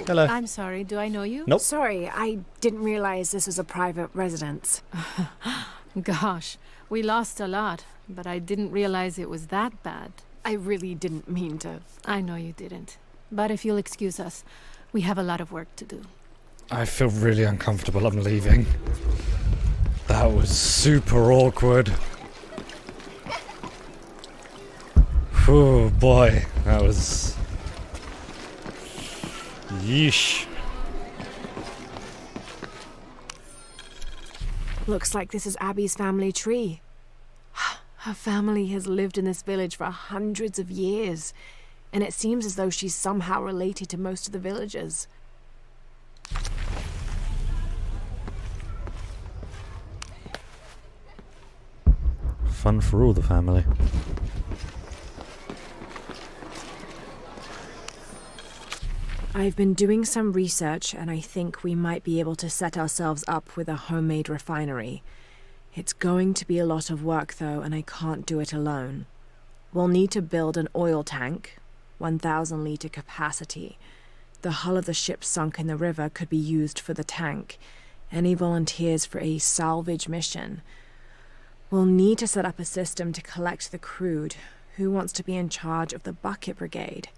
Hello. I'm sorry, do I know you? Nope. Sorry, I didn't realize this was a private residence. Gosh, we lost a lot, but I didn't realize it was that bad. I really didn't mean to. I know you didn't. But if you'll excuse us, we have a lot of work to do. I feel really uncomfortable. I'm leaving. That was super awkward. Oh boy, that was... Yeesh. Looks like this is Abby's family tree. Her family has lived in this village for hundreds of years, and it seems as though she's somehow related to most of the villagers. Fun for all the family. I've been doing some research, and I think we might be able to set ourselves up with a homemade refinery. It's going to be a lot of work, though, and I can't do it alone. We'll need to build an oil tank, 1,000-liter capacity. The hull of the ship sunk in the river could be used for the tank. Any volunteers for a salvage mission? We'll need to set up a system to collect the crude. Who wants to be in charge of the bucket brigade?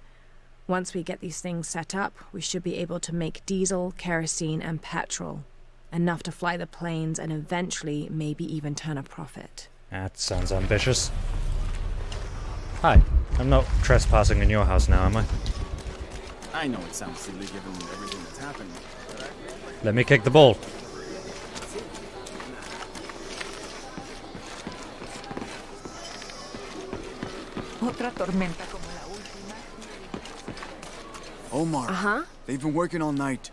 Once we get these things set up, we should be able to make diesel, kerosene, and petrol. Enough to fly the planes and eventually maybe even turn a profit. That sounds ambitious. Hi, I'm not trespassing in your house now, am I? I know it sounds silly given everything that's happened. Let me kick the ball. Otra tormenta como la última. Omar. They've been working all night.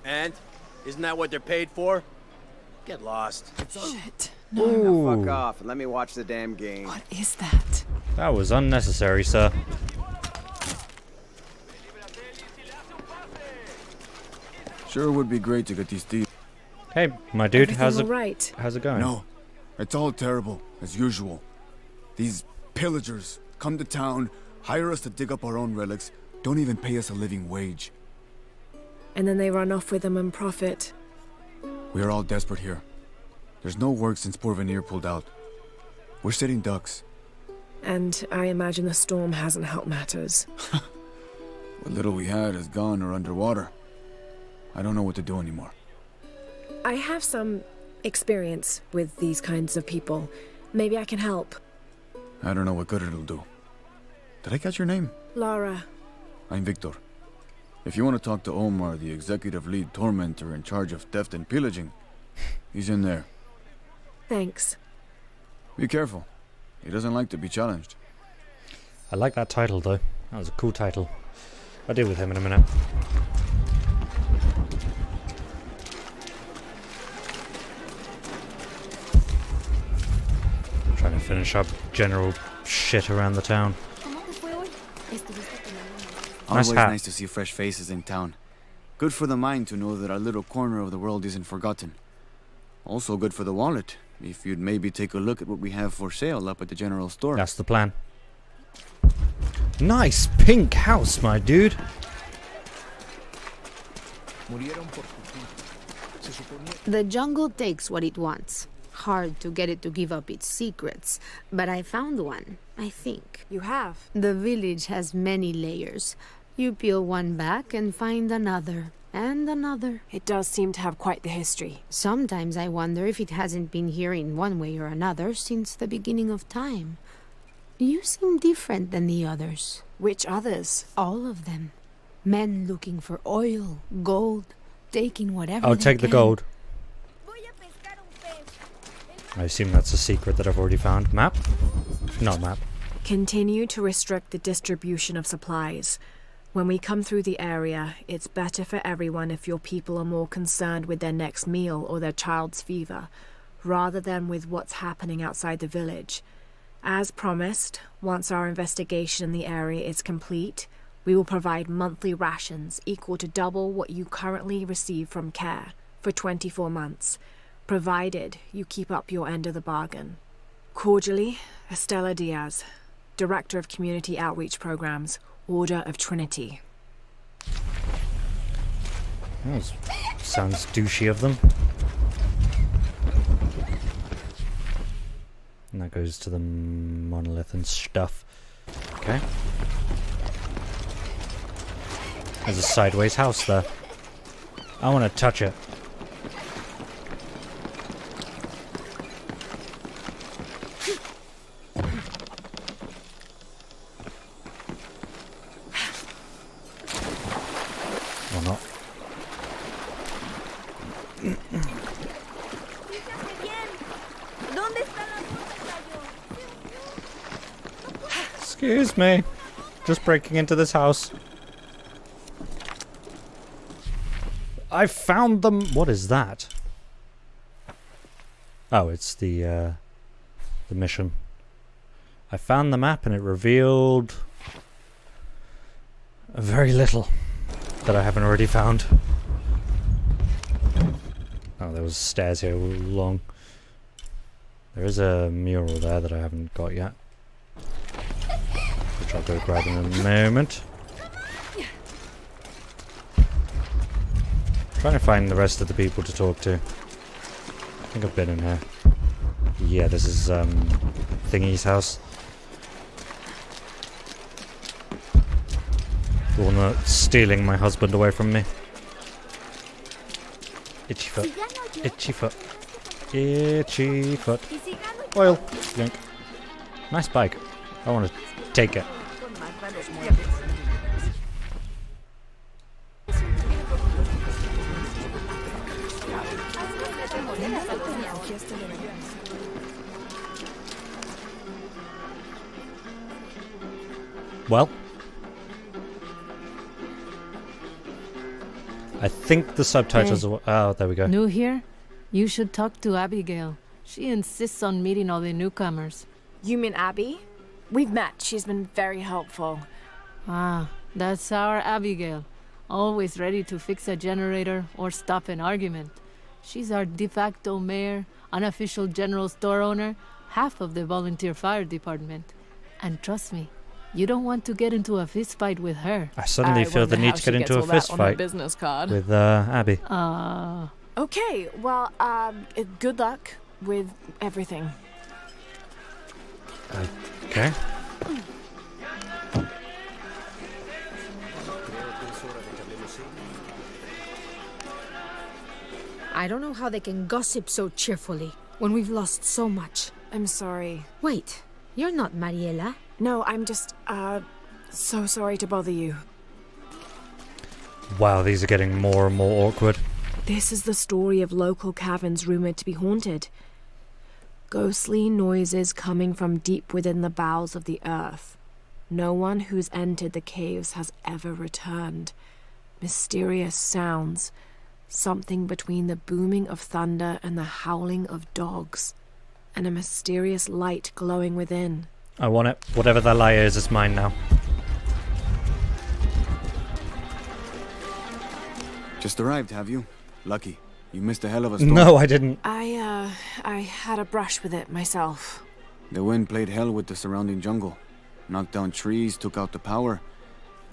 And? Isn't that what they're paid for? Get lost. Shit. No. Fuck off and let me watch the damn game. What is that? That was unnecessary, sir. Sure would be great to get these thieves. Hey, my dude, how's it going? No, it's all terrible, as usual. These pillagers come to town, hire us to dig up our own relics, don't even pay us a living wage. And then they run off with them and profit. We are all desperate here. There's no work since Porvenir pulled out. We're sitting ducks. And I imagine the storm hasn't helped matters. What little we had is gone or underwater. I don't know what to do anymore. I have some experience with these kinds of people. Maybe I can help. I don't know what good it'll do. Did I catch your name? Lara. I'm Victor. If you want to talk to Omar, the executive lead tormentor in charge of theft and pillaging, he's in there. Thanks. Be careful. He doesn't like to be challenged. I like that title, though. That was a cool title. I'll deal with him in a minute. Trying to finish up general shit around the town. Always hat. nice to see fresh faces in town. Good for the mind to know that our little corner of the world isn't forgotten. Also good for the wallet, if you'd maybe take a look at what we have for sale up at the general store. That's the plan. Nice pink house, my dude. The jungle takes what it wants. Hard to get it to give up its secrets, but I found one, I think. You have? The village has many layers. You peel one back and find another, and another. It does seem to have quite the history. Sometimes I wonder if it hasn't been here in one way or another since the beginning of time. You seem different than the others. Which others? All of them. Men looking for oil, gold, taking whatever I'll they take the can. gold. I assume that's a secret that I've already found. Map? Not map. Continue to restrict the distribution of supplies. When we come through the area, it's better for everyone if your people are more concerned with their next meal or their child's fever, rather than with what's happening outside the village. As promised, once our investigation in the area is complete, we will provide monthly rations equal to double what you currently receive from CARE for 24 months, provided you keep up your end of the bargain. Cordially, Estella Diaz, Director of Community Outreach Programs, Order of Trinity. That sounds douchey of them. And that goes to the monolith and stuff. Okay. There's a sideways house there. I want to touch it. Or not. Excuse me. Just breaking into this house. I found them. What is that? Oh, it's the mission. I found the map and it revealed very little that I haven't already found. Oh, there was stairs here all along. There is a mural there that I haven't got yet, which I'll go grab in a moment. Trying to find the rest of the people to talk to. I think I've been in here. Yeah, this is Thingy's house. The one that's stealing my husband away from me. Itchy foot. Itchy foot. Itchy foot. Oil. Yank. Nice bike. I want to take it. Well, I think the subtitles are... Oh, there we go. New here? You should talk to Abigail. She insists on meeting all the newcomers. You mean Abby? We've met. She's been very helpful. Ah, that's our Abigail. Always ready to fix a generator or stop an argument. She's our de facto mayor, unofficial general store owner, half of the volunteer fire department. And trust me, you don't want to get into a fist fight with her. I suddenly feel the need to get into a fist fight business card. with Abby. Okay, well, good luck with everything. Okay. I don't know how they can gossip so cheerfully when we've lost so much. I'm sorry. Wait, you're not Mariela. No, I'm just, so sorry to bother you. Wow, these are getting more and more awkward. This is the story of local caverns rumored to be haunted. Ghostly noises coming from deep within the bowels of the earth. No one who's entered the caves has ever returned. Mysterious sounds. Something between the booming of thunder and the howling of dogs. And a mysterious light glowing within. I want it. Whatever that lie is, it's mine now. Just arrived, have you? Lucky. You missed a hell of a storm. No, I didn't. I had a brush with it myself. The wind played hell with the surrounding jungle. Knocked down trees, took out the power.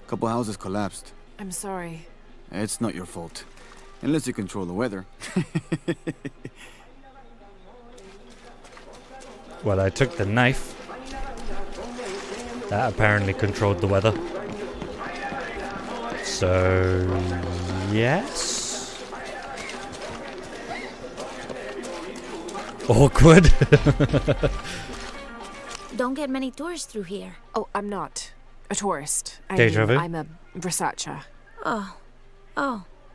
A couple houses collapsed. I'm sorry. It's not your fault. Unless you control the weather. Well, I took the knife. That apparently controlled the weather. So, yes. Awkward. Don't get many tourists through here. Oh, I'm not a tourist. Deja vu? I'm a researcher. Oh,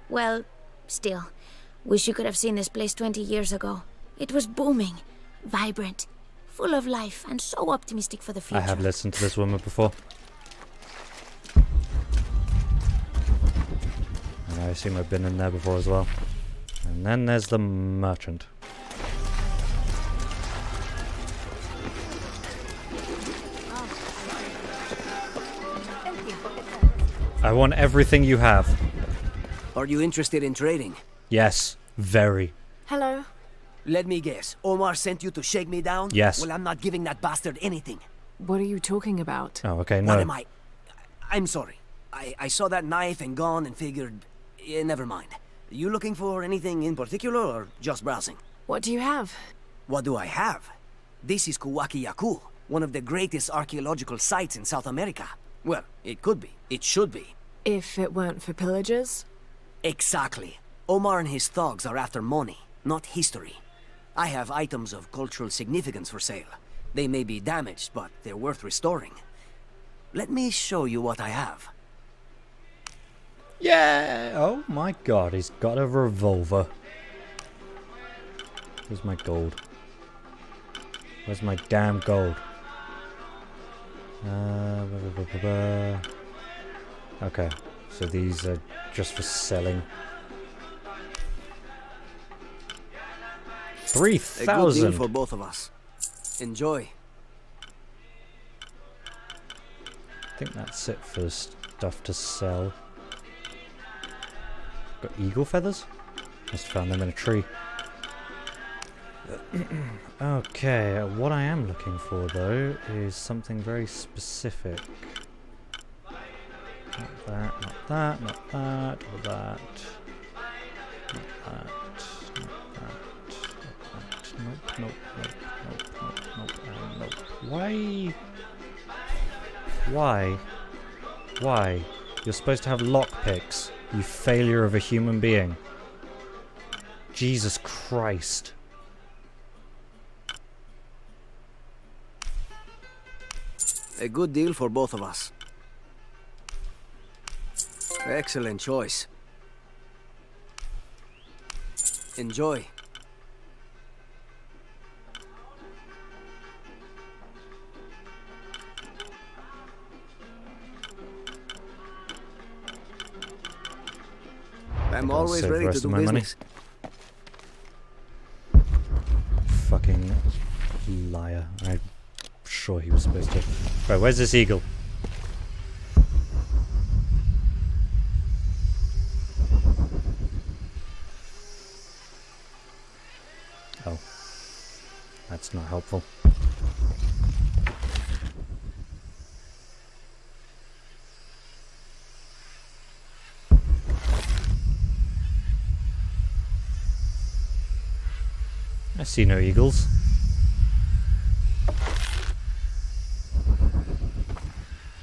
well, still. Wish you could have seen this place 20 years ago. It was booming, vibrant, full of life, and so optimistic for the future. I have listened to this woman before. And I assume I've been in there before as well. And then there's the merchant. I want everything you have. Are you interested in trading? Yes, very. Hello? Let me guess. Omar sent you to shake me down? Yes. Well, I'm not giving that bastard anything. What are you talking about? Oh, okay, no. What am I'm sorry. I saw that knife and gone and figured... never mind. You looking for anything in particular or just browsing? What do you have? What do I have? This is Kuwaq Yaku, one of the greatest archaeological sites in South America. Well, it could be. It should be. If it weren't for pillagers? Exactly. Omar and his thugs are after money, not history. I have items of cultural significance for sale. They may be damaged, but they're worth restoring. Let me show you what I have. Yeah! Oh my god, he's got a revolver. Where's my gold? Where's my damn gold? Okay, so these are just for selling. 3,000! A good deal for both of us. Enjoy. I think that's it for stuff to sell. Got eagle feathers? Must have found them in a tree. Okay, what I am looking for though is something very specific. Not that, not that, not that, or that. Not that, not that, nope, nope. Why? Why? You're supposed to have lockpicks, you failure of a human being. Jesus Christ. A good deal for both of us. Excellent choice. Enjoy. I'm always save the ready to rest do of my money. business. Fucking liar. I'm sure he was supposed to. Right, where's this eagle? Oh. That's not helpful. I see no eagles.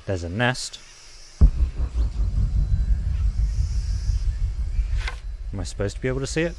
There's a nest. Am I supposed to be able to see it?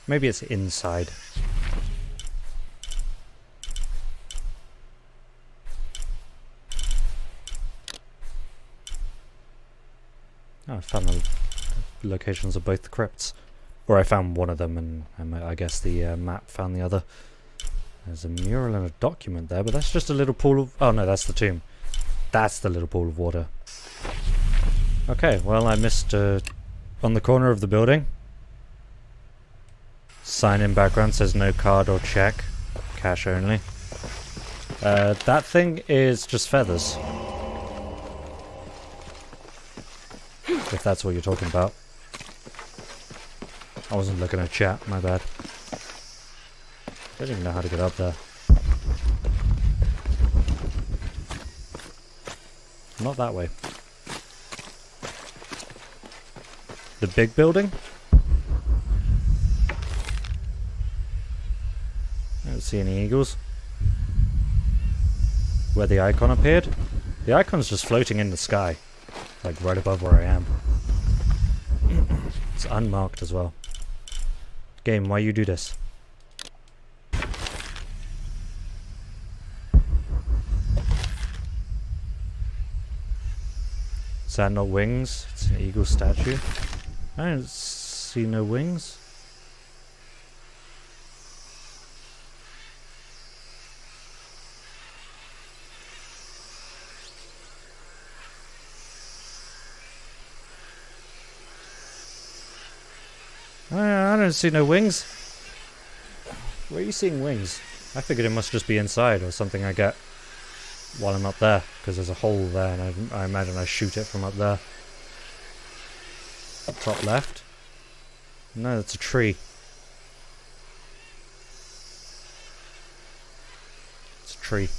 Maybe it's inside. Oh, I found the locations of both the crypts. Or I found one of them and I guess the map found the other. There's a mural and a document there, but that's just a little pool of... Oh no, that's the tomb. That's the little pool of water. Okay, well I missed on the corner of the building. Sign in background says no card or check. Cash only. That thing is just feathers. If that's what you're talking about. I wasn't looking at chat, my bad. I don't even know how to get up there. Not that way. The big building? I don't see any eagles. Where the icon appeared? The icon's just floating in the sky. Like right above where I am. It's unmarked as well. Game, why you do this? Is that not wings? It's an eagle statue. I don't see no wings. don't see no wings. Where are you seeing wings? I figured it must just be inside or something I get while I'm up there, because there's a hole there and I imagine I shoot it from up there. Top left. No, that's a tree. It's a tree.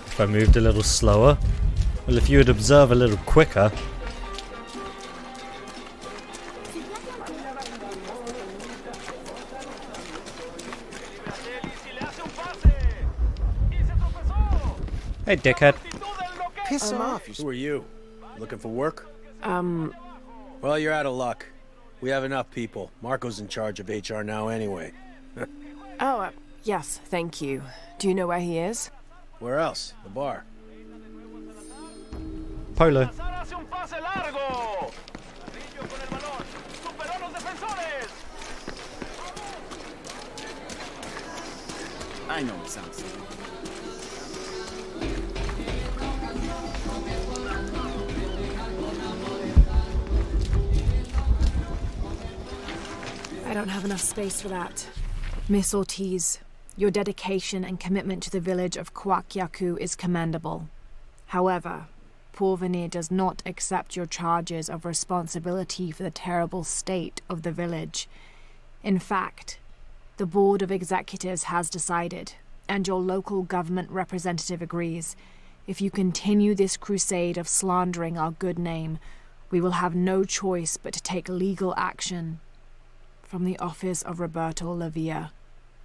If I moved a little slower. Well, if you would observe a little quicker. Hey, dickhead. Piss off. Who are you? Looking for work? Well, you're out of luck. We have enough people. Marco's in charge of HR now anyway. Yes, thank you. Do you know where he is? Where else? The bar. Polo. I know it sounds silly. I don't have enough space for that. Miss Ortiz, your dedication and commitment to the village of Kuwaq Yaku is commendable. However, Porvenir does not accept your charges of responsibility for the terrible state of the village. In fact, the Board of Executives has decided, and your local government representative agrees, if you continue this crusade of slandering our good name, we will have no choice but to take legal action. From the office of Roberto Lavia,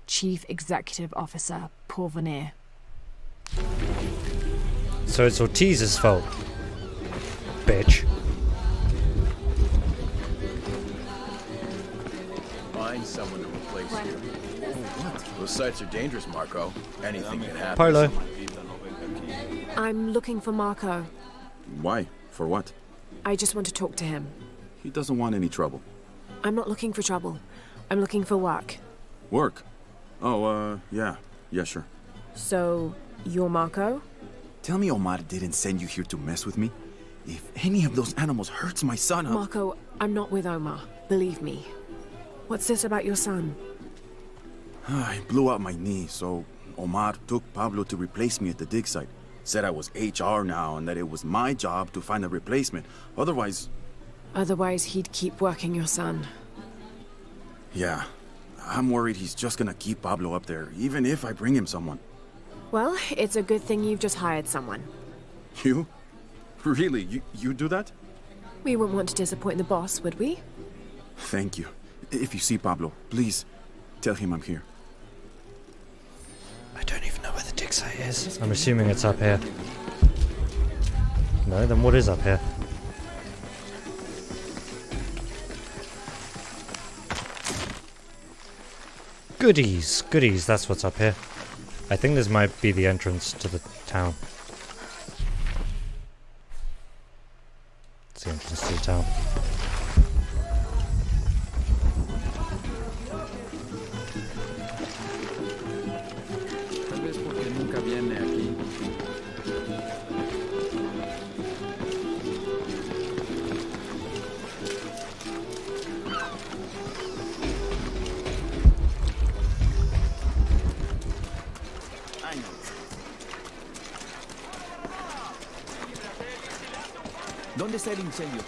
Chief Executive Officer, Porvenir. So it's Ortiz's fault. Bitch. Find someone to replace you. What? Those sites are dangerous, Marco. Anything can happen. Polo. I'm looking for Marco. Why? For what? I just want to talk to him. He doesn't want any trouble. I'm not looking for trouble. I'm looking for work. Work? Oh, yeah. Yeah, sure. So, you're Marco? Tell me Omar didn't send you here to mess with me. If any of those animals hurts my son, Marco, I'm not with Omar. Believe me. What's this about your son? I blew out my knee, so Omar took Pablo to replace me at the dig site. Said I was HR now and that it was my job to find a replacement. Otherwise, he'd keep working your son. Yeah. I'm worried he's just gonna keep Pablo up there, even if I bring him someone. Well, it's a good thing you've just hired someone. You? Really? You do that? We wouldn't want to disappoint the boss, would we? Thank you. If you see Pablo, please tell him I'm here. I don't even know where the dig site is. I'm assuming it's up here. No, then what is up here? Goodies, goodies, that's what's up here. I think this might be the entrance to the town. It's the entrance to the town. Tal vez porque nunca viene aquí. ¿Dónde está el incendio?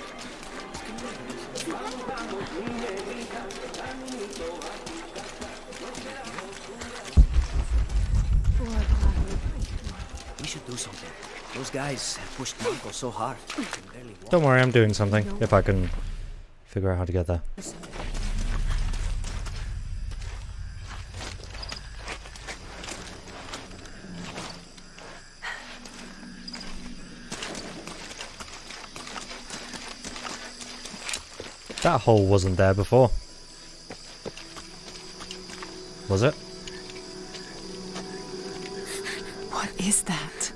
We should do something. Those guys pushed Marco so hard. Don't worry, I'm doing something, if I can figure out how to get there. That hole wasn't there before. Was it? What is that?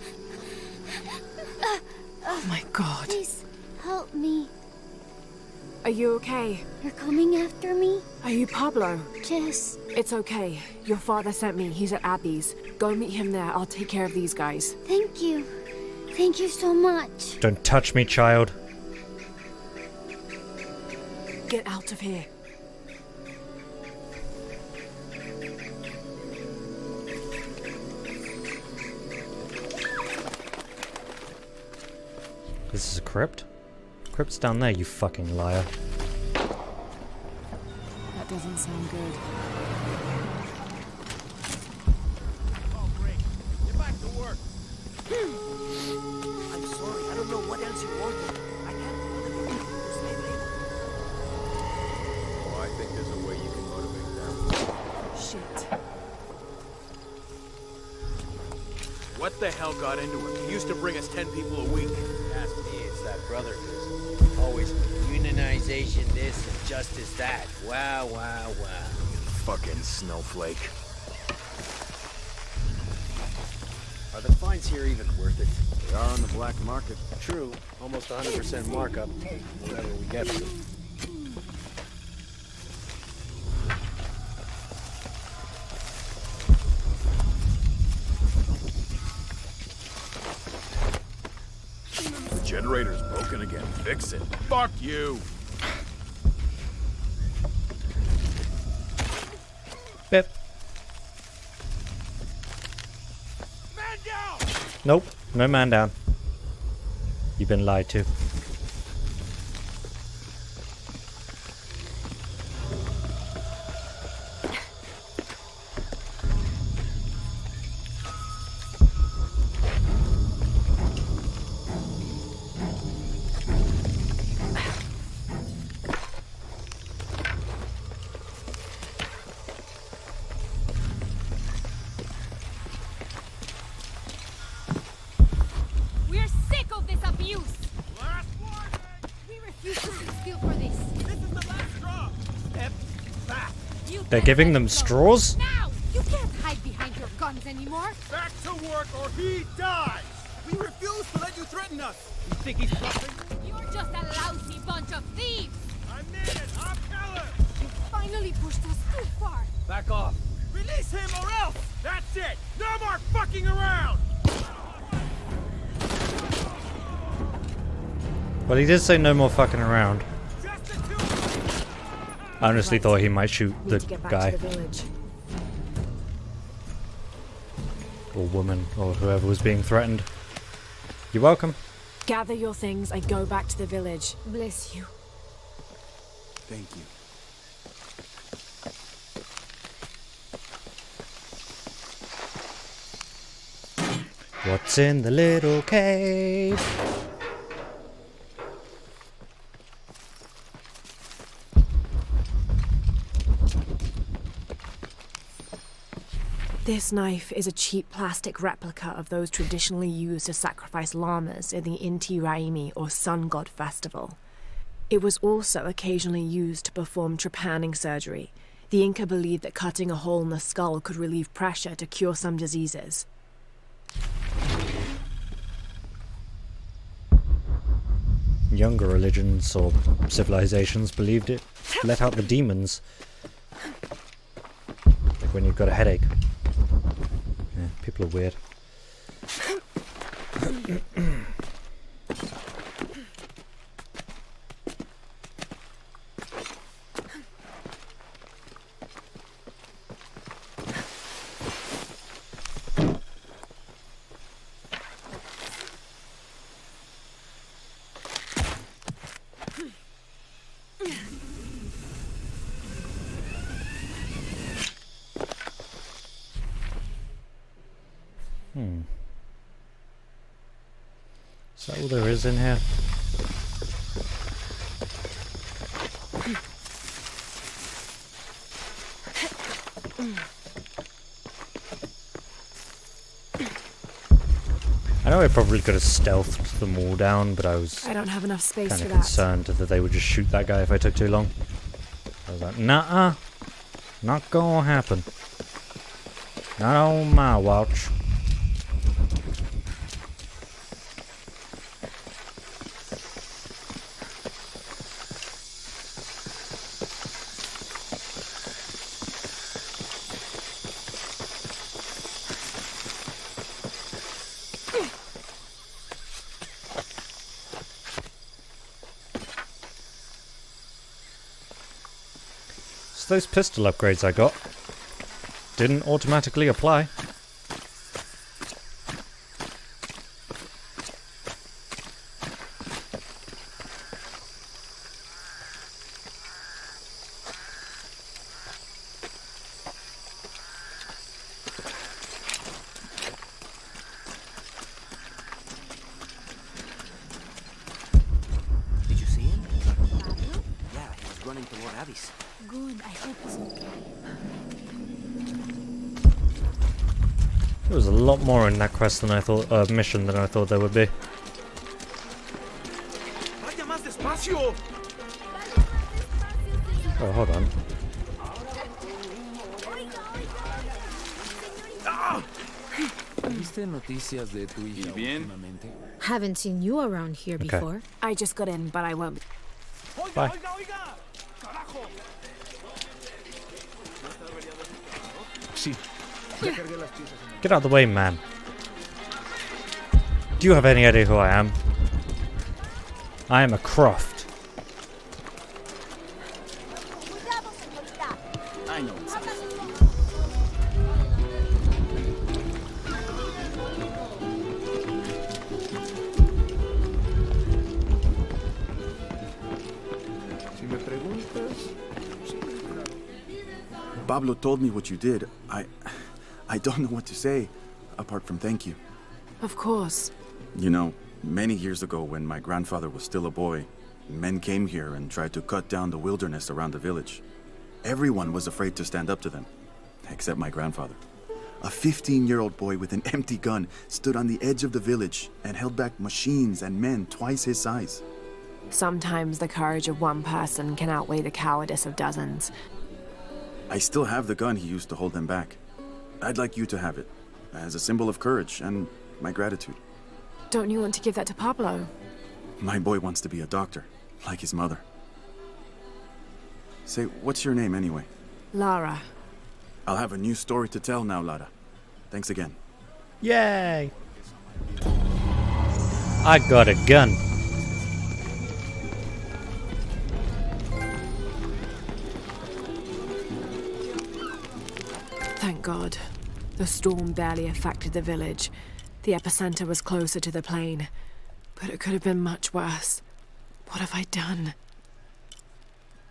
Oh my god. Please, help me. Are you okay? You're coming after me? Are you Pablo? Jess. It's okay. Your father sent me. He's at Abby's. Go meet him there. I'll take care of these guys. Thank you. Thank you so much. Don't touch me, child. Get out of here. This is a crypt? Crypt's down there, you fucking liar. That doesn't sound good. Get back to work. I'm sorry, I don't know what else you wanted. I can't order you to stay late. Oh, I think there's a way you can motivate them. Shit. What the hell got into him? He used to bring us 10 people a week. Ask me, it's that brother business. Always unionization this and justice that. Wow, wow, wow. Fucking snowflake. Are the fines here even worth it? They are on the black market. True. Almost 100% markup. Whatever we get for them. Generator's broken again. Fix it. Fuck you! Bip. Man down! Nope, no man down. You've been lied to. We're sick of this abuse! We refuse to sit still for this. This is the last straw! Step back! They're giving them straws? Now! You can't hide behind your guns anymore! Back to work or he dies! We refuse to let you threaten us! You think he's bluffing? You're just a lousy bunch of thieves! I mean it! I'll tell him! You finally pushed us too far! Back off! Release him or else! That's it! No more fucking around! Well, he did say no more fucking around. I honestly thought he might shoot the guy. Or woman, or whoever was being threatened. You're welcome. Gather your things and go back to the village. Bless you. Thank you. What's in the little cave? This knife is a cheap plastic replica of those traditionally used to sacrifice llamas in the Inti Raymi or Sun God Festival. It was also occasionally used to perform trepanning surgery. The Inca believed that cutting a hole in the skull could relieve pressure to cure some diseases. Younger religions or civilizations believed it let out the demons. Like when you've got a headache. Yeah, people are weird. Is that all there is in here? I know I probably could have stealthed them all down, but I was I don't have enough space kind for of that. concerned that they would just shoot that guy if I took too long. I was like, nah, not gonna happen. Not on my watch. So those pistol upgrades I got didn't automatically apply. Did you see him? Yeah, he was running toward Abby's. Good, I hope he's okay. There was a lot more in that quest than I thought, mission than I thought there would be. Vaya más despacio. Oh, hold on. ¿Viste noticias de tu hija últimamente? Haven't seen you around here Okay. before. I just got in, but I won't. Bye. Sí. Get out of the way, man. Do you have any idea who I am? I am a Croft. I know. Si me preguntas, Pablo told me what you did. I don't know what to say, apart from thank you. Of course. You know, many years ago when my grandfather was still a boy, men came here and tried to cut down the wilderness around the village. Everyone was afraid to stand up to them, except my grandfather. A 15-year-old boy with an empty gun stood on the edge of the village and held back machines and men twice his size. Sometimes the courage of one person can outweigh the cowardice of dozens. I still have the gun he used to hold them back. I'd like you to have it, as a symbol of courage and my gratitude. Don't you want to give that to Pablo? My boy wants to be a doctor, like his mother. Say, what's your name anyway? Lara. I'll have a new story to tell now, Lara. Thanks again. Yay! I got a gun. Thank God. The storm barely affected the village. The epicenter was closer to the plain. But it could have been much worse. What have I done?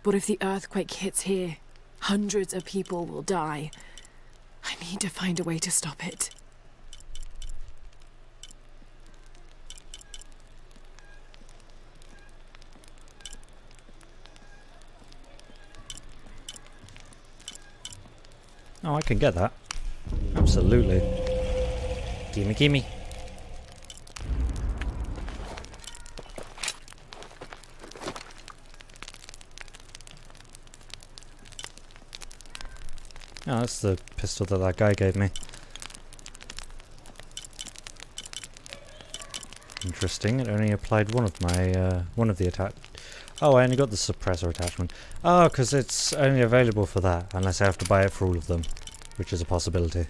What if the earthquake hits here? Hundreds of people will die. I need to find a way to stop it. Oh, I can get that. Absolutely. Gimme, gimme. Oh, that's the pistol that that guy gave me. Interesting. It only applied one of my one of the attack. Oh, I only got the suppressor attachment. Oh, because it's only available for that, unless I have to buy it for all of them, which is a possibility.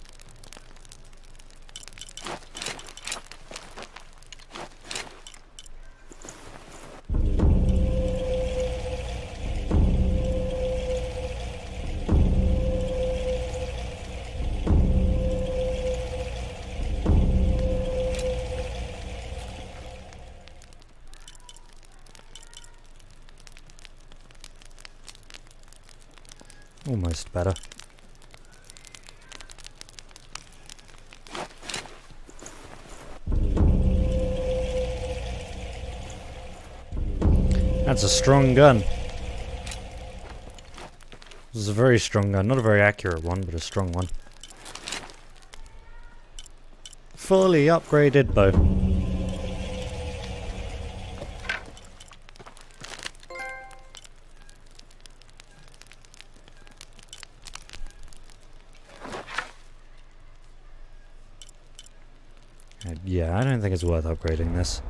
Almost better. That's a strong gun. This is a very strong gun. Not a very accurate one, but a strong one. Fully upgraded bow. Yeah, I don't think it's worth upgrading this.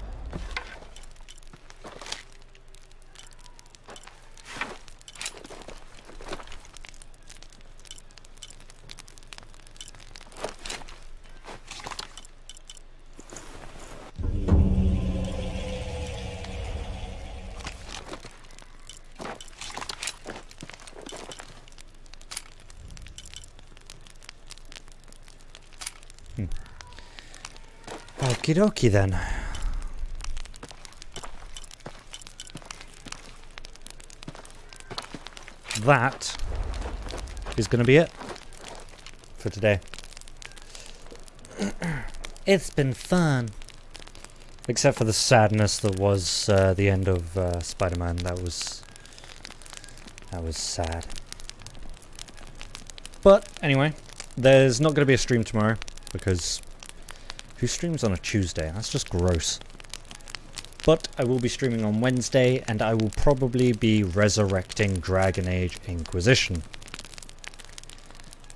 Okie dokie then. That is going to be it for today. It's been fun. Except for the sadness that was the end of Spider-Man. That was sad. But anyway, there's not going to be a stream tomorrow because who streams on a Tuesday? That's just gross. But I will be streaming on Wednesday, and I will probably be resurrecting Dragon Age Inquisition.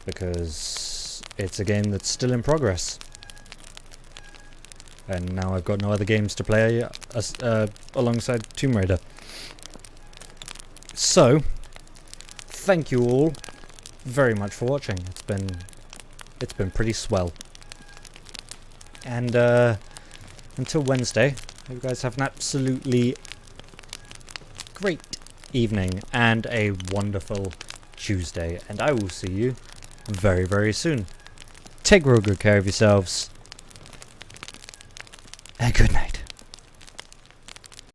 Because it's a game that's still in progress. And now I've got no other games to play alongside Tomb Raider. So, thank you all very much for watching. It's been pretty swell. And until Wednesday, I hope you guys have an absolutely great evening and a wonderful Tuesday. And I will see you very, very soon. Take real good care of yourselves. And good night.